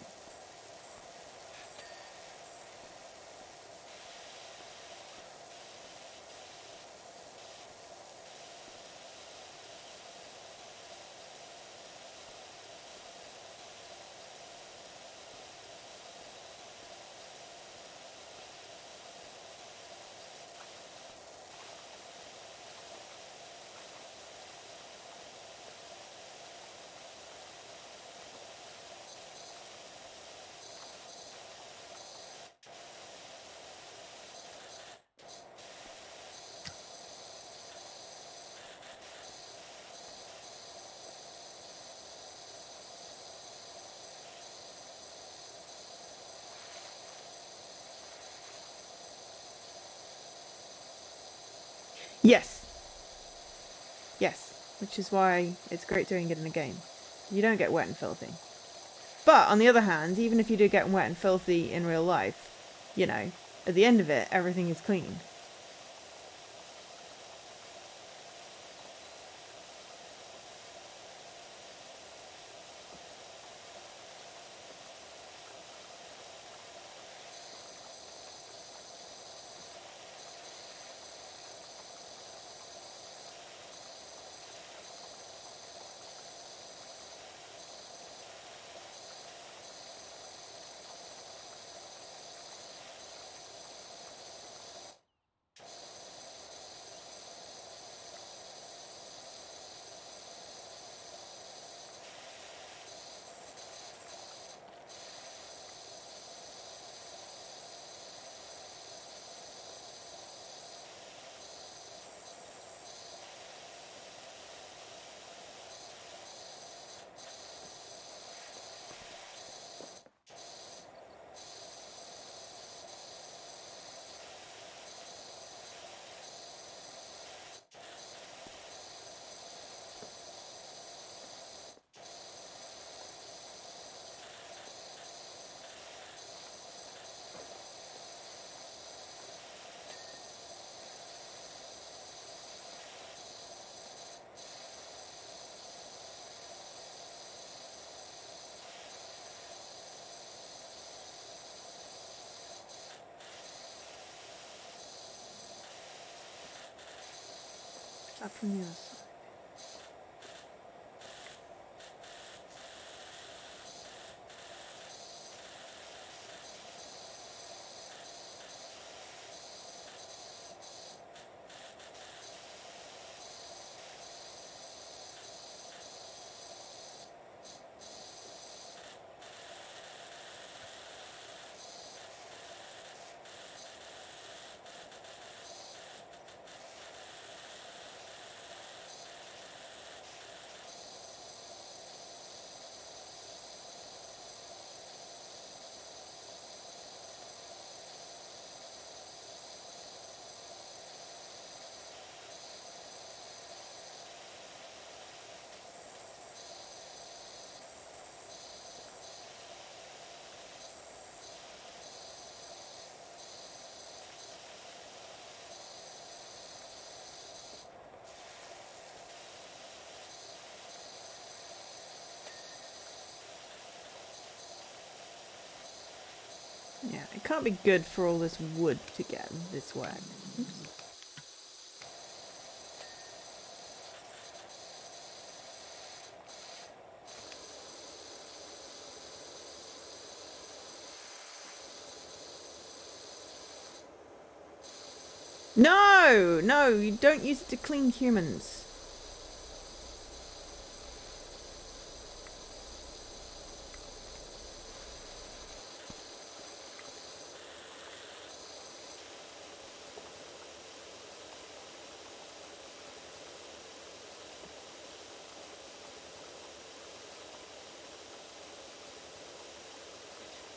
Yes. Yes. Which is why it's great doing it in a game. You don't get wet and filthy. But, on the other hand, even if you do get wet and filthy in real life, you know, at the end of it, everything is clean. Up from the other side. Yeah, it can't be good for all this wood to get this wet. Oops. No! No, you don't use it to clean humans.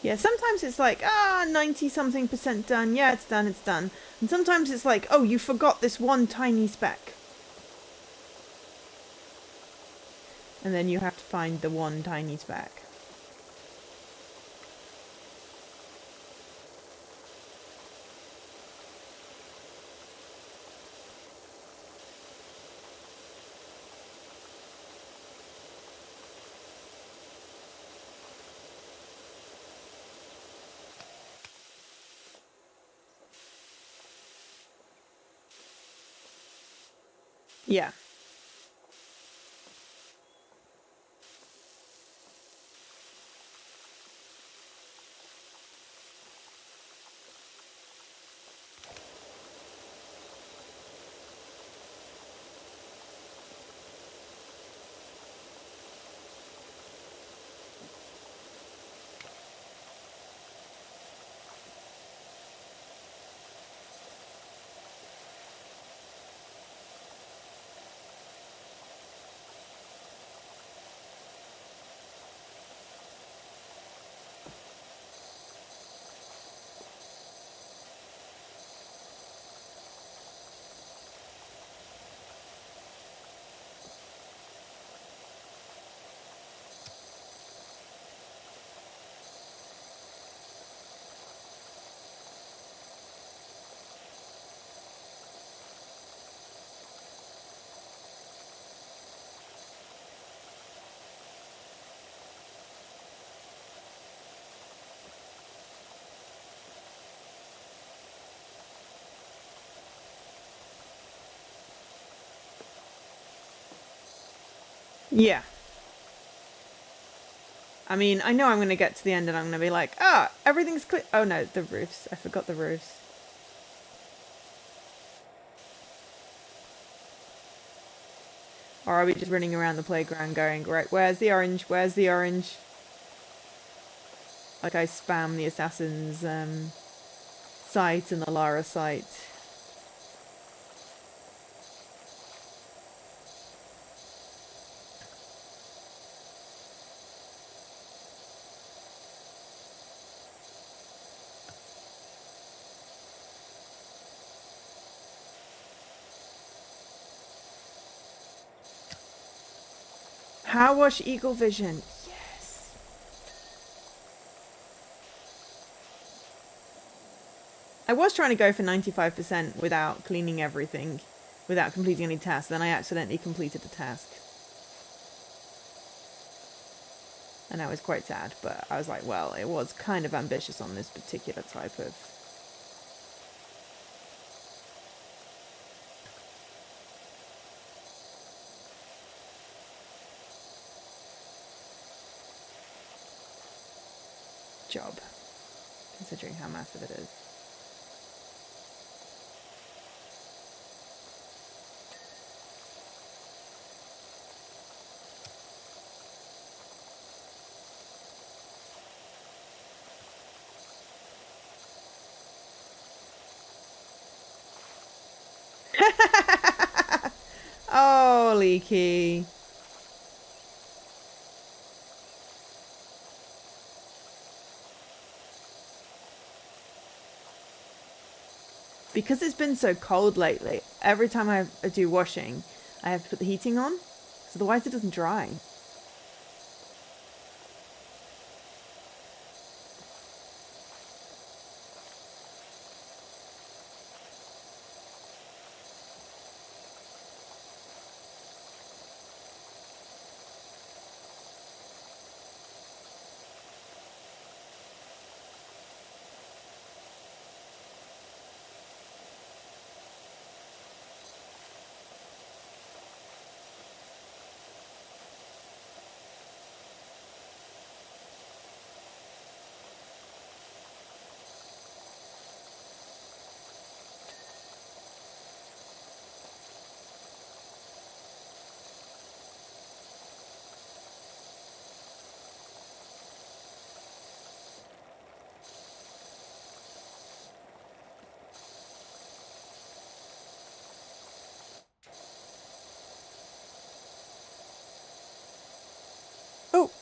Yeah, sometimes it's like, 90-something% done. Yeah, it's done, it's done. And sometimes it's like, oh, you forgot this one tiny speck. And then you have to find the one tiny speck. Yeah. Yeah. I mean, I know I'm going to get to the end and I'm going to be like, everything's clear. Oh no, the roofs. I forgot the roofs. Or are we just running around the playground going, right, where's the orange? Where's the orange? Like I spam the assassin's site and the Lara site. How wash Eagle Vision? Yes. I was trying to go for 95% without cleaning everything, without completing any tasks. Then I accidentally completed the task. And I was quite sad, but I was like, well, it was kind of ambitious on this particular type of job, considering how massive it is. Oh, Leaky. Because it's been so cold lately, every time I do washing, I have to put the heating on, so otherwise it doesn't dry.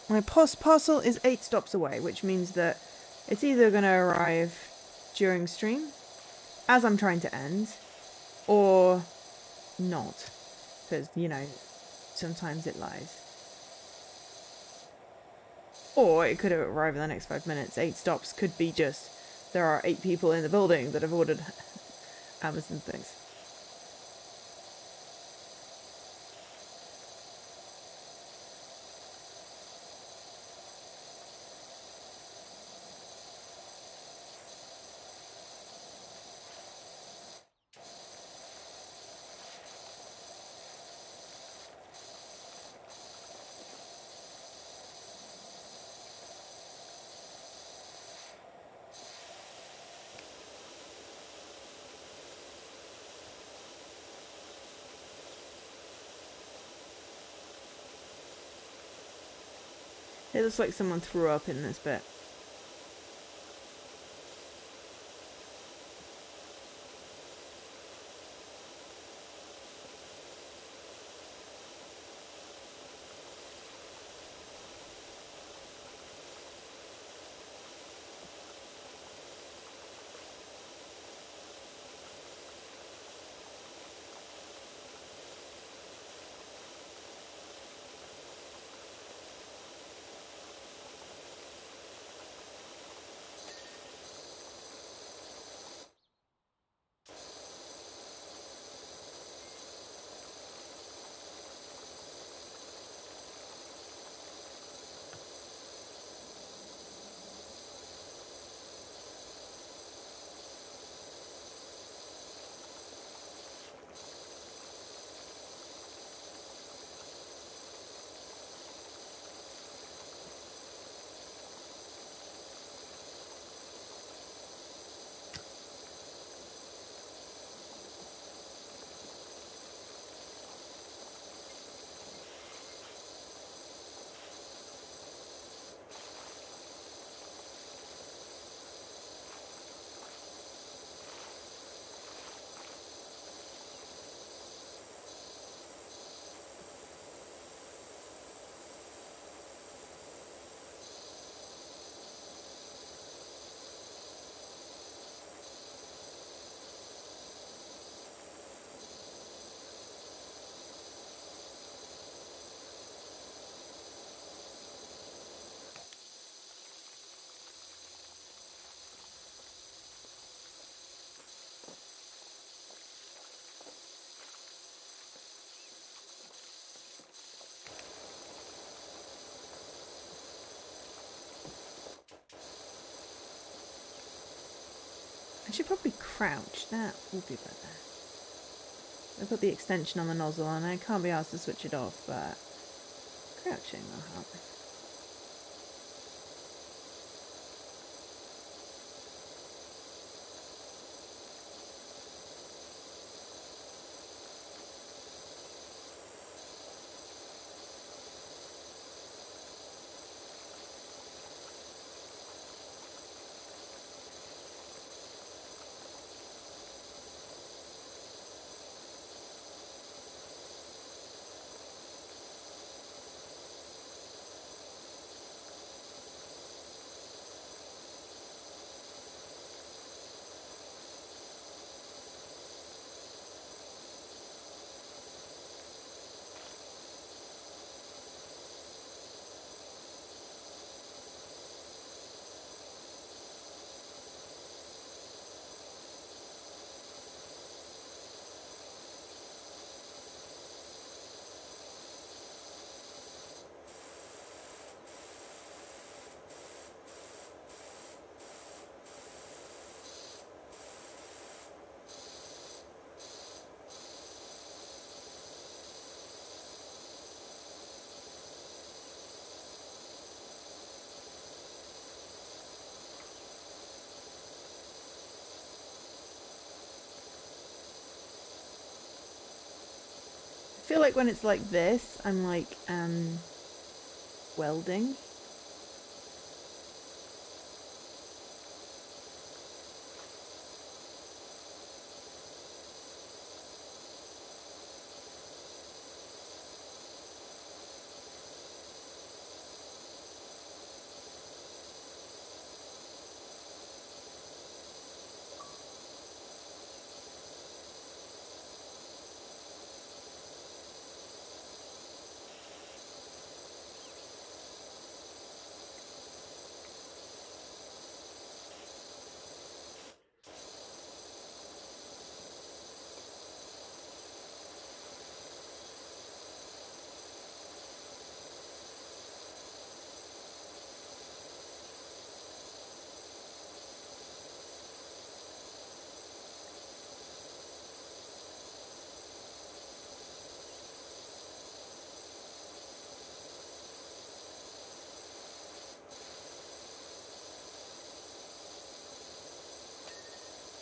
My parcel is 8 stops away, which means that it's either going to arrive during stream, as I'm trying to end, or not. Because, you know, sometimes it lies. Or it could arrive in the next 5 minutes. 8 stops could be just, there are 8 people in the building that have ordered Amazon things. It looks like someone threw up in this bit. I should probably crouch. That would be better. I've got the extension on the nozzle and I can't be asked to switch it off, but crouching will help. I feel like when it's like this, I'm like welding.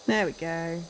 There we go.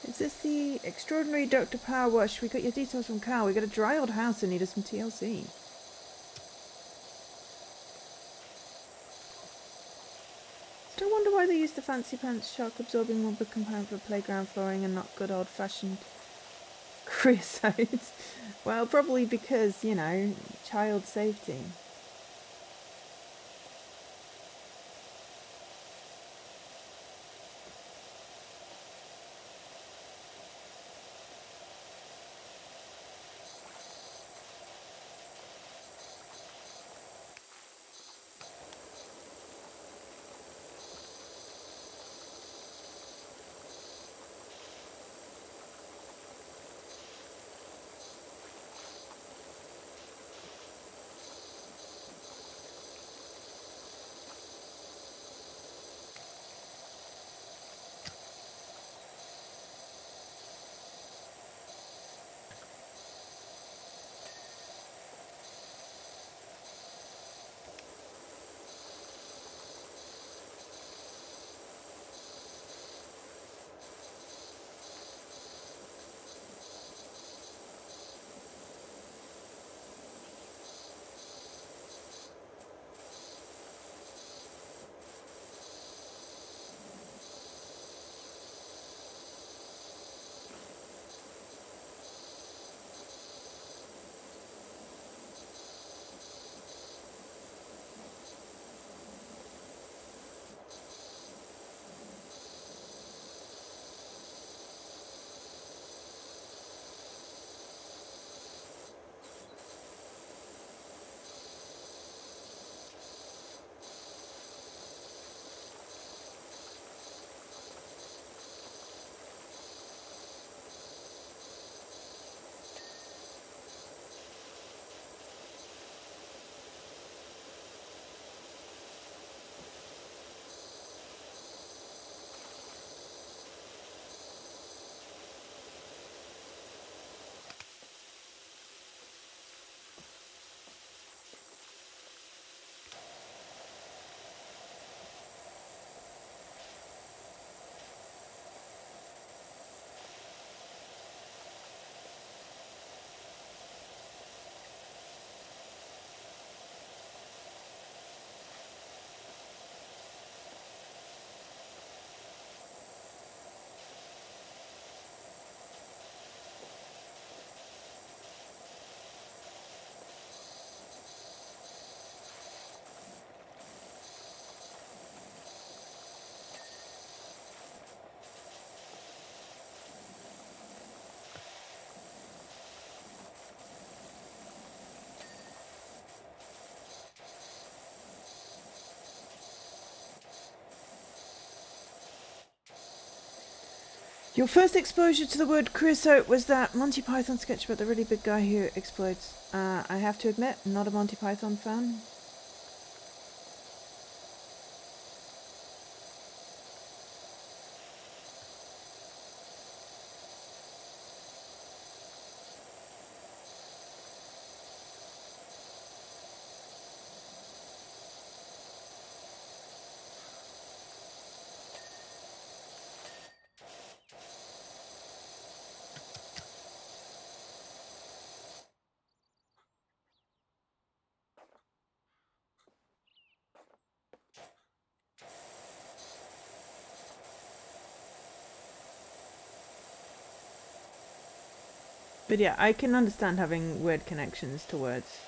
Is this the extraordinary Dr. Power Wash? We got your details from Carl. We got a dry old house and needed some TLC. Still wonder why they used the fancy pants shock absorbing rubber component for playground flooring and not good old fashioned creosote. Well, probably because, you know, child safety. Your first exposure to the word creosote was that Monty Python sketch about the really big guy who explodes. I have to admit, not a Monty Python fan. But yeah, I can understand having weird connections to words.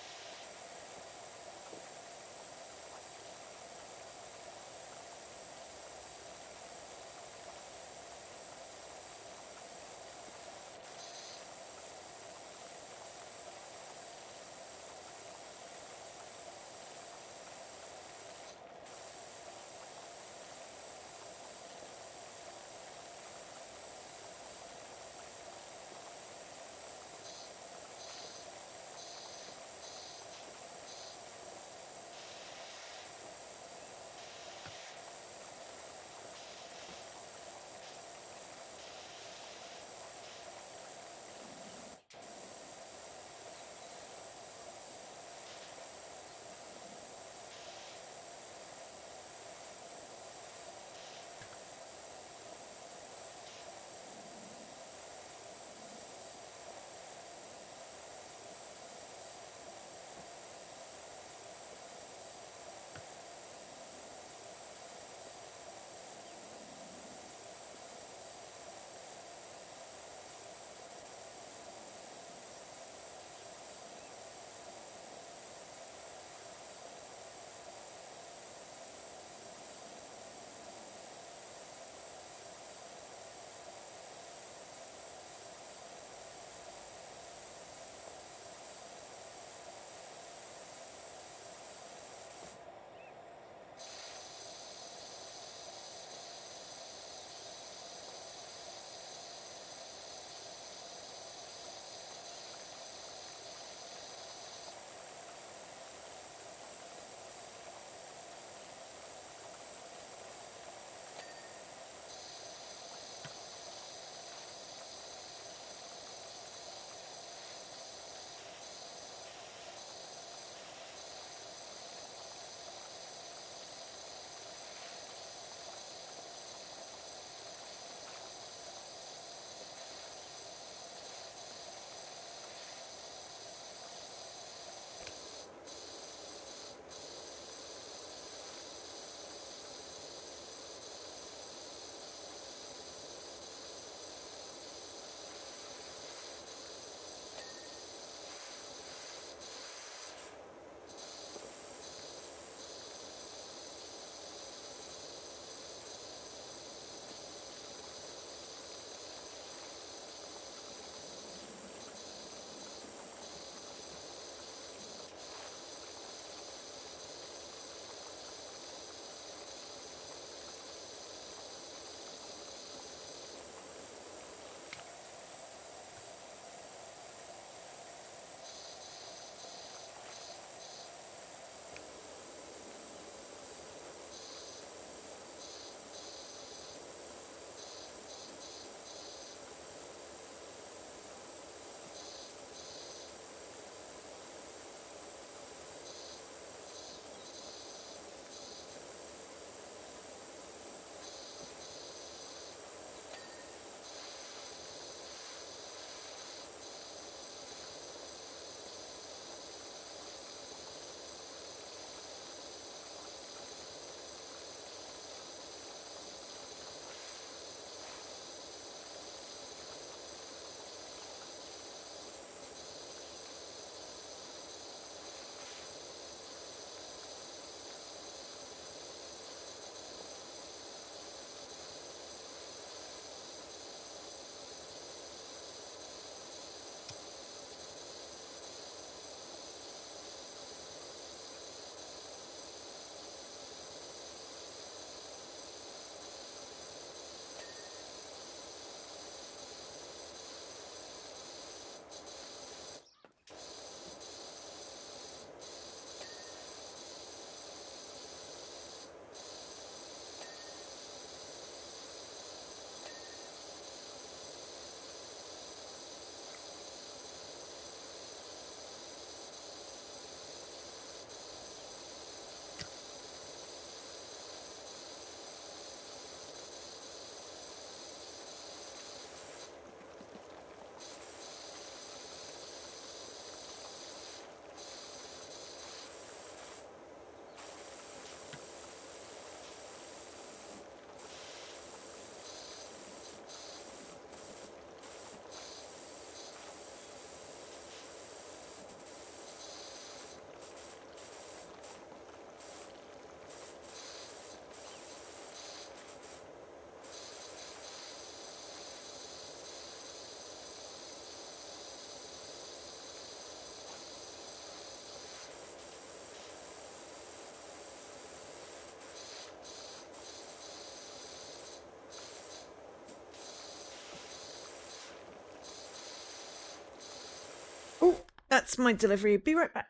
That's my delivery. Be right back.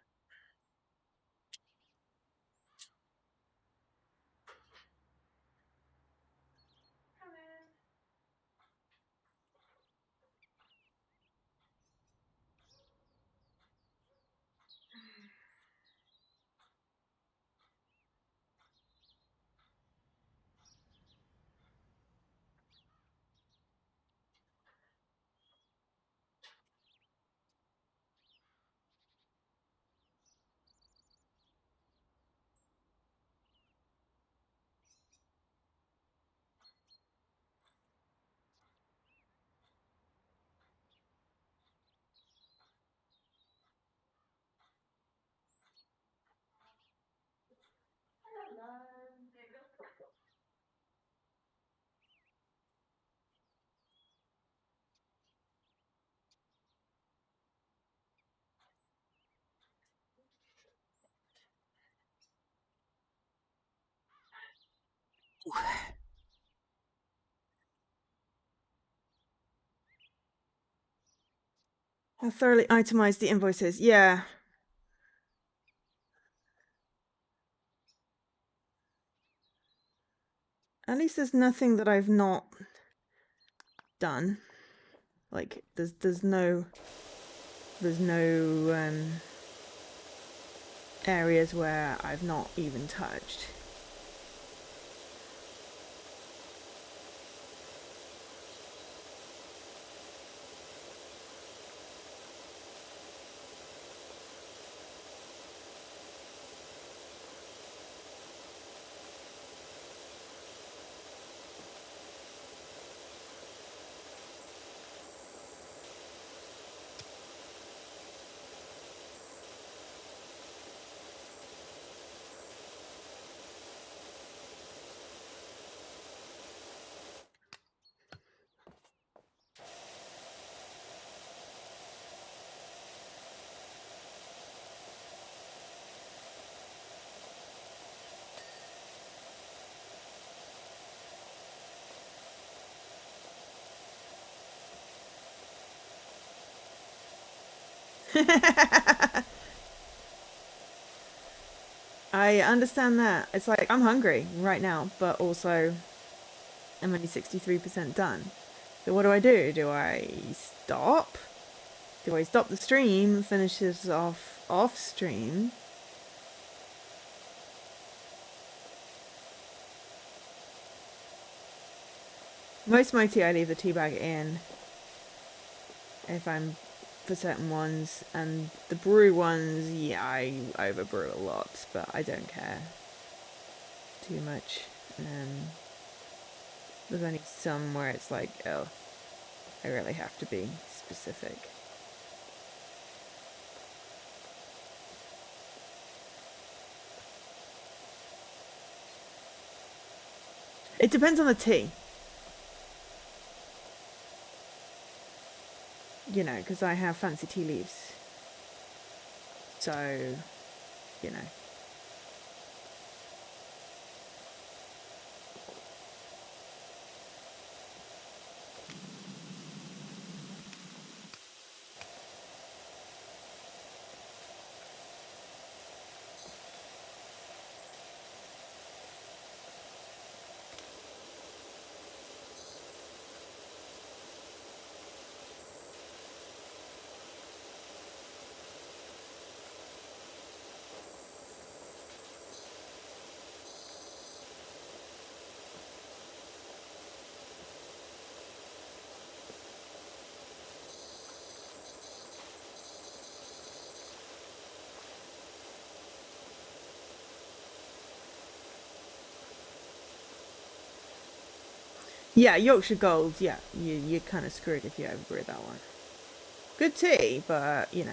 I thoroughly itemized the invoices. Yeah. At least there's nothing that I've not done. Like there's no areas where I've not even touched. I understand that. It's like I'm hungry right now, but also I'm only 63% done. So what do? Do I stop? Do I stop the stream, finish this off stream? Most of my tea I leave the tea bag in if I'm for certain ones, and the brew ones, yeah, I overbrew a lot, but I don't care too much. There's only some where it's like, oh, I really have to be specific. It depends on the tea. You know, because I have fancy tea leaves. So, you know. Yeah, Yorkshire Gold, yeah, you're kind of screwed if you overbrew that one. Good tea, but, you know.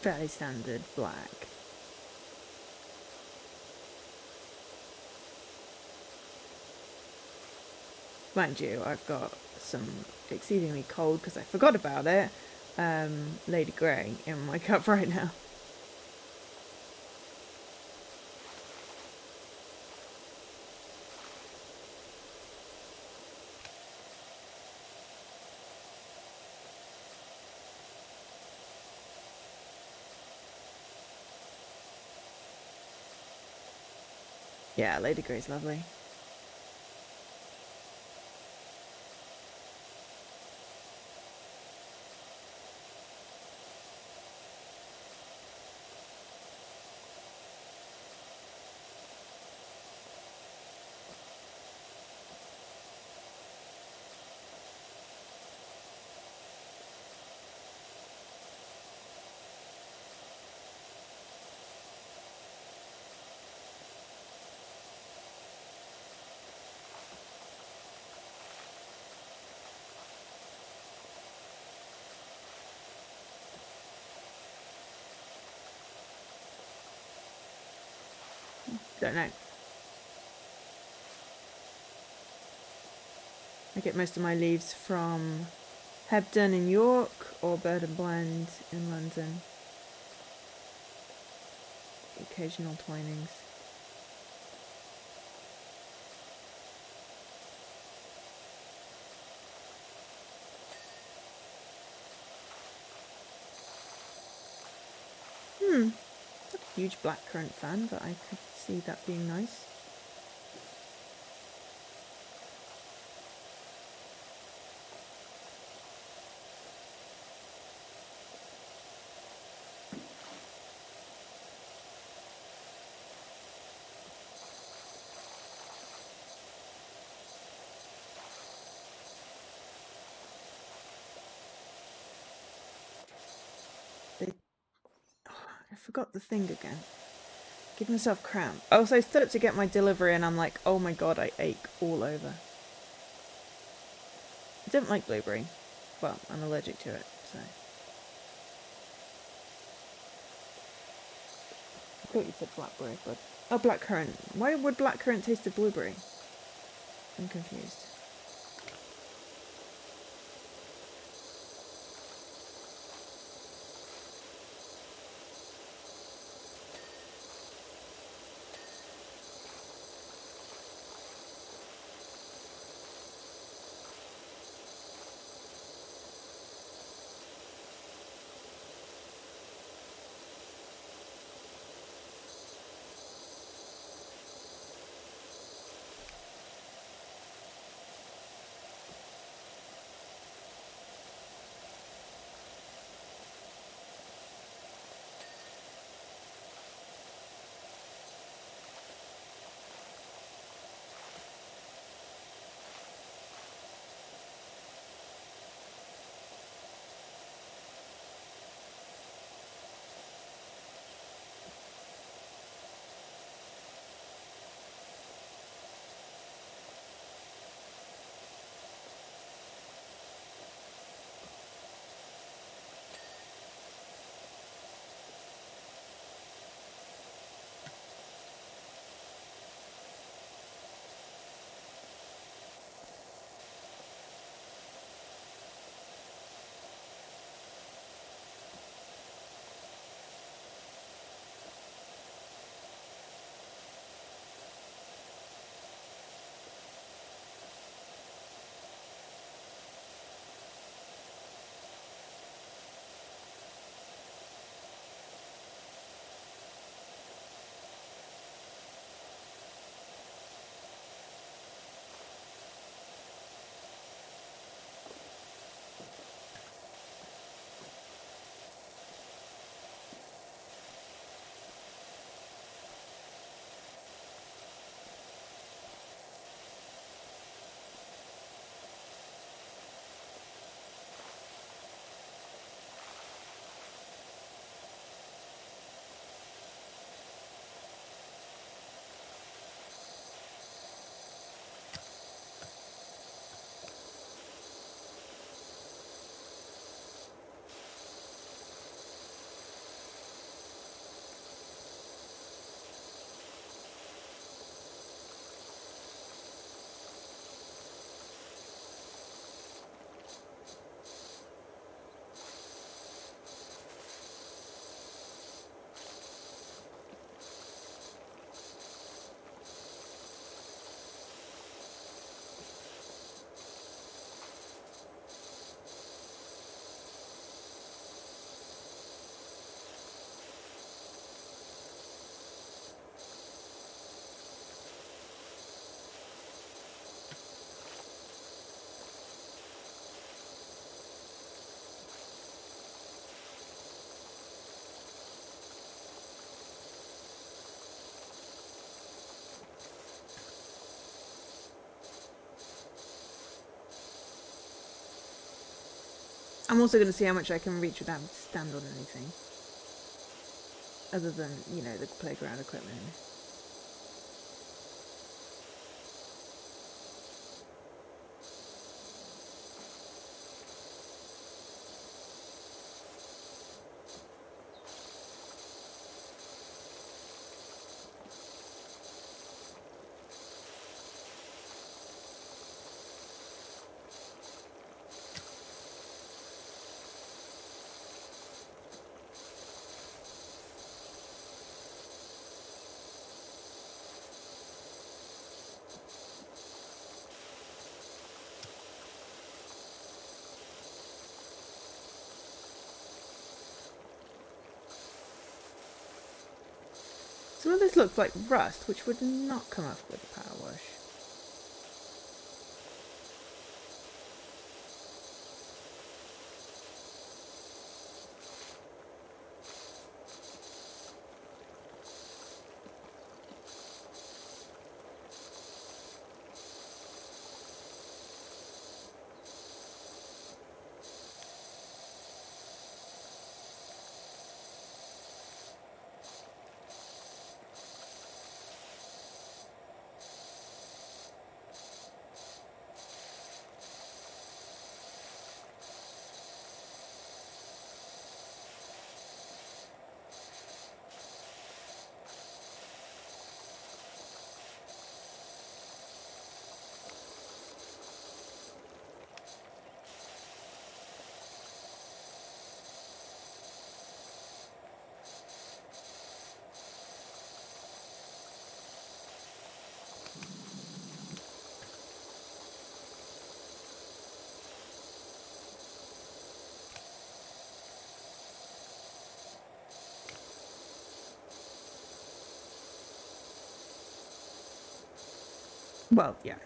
Fairly standard black. Mind you, I've got some exceedingly cold, because I forgot about it, Lady Grey in my cup right now. Yeah, Lady Grey's lovely. Don't know. I get most of my leaves from Hebden in York or Bird and Blend in London. Occasional twinings. Not a huge blackcurrant fan, but I could see that being nice. I forgot the thing again. Give myself cramp. Oh, so I stood up to get my delivery and I'm like, oh my god, I ache all over. I don't like blueberry. Well, I'm allergic to it, so. I thought you said blackberry, but... Oh, blackcurrant. Why would blackcurrant taste of blueberry? I'm confused. I'm also going to see how much I can reach without having to stand on anything. Other than, you know, the playground equipment. Some of this looks like rust, which would not come off with a power wash. Well, yeah.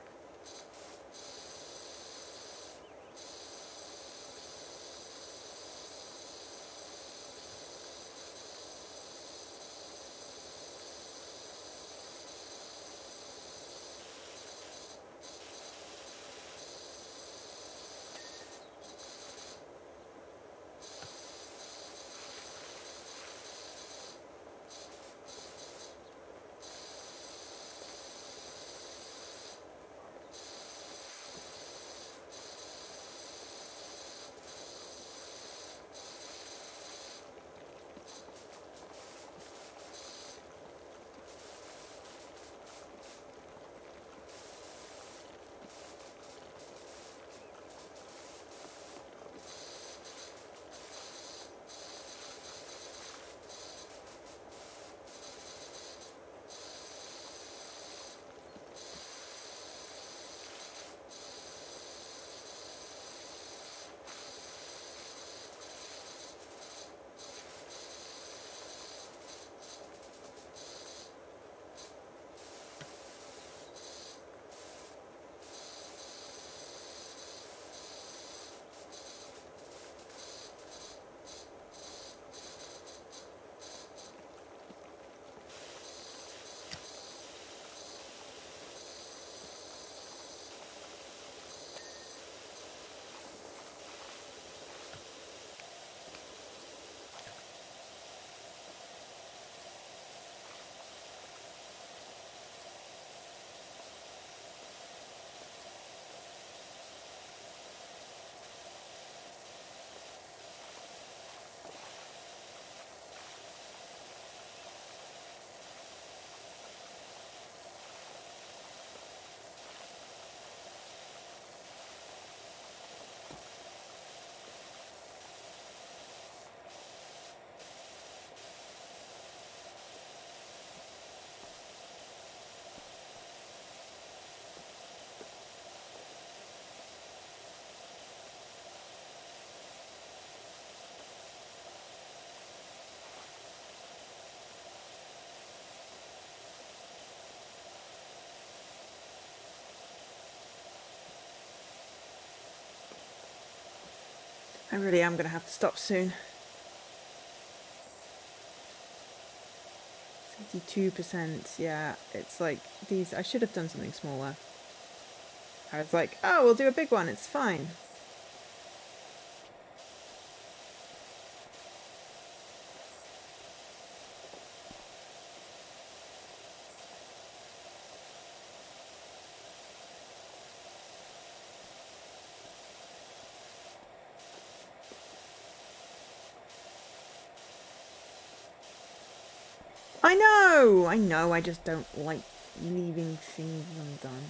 I really am going to have to stop soon. 52%, yeah. It's like these. I should have done something smaller. I was like, oh, we'll do a big one. It's fine. I know, I just don't like leaving things undone.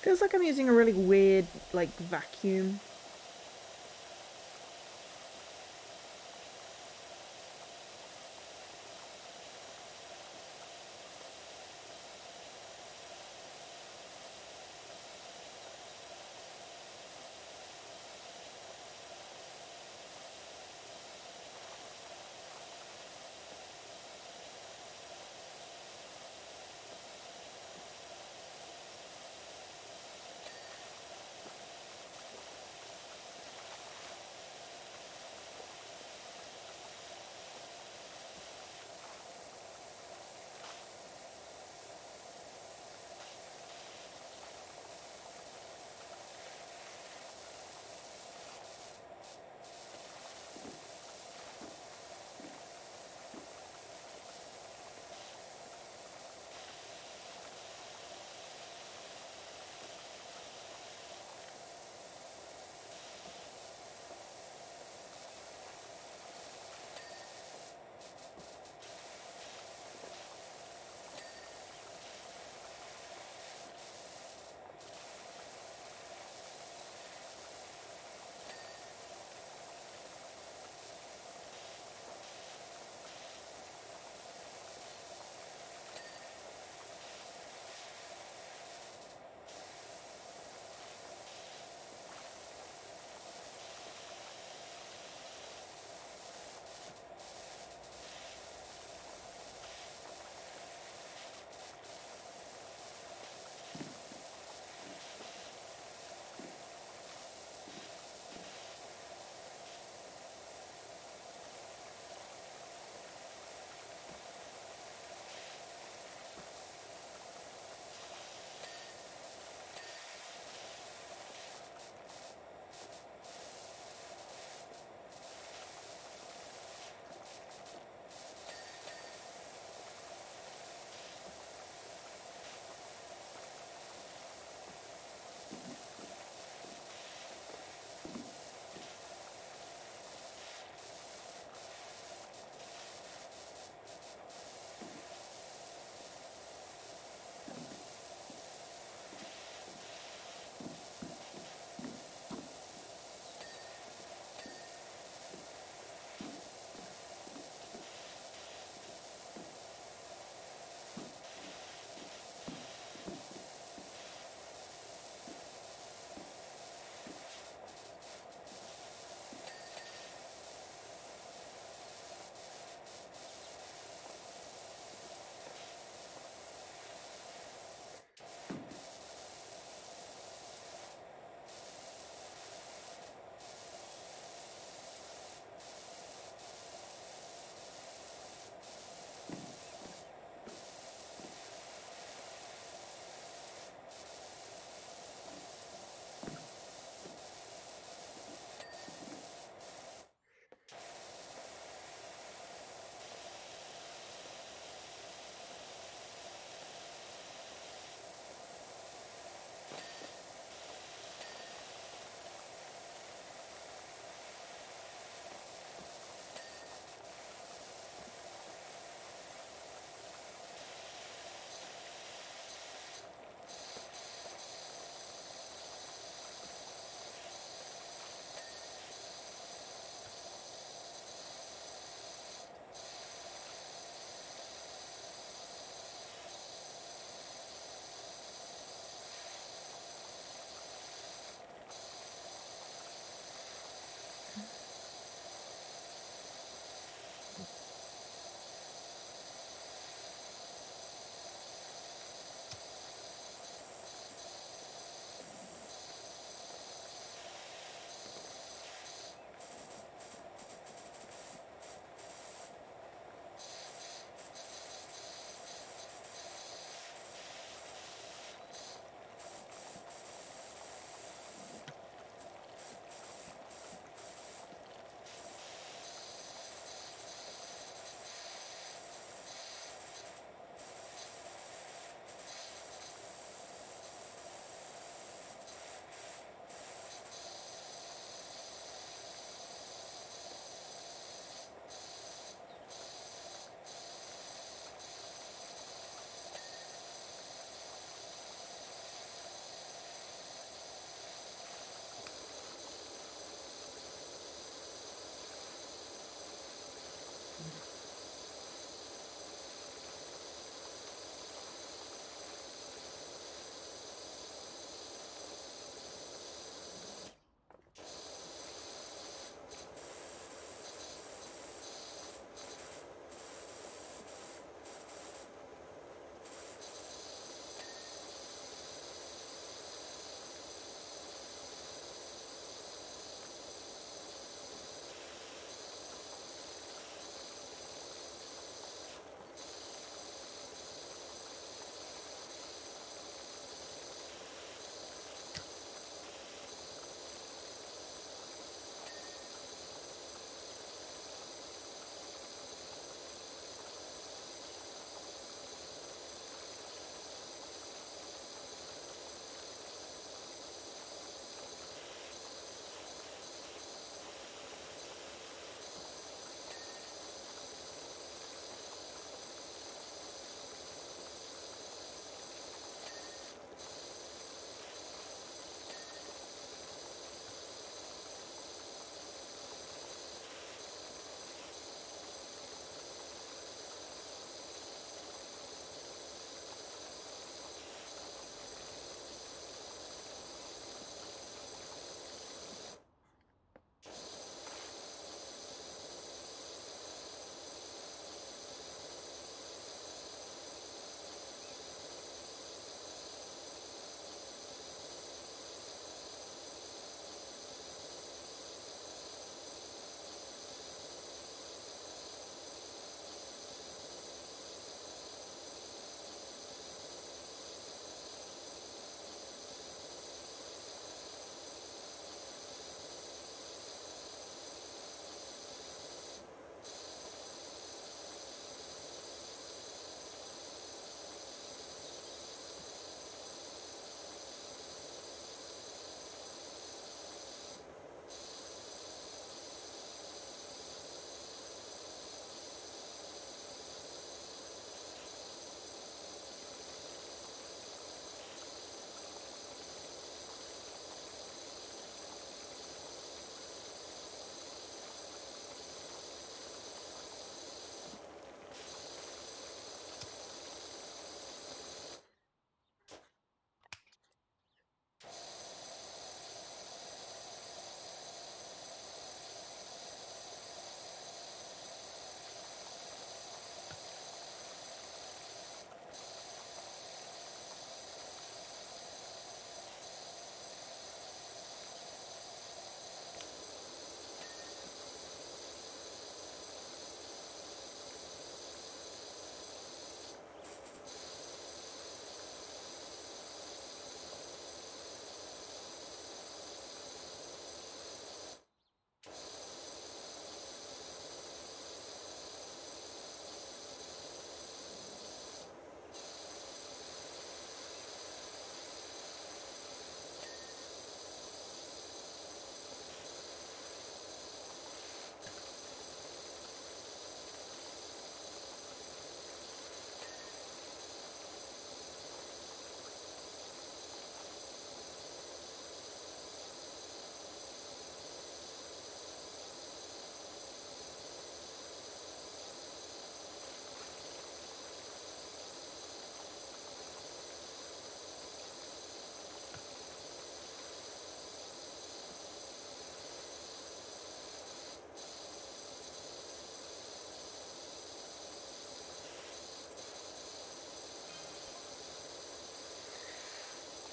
Feels like I'm using a really weird, like, vacuum.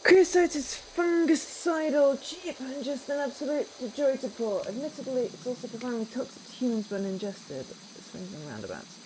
Creosote is fungicidal, cheap, and just an absolute joy to pour. Admittedly, it's also profoundly toxic to humans when ingested. Swings and roundabouts.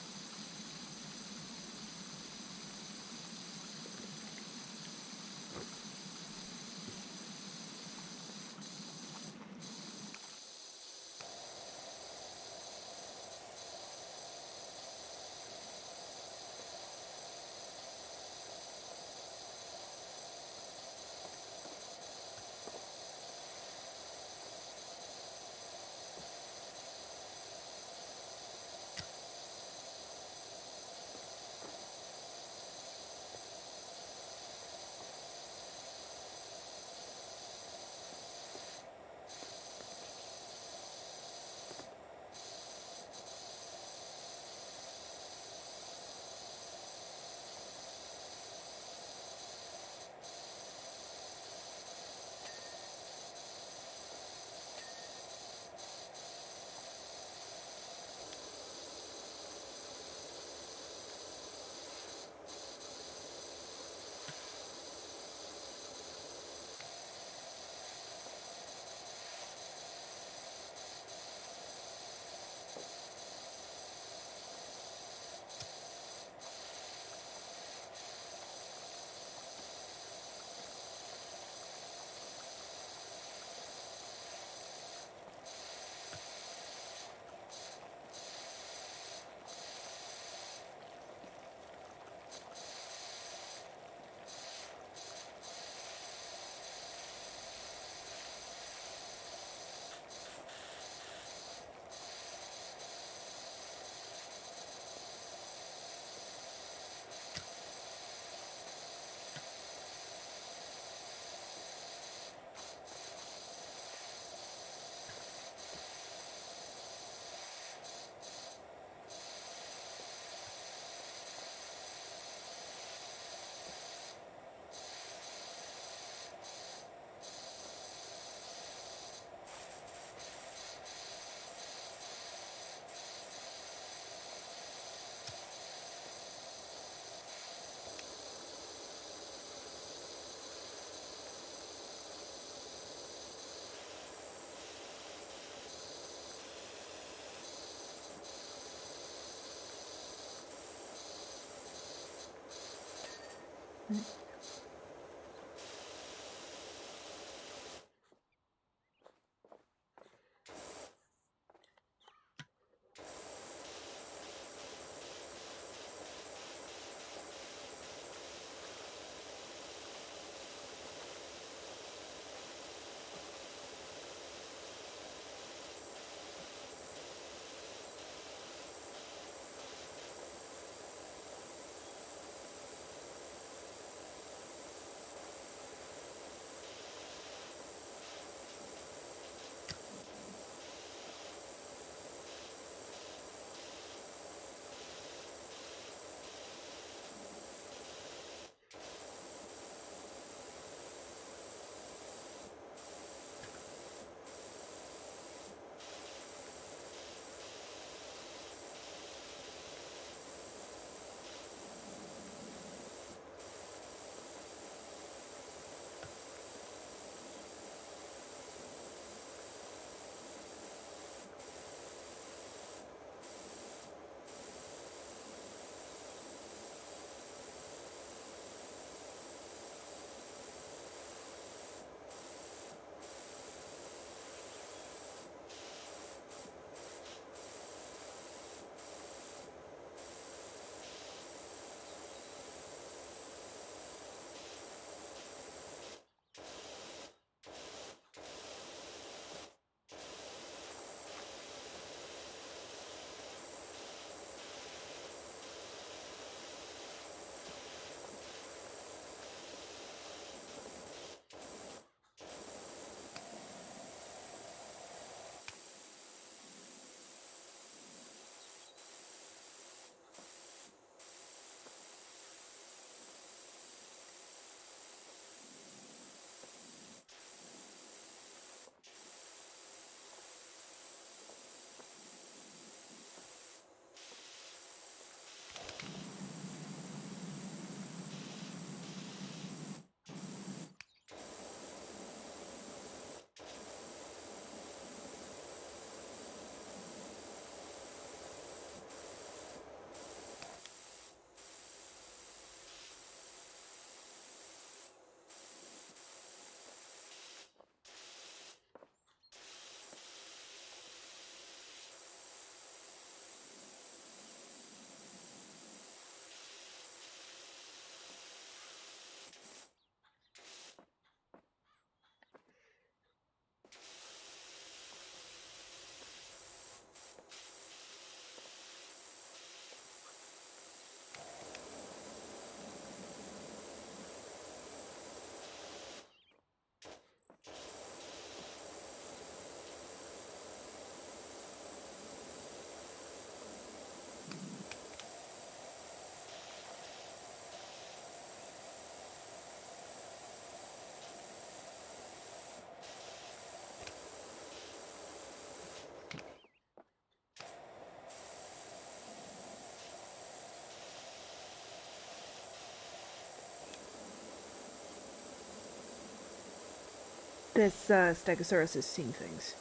this Stegosaurus has seen things.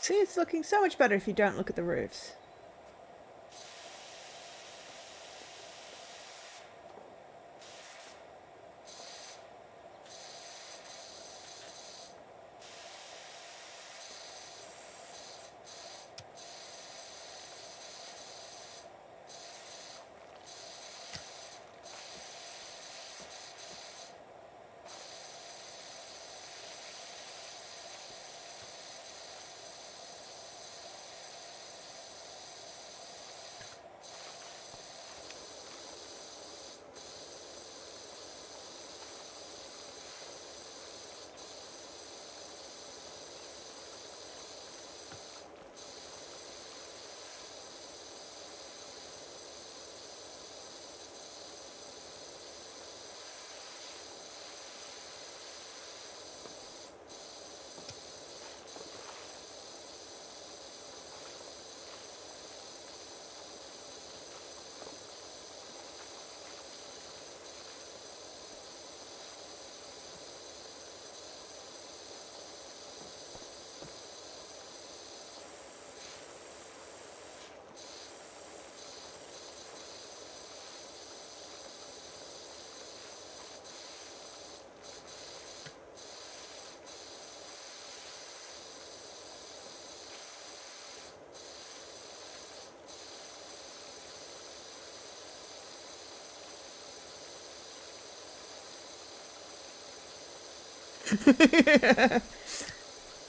See, it's looking so much better if you don't look at the roofs.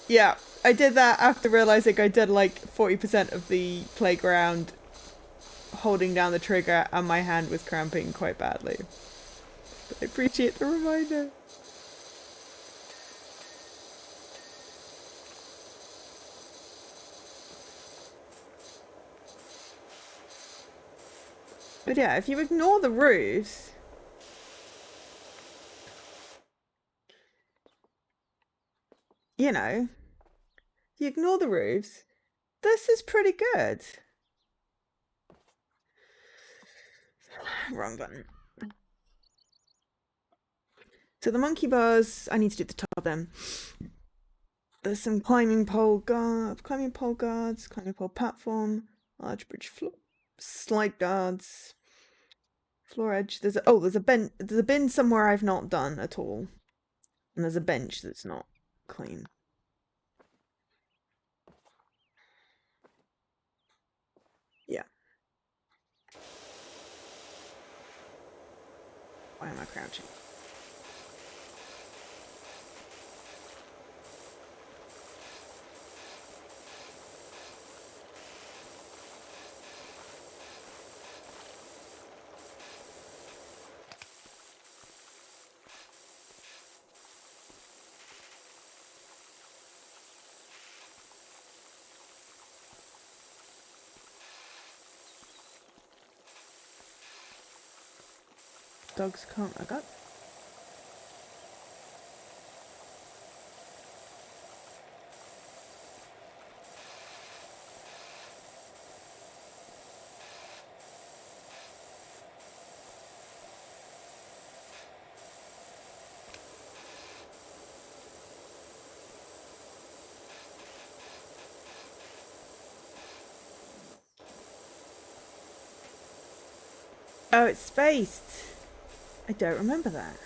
Yeah, I did that after realizing I did like 40% of the playground holding down the trigger and my hand was cramping quite badly. But I appreciate the reminder. But yeah, if you ignore the roofs, you know, if you ignore the roofs, this is pretty good. Wrong button. So the monkey bars, I need to do the top of them. There's some climbing pole guards, climbing pole platform, large bridge floor, slide guards, floor edge. There's a bin somewhere I've not done at all, and there's a bench that's not clean. Yeah. Why am I crouching? Dogs can't look up. Oh, it's spaced. I don't remember that.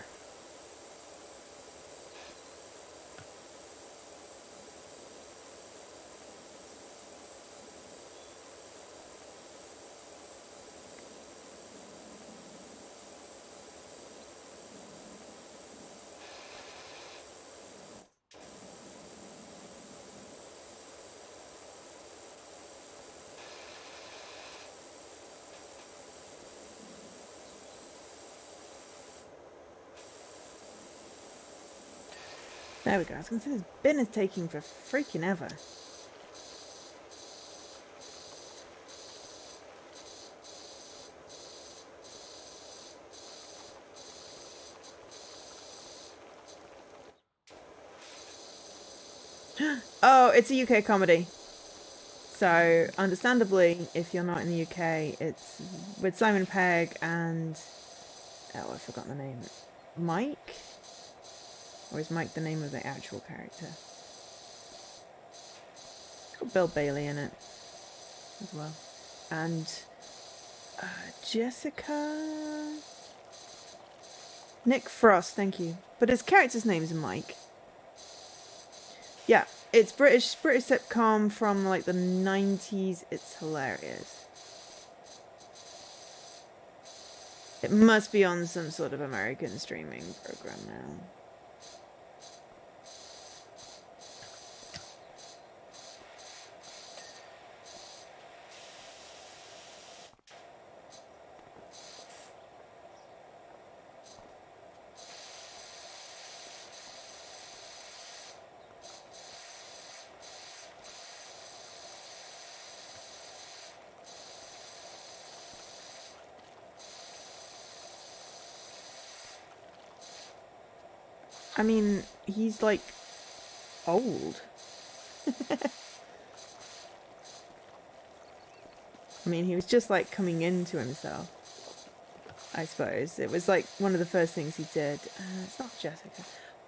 There we go. I was going to say this bin is taking for freaking ever. Oh, it's a UK comedy. So, understandably, if you're not in the UK, it's with Simon Pegg and... Oh, I've forgotten the name. Mike? Or is Mike the name of the actual character? It's got Bill Bailey in it as well. And Jessica... Nick Frost, thank you. But his character's name is Mike. Yeah, it's British sitcom from like the 90s. It's hilarious. It must be on some sort of American streaming program now. I mean, he's like old. I mean, he was just like coming into himself, I suppose. It was like one of the first things he did. It's not Jessica.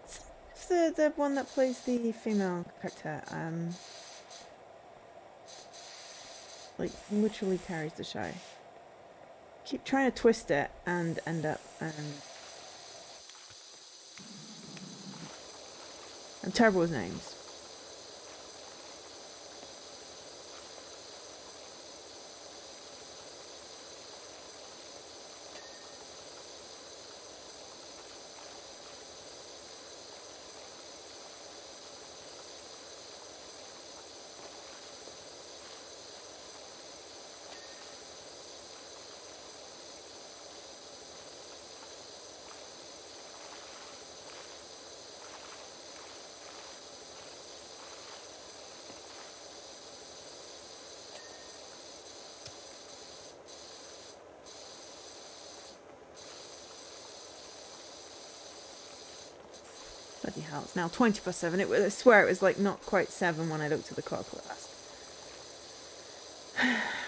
It's the one that plays the female character. Like literally carries the show. Keep trying to twist it and end up. I'm terrible with names. Bloody hell, it's now 7:20. I swear it was like not quite 7 when I looked at the clock last.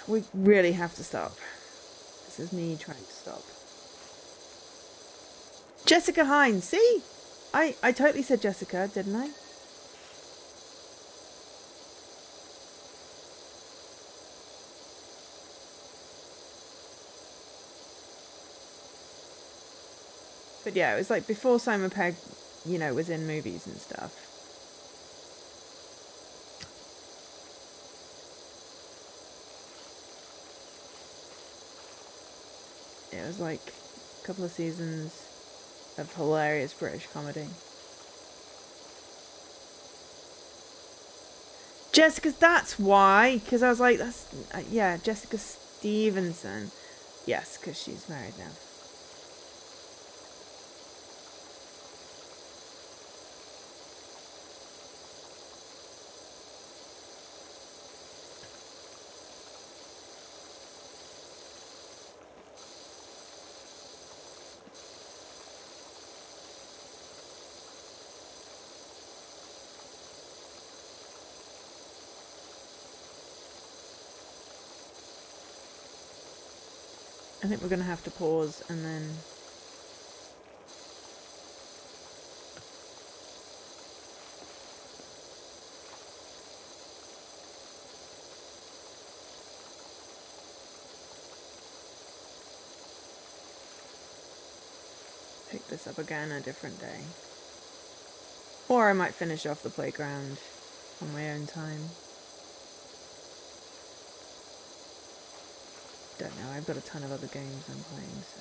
We really have to stop. This is me trying to stop. Jessica Hines, see? I totally said Jessica, didn't I? But yeah, it was like before Simon Pegg, you know, was in movies and stuff. It was like a couple of seasons of hilarious British comedy. Jessica, that's why, because I was like, that's, yeah, Jessica Stevenson. Yes, because she's married now. I think we're going to have to pause and then... pick this up again a different day. Or I might finish off the playground on my own time. Don't know, I've got a ton of other games I'm playing, so...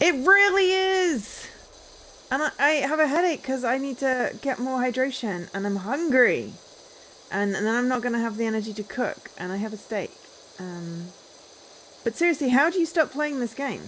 It really is! And I have a headache because I need to get more hydration and I'm hungry. And then I'm not going to have the energy to cook and I have a steak. But seriously, how do you stop playing this game?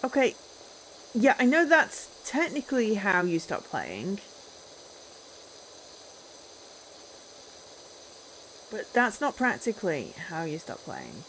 Okay, yeah, I know that's technically how you stop playing. But that's not practically how you stop playing.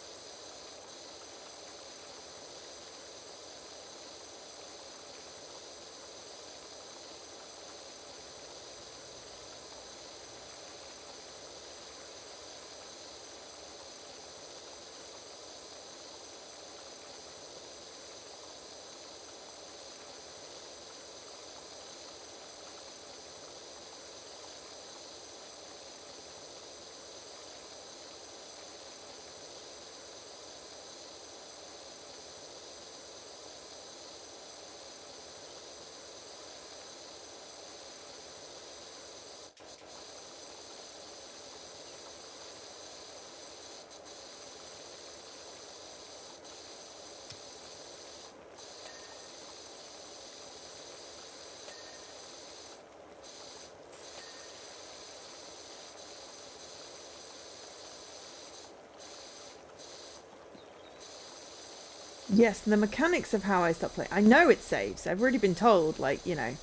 Yes, the mechanics of how I stop playing. I know it saves. I've already been told, like, you know,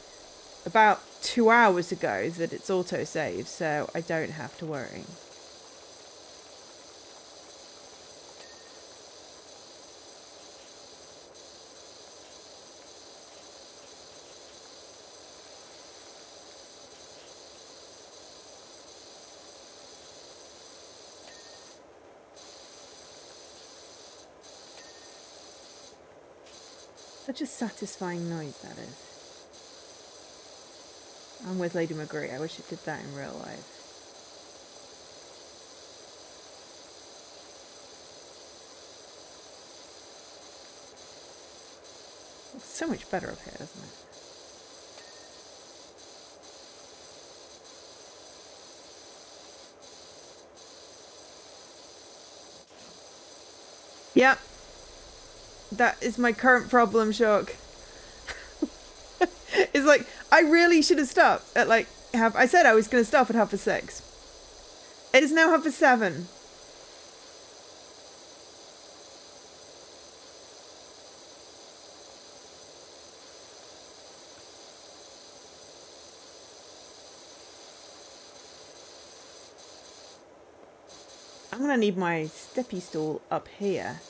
about 2 hours ago that it's auto save, so I don't have to worry. Such a satisfying noise that is. I'm with Lady McGree. I wish it did that in real life. It's so much better up here, isn't it? Yep. That is my current problem, Shock. It's like, I really should have stopped at like I said I was going to stop at 6:30. It is now 7:30. I'm going to need my steppy stool up here.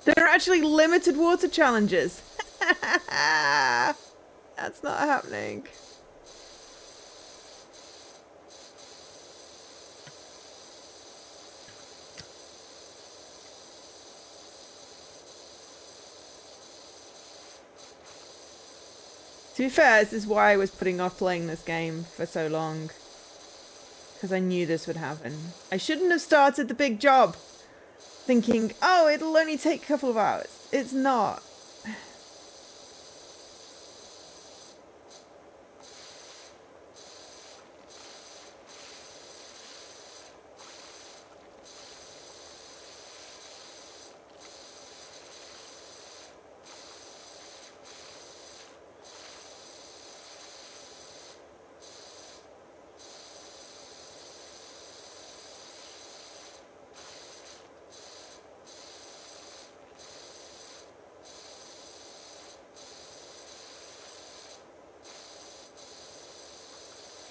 There are actually limited water challenges. That's not happening. To be fair, this is why I was putting off playing this game for so long. Because I knew this would happen. I shouldn't have started the big job thinking, oh, it'll only take a couple of hours. It's not.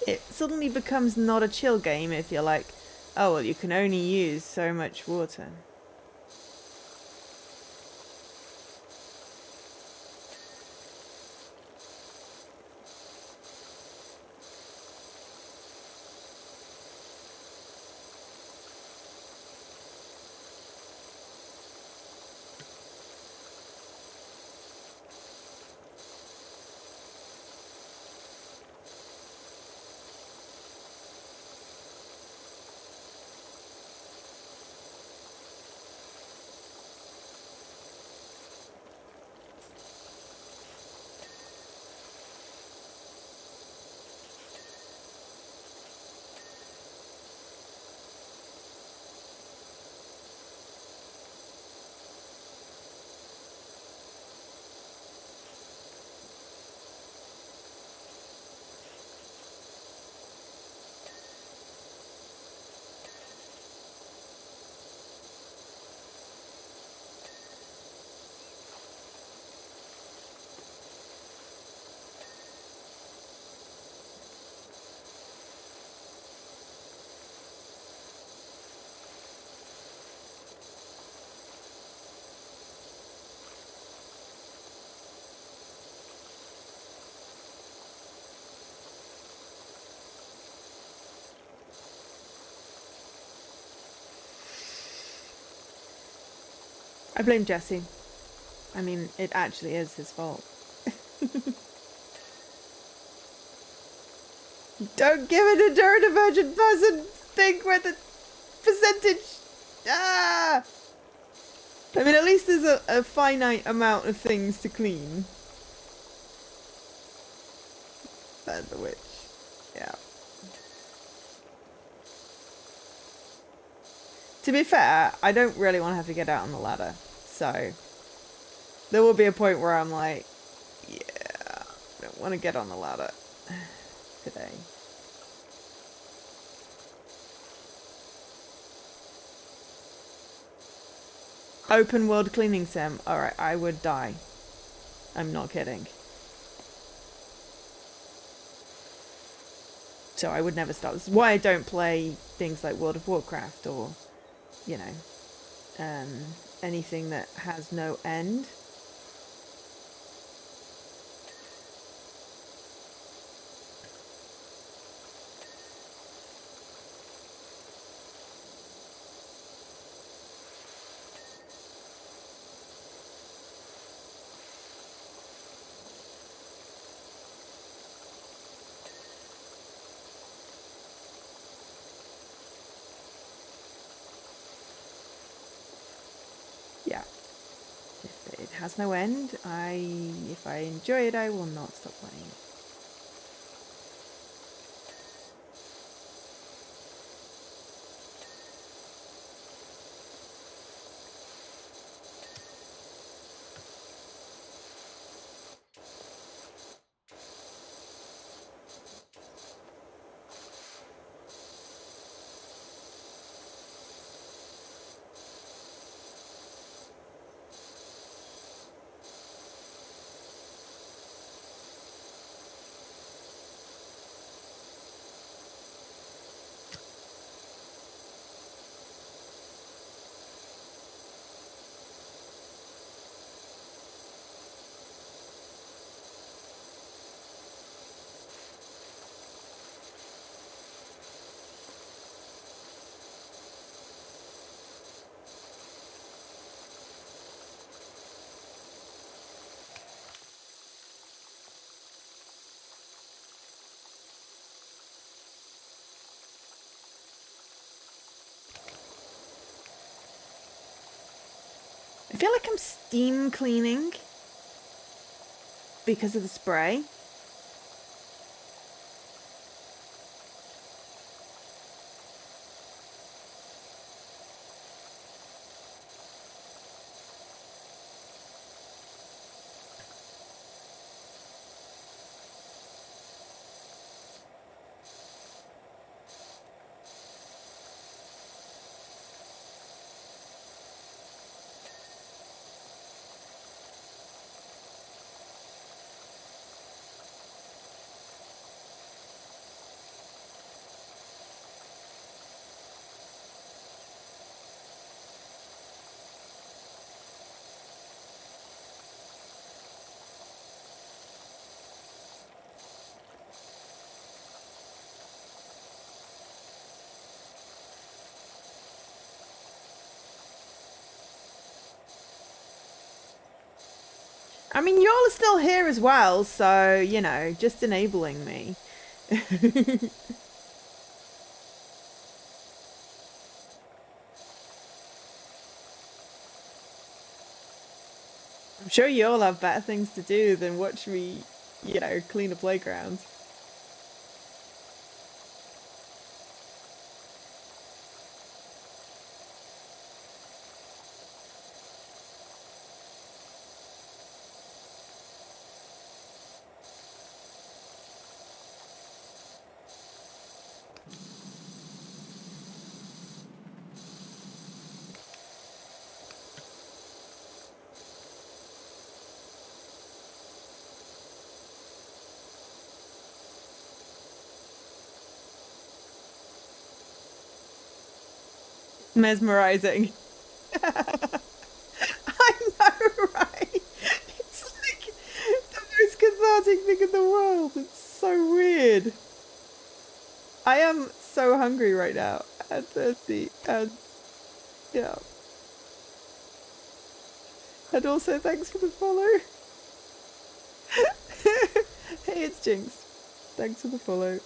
It suddenly becomes not a chill game if you're like, oh, well, you can only use so much water. I blame Jesse. I mean, it actually is his fault. Don't give it a neurodivergent person thing where the percentage. Ah! I mean, at least there's a finite amount of things to clean. And the witch. Yeah. To be fair, I don't really want to have to get out on the ladder. So, there will be a point where I'm like, yeah, I don't want to get on the ladder today. Open world cleaning sim. Alright, I would die. I'm not kidding. So I would never stop. This is why I don't play things like World of Warcraft or, you know, anything that has no end. Yeah. If it has no end, if I enjoy it, I will not stop playing it. I feel like I'm steam cleaning because of the spray. I mean, y'all are still here as well, so, you know, just enabling me. I'm sure you all have better things to do than watch me, you know, clean a playground. Mesmerizing. I know, right? It's like the most cathartic thing in the world. It's so weird. I am so hungry right now and thirsty and yeah. And also, thanks for the follow. Hey, it's Jinx. Thanks for the follow.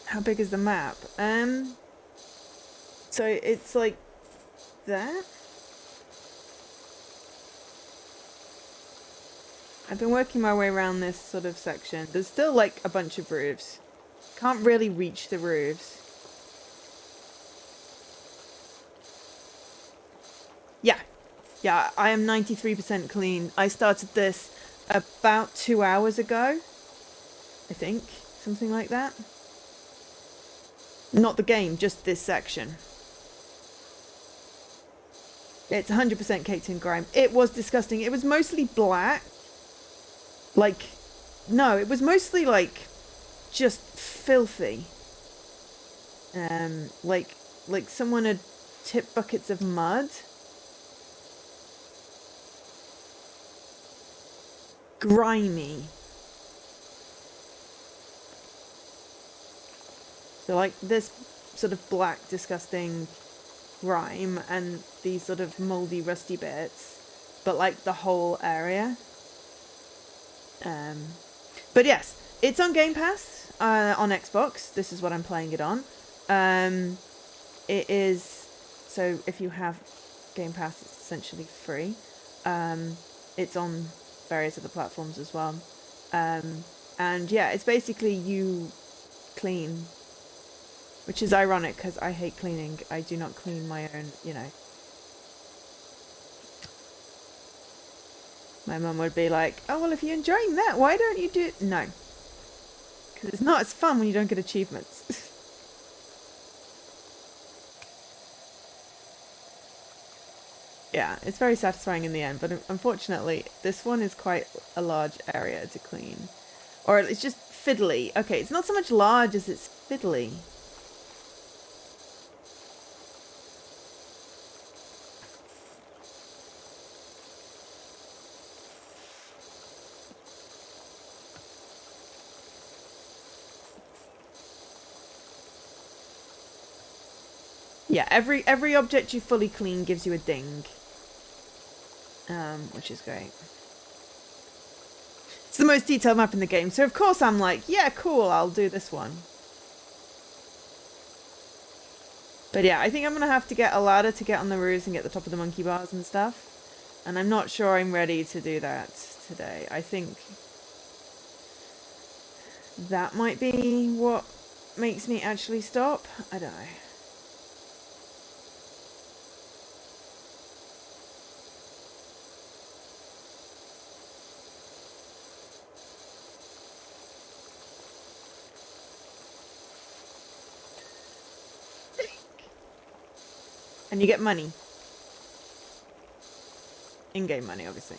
How big is the map? So it's like that. I've been working my way around this sort of section. There's still like a bunch of roofs. Can't really reach the roofs. Yeah. Yeah, I am 93% clean. I started this about 2 hours ago. I think. Something like that. Not the game, just this section. It's 100% caked in grime. It was disgusting. It was mostly black. Like, no, it was mostly like just filthy. Like someone had tipped buckets of mud. Grimy. So like this sort of black, disgusting grime and these sort of moldy, rusty bits, but like the whole area. But yes, it's on Game Pass on Xbox. This is what I'm playing it on. It is, so if you have Game Pass, it's essentially free. It's on various other platforms as well. And yeah, it's basically you clean, which is ironic because I hate cleaning. I do not clean my own, you know. My mum would be like, oh, well, if you're enjoying that, why don't you do it? No. Because it's not as fun when you don't get achievements. Yeah, it's very satisfying in the end, but unfortunately, this one is quite a large area to clean. Or it's just fiddly. Okay, it's not so much large as it's fiddly. Yeah, every object you fully clean gives you a ding. Which is great. It's the most detailed map in the game, so of course I'm like, yeah, cool, I'll do this one. But yeah, I think I'm going to have to get a ladder to get on the roofs and get the top of the monkey bars and stuff. And I'm not sure I'm ready to do that today. I think that might be what makes me actually stop. I don't know. And you get money. In-game money, obviously.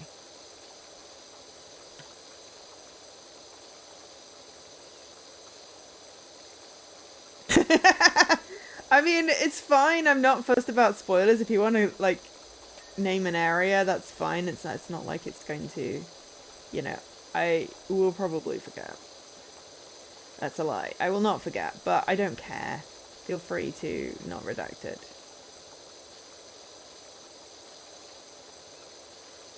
I mean, it's fine. I'm not fussed about spoilers. If you want to, like, name an area, that's fine. It's not like it's going to, you know, I will probably forget. That's a lie. I will not forget, but I don't care. Feel free to not redact it.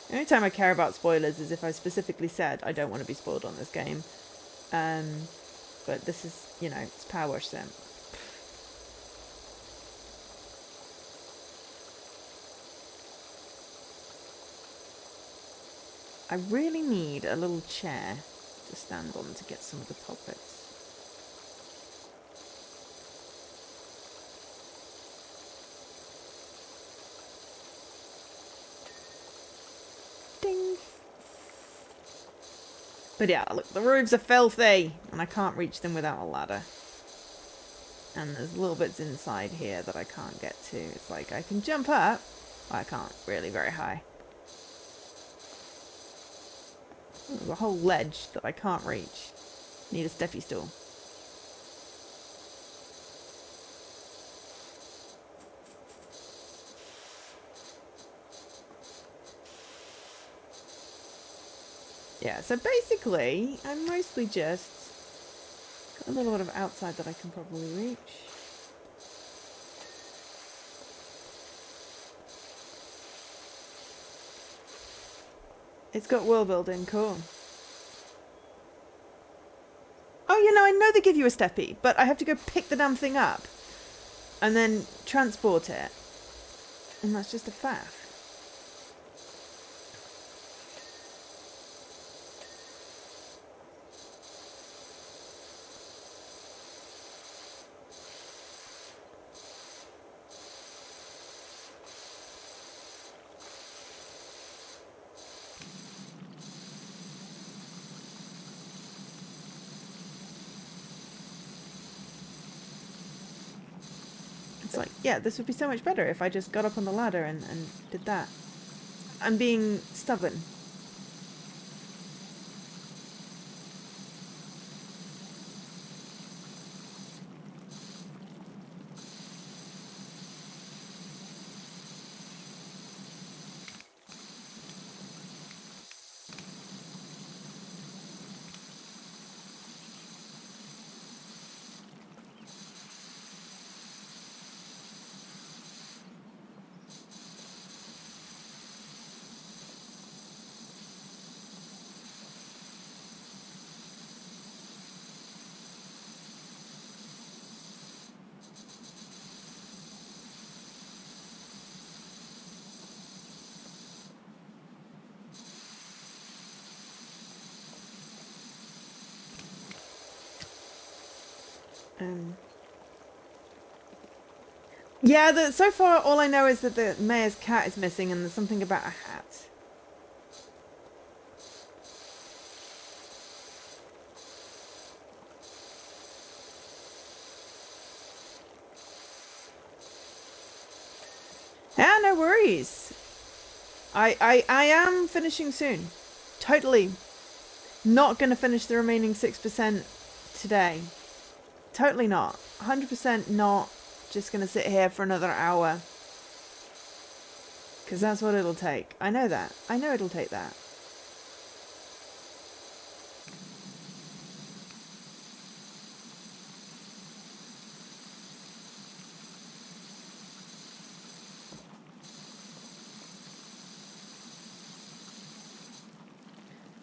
The only time I care about spoilers is if I specifically said I don't want to be spoiled on this game. But this is, you know, it's Power Wash Sim. I really need a little chair to stand on to get some of the topics. Ding! But yeah, look, the roofs are filthy, and I can't reach them without a ladder. And there's little bits inside here that I can't get to. It's like I can jump up, but I can't really very high. There's a whole ledge that I can't reach. Need a Steffi stool. Yeah, so basically, I'm mostly just got a little bit of outside that I can probably reach. It's got world building, cool. Oh, you know, I know they give you a Steffi, but I have to go pick the damn thing up and then transport it. And that's just a faff. It's like, yeah, this would be so much better if I just got up on the ladder and did that. I'm being stubborn. Yeah, so far all I know is that the mayor's cat is missing and there's something about a hat. Yeah, no worries. I am finishing soon. Totally not going to finish the remaining 6% today. Totally not. 100% not just going to sit here for another hour. Because that's what it'll take. I know that. I know it'll take that.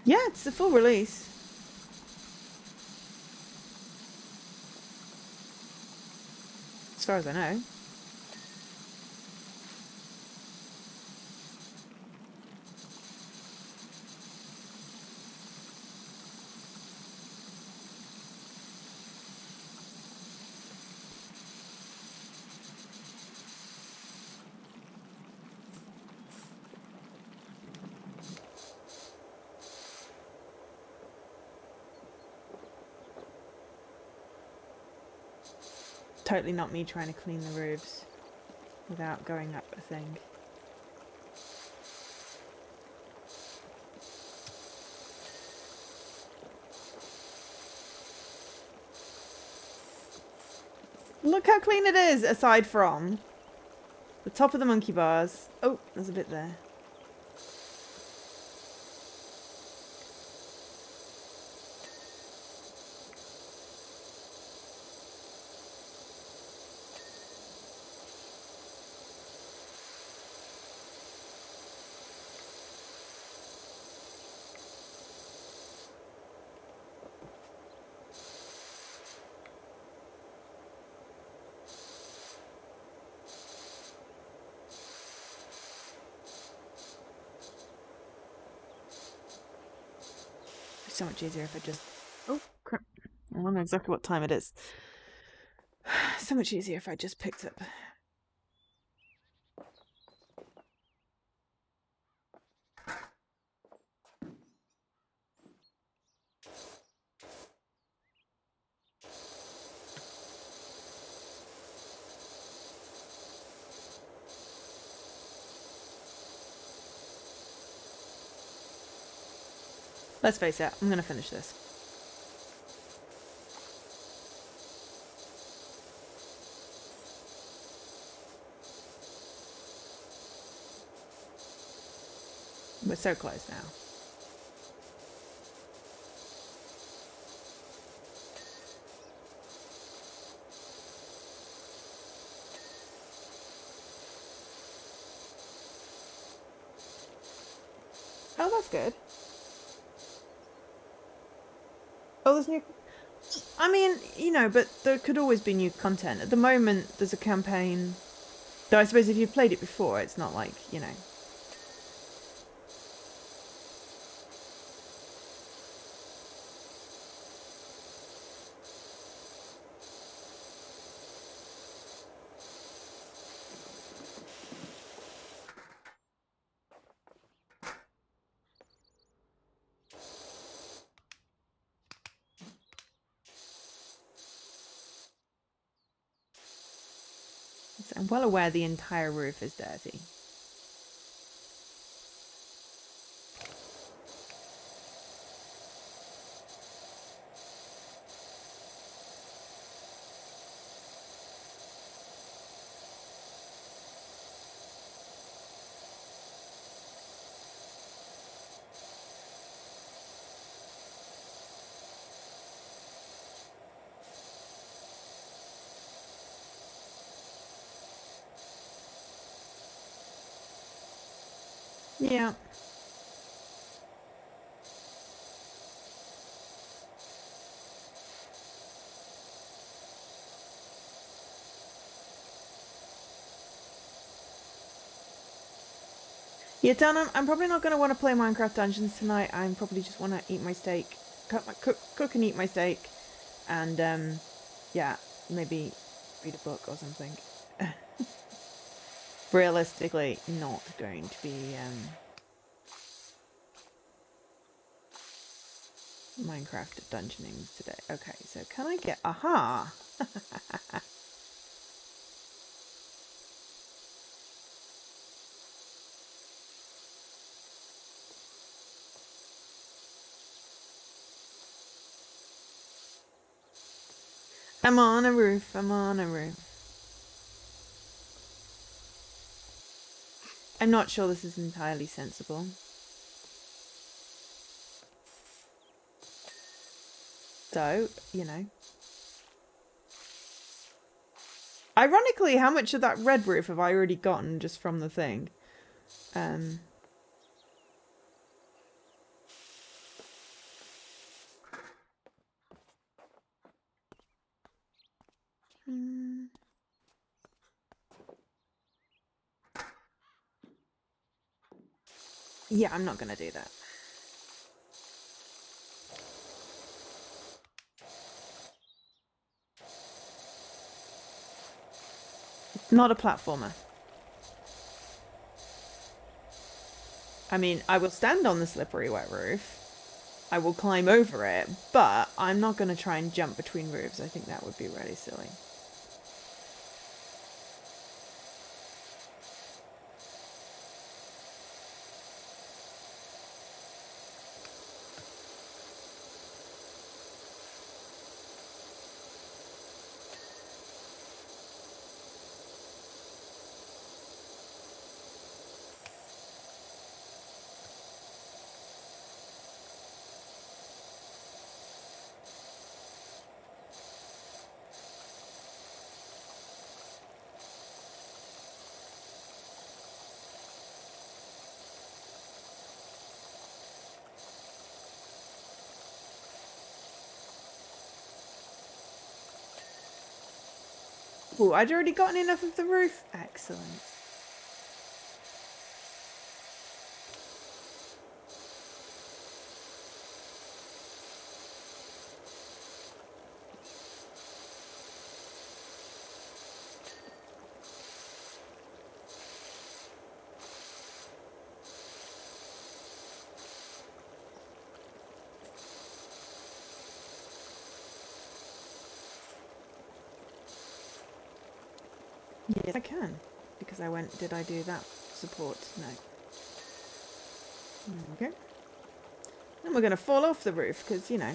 Yeah, it's the full release. As far as I know. Totally not me trying to clean the roofs without going up a thing. Look how clean it is, aside from the top of the monkey bars. Oh, there's a bit there. It's so much easier if I just... Oh, crap. I don't know exactly what time it is. So much easier if I just picked up... Let's face it, I'm gonna finish this. We're so close now. Oh, that's good. Oh, there's new... I mean, you know, but there could always be new content. At the moment, there's a campaign. Though I suppose if you've played it before, it's not like, you know... I'm well aware the entire roof is dirty. Yeah. Yeah, Dan, I'm probably not going to want to play Minecraft Dungeons tonight. I'm probably just want to eat my steak. Cook and eat my steak. And, yeah, maybe read a book or something. Realistically, not going to be, Minecraft Dungeoning today. Okay, so can I get... Aha! I'm on a roof. I'm on a roof. I'm not sure this is entirely sensible. So, you know. Ironically, how much of that red roof have I already gotten just from the thing? Yeah, I'm not going to do that. It's not a platformer. I mean, I will stand on the slippery wet roof. I will climb over it, but I'm not going to try and jump between roofs. I think that would be really silly. Oh, I'd already gotten enough of the roof. Excellent. Yes, I can. Because I went, did I do that support? No. Okay. And we're going to fall off the roof because, you know,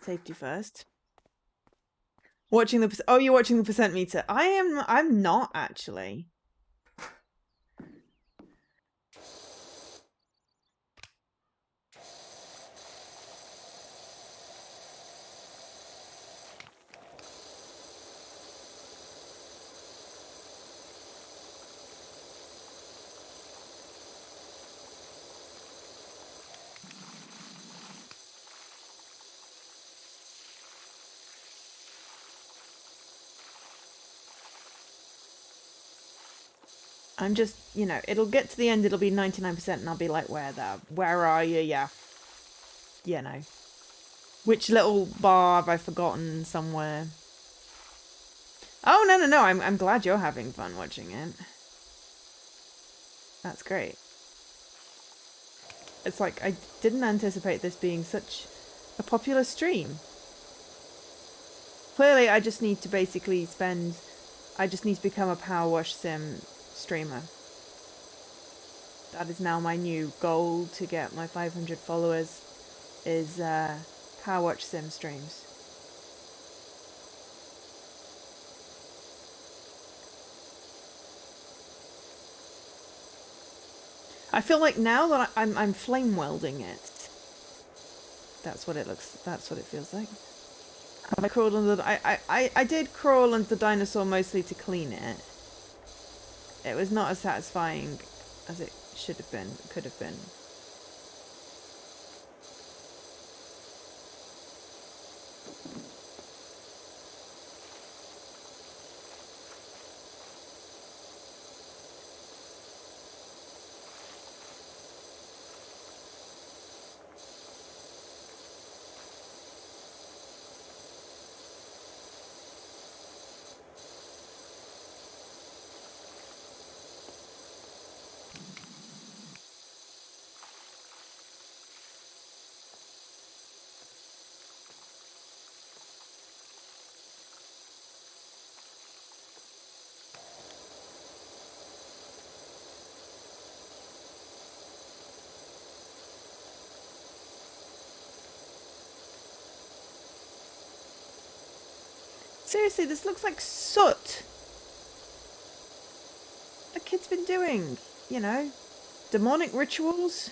safety first. Watching the... Oh, you're watching the percent meter. I'm not, actually. I'm just, you know, it'll get to the end, it'll be 99% and I'll be like, where are you? Yeah. You know. Which little bar have I forgotten somewhere? Oh, no. I'm glad you're having fun watching it. That's great. It's like, I didn't anticipate this being such a popular stream. Clearly, I just need to basically I just need to become a Power Wash Sim streamer. That is now my new goal to get my 500 followers, is Power Wash Sim streams. I feel like now that I'm flame welding it. That's what it looks. That's what it feels like. Have I crawled under the... I did crawl under the dinosaur mostly to clean it. It was not as satisfying as it should have been, could have been. Seriously, this looks like soot. The kid's been doing, you know, demonic rituals.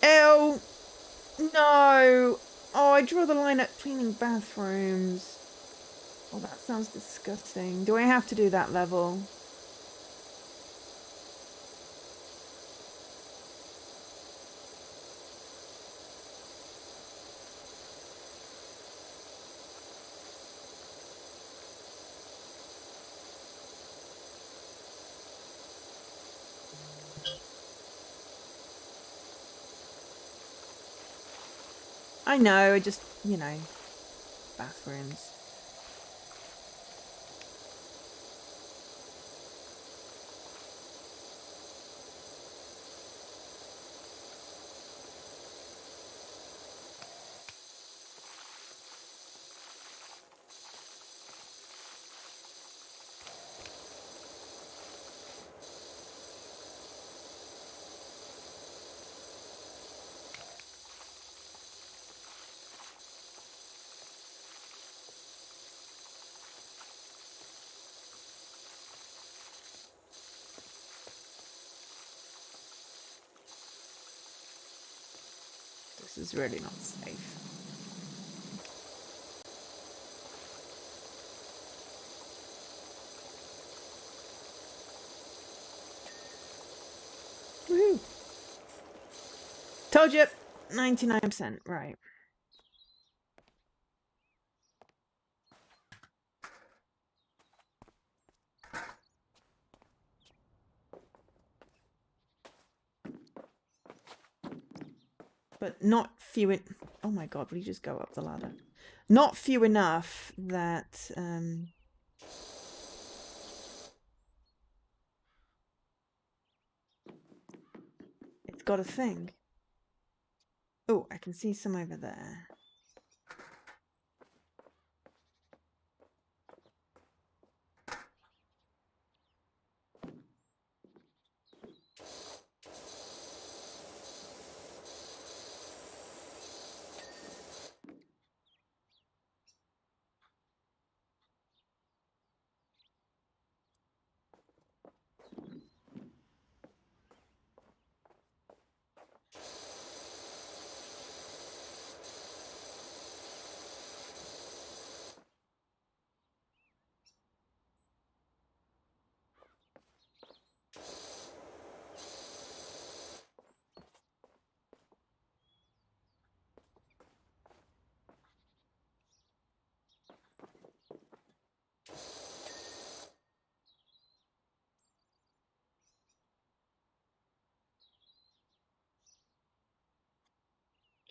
Ew. No. Oh, I draw the line at cleaning bathrooms. Oh, that sounds disgusting. Do I have to do that level? I know, I just, you know, bathrooms. This is really not safe. Woohoo! Told you! 99%, right. But not few... Oh my god, will you just go up the ladder? Not few enough that... got a thing. Oh, I can see some over there.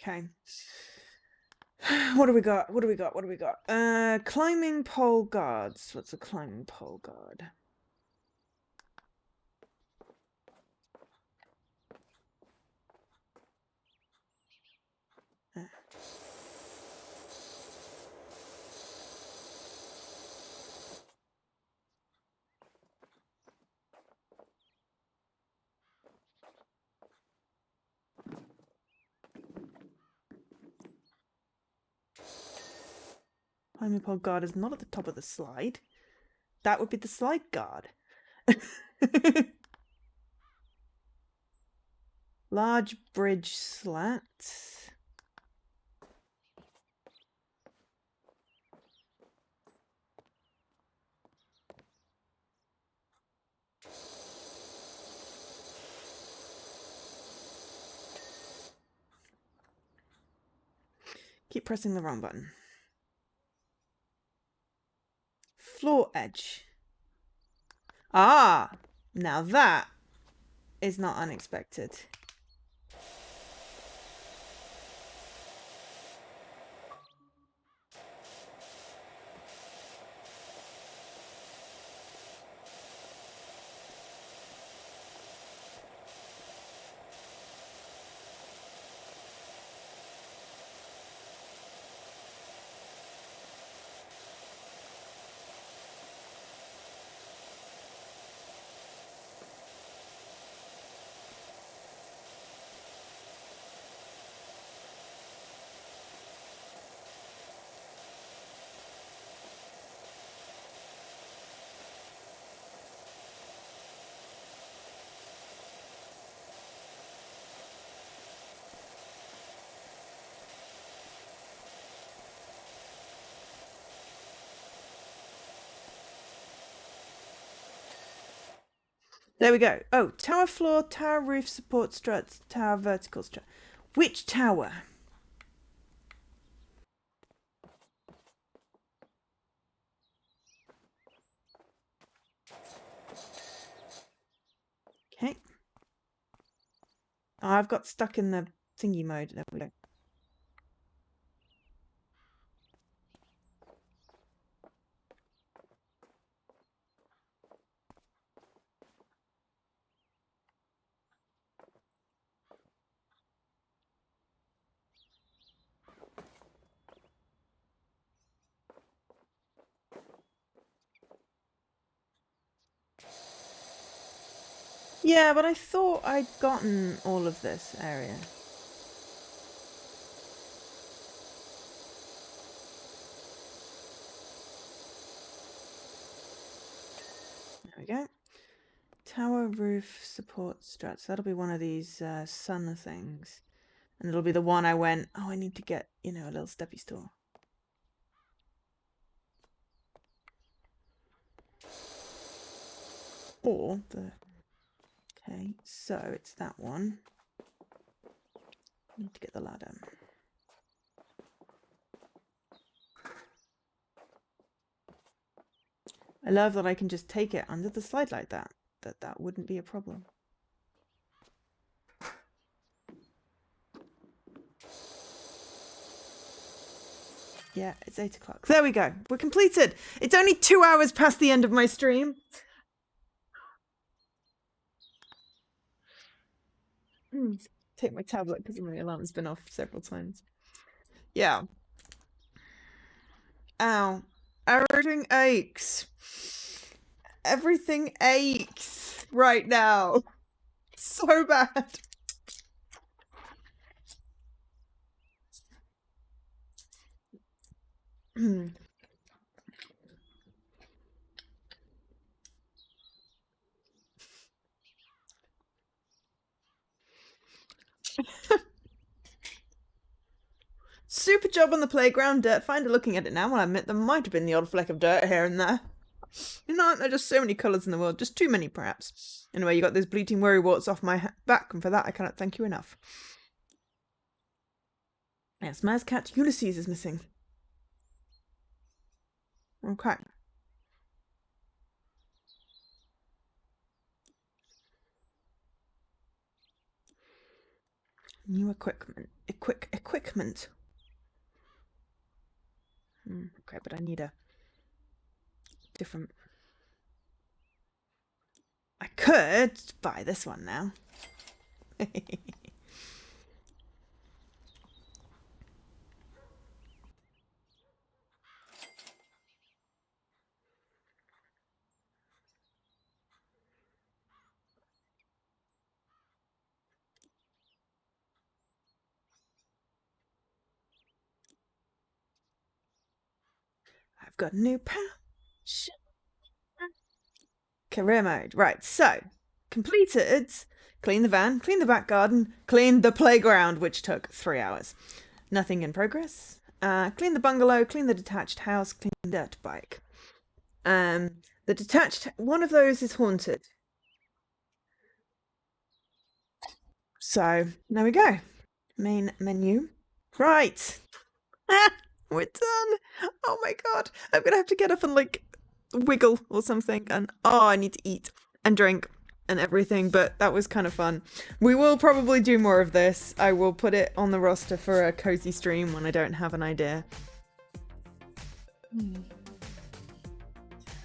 Okay. What do we got? What do we got? What do we got? Climbing pole guards. What's a climbing pole guard? Climbing pole guard is not at the top of the slide. That would be the slide guard. Large bridge slats. Keep pressing the wrong button. Floor edge. Ah, now that is not unexpected. There we go. Oh, tower floor, tower roof, support struts, tower vertical strut. Which tower? Okay. Oh, I've got stuck in the thingy mode. There we go. Yeah, but I thought I'd gotten all of this area. There we go. Tower roof support struts. That'll be one of these sun things. And it'll be the one I went, oh, I need to get, you know, a little steppy store. Or the... Okay, so it's that one. I need to get the ladder. I love that I can just take it under the slide like that. That wouldn't be a problem. Yeah, it's 8 o'clock. There we go. We're completed. It's only 2 hours past the end of my stream. Take my tablet because my alarm's been off several times. Yeah. Ow. Everything aches. Everything aches right now. So bad. Super job on the playground, Dirt Finder. Looking at it now, I'll admit there might have been the odd fleck of dirt here and there. You know, there are just so many colours in the world, just too many perhaps. Anyway, you got those bleating worrywarts off my back, and for that I cannot thank you enough. Yes, Ma's cat Ulysses is missing. Okay. New equipment. Equipment. Okay, but I need a different... I could buy this one now. I've got a new pouch. Career mode. Right, so completed. Clean the van, clean the back garden, clean the playground, which took 3 hours. Nothing in progress. Clean the bungalow, clean the detached house, clean the dirt bike. The detached, one of those is haunted. So there we go. Main menu. Right. We're done. Oh my god. I'm gonna have to get up and like wiggle or something, and I need to eat and drink and everything, but that was kind of fun. We will probably do more of this. I will put it on the roster for a cozy stream when I don't have an idea.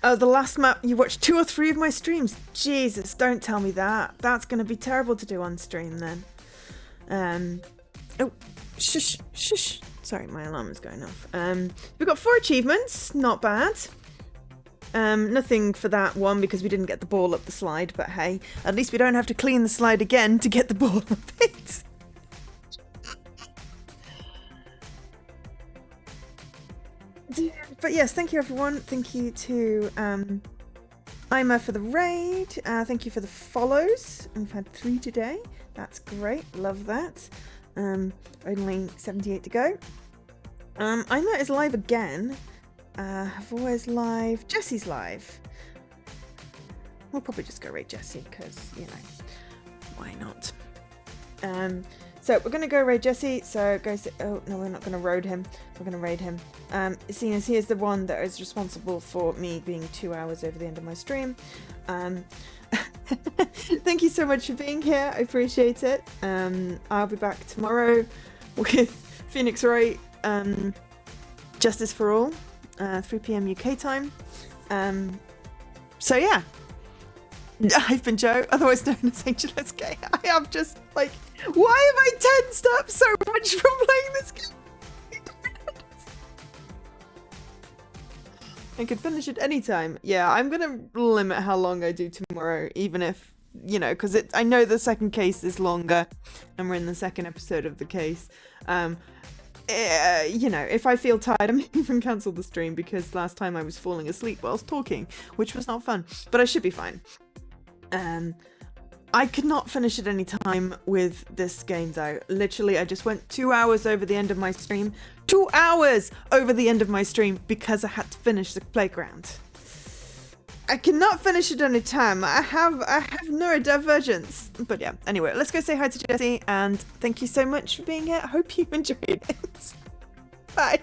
Oh, the last map, you watched 2 or 3 of my streams. Jesus, don't tell me that. That's going to be terrible to do on stream then. Oh, shush, shush. Sorry, my alarm is going off. We've got 4 achievements, not bad. Nothing for that one because we didn't get the ball up the slide, but hey, at least we don't have to clean the slide again to get the ball up it. But yes, thank you everyone. Thank you to Ima for the raid. Thank you for the follows. We've had 3 today. That's great. Love that. Only 78 to go. Ima is live again. Havoa is live. Jesse's live. We'll probably just go raid Jesse because, you know, why not? So we're going to go raid Jesse. So go sit. Oh, no, we're not going to road him. We're going to raid him. Seeing as he is the one that is responsible for me being 2 hours over the end of my stream. Thank you so much for being here. I appreciate it. I'll be back tomorrow with Phoenix Wright, Justice for All. 3 p.m. UK time. So yeah, I've been Joe, otherwise known as Angelus Gay. I am just like, why have I tensed up so much from playing this game? I could finish it anytime. Yeah, I'm gonna limit how long I do tomorrow, even if, you know, because I know the second case is longer, and we're in the second episode of the case. You know, if I feel tired, I may even cancel the stream because last time I was falling asleep whilst talking, which was not fun, but I should be fine. I could not finish at any time with this game though. Literally, I just went 2 hours over the end of my stream. 2 hours over the end of my stream because I had to finish the playground. I cannot finish it on a time. I have neurodivergence. But yeah, anyway, let's go say hi to Jesse, and thank you so much for being here. I hope you enjoyed it. Bye.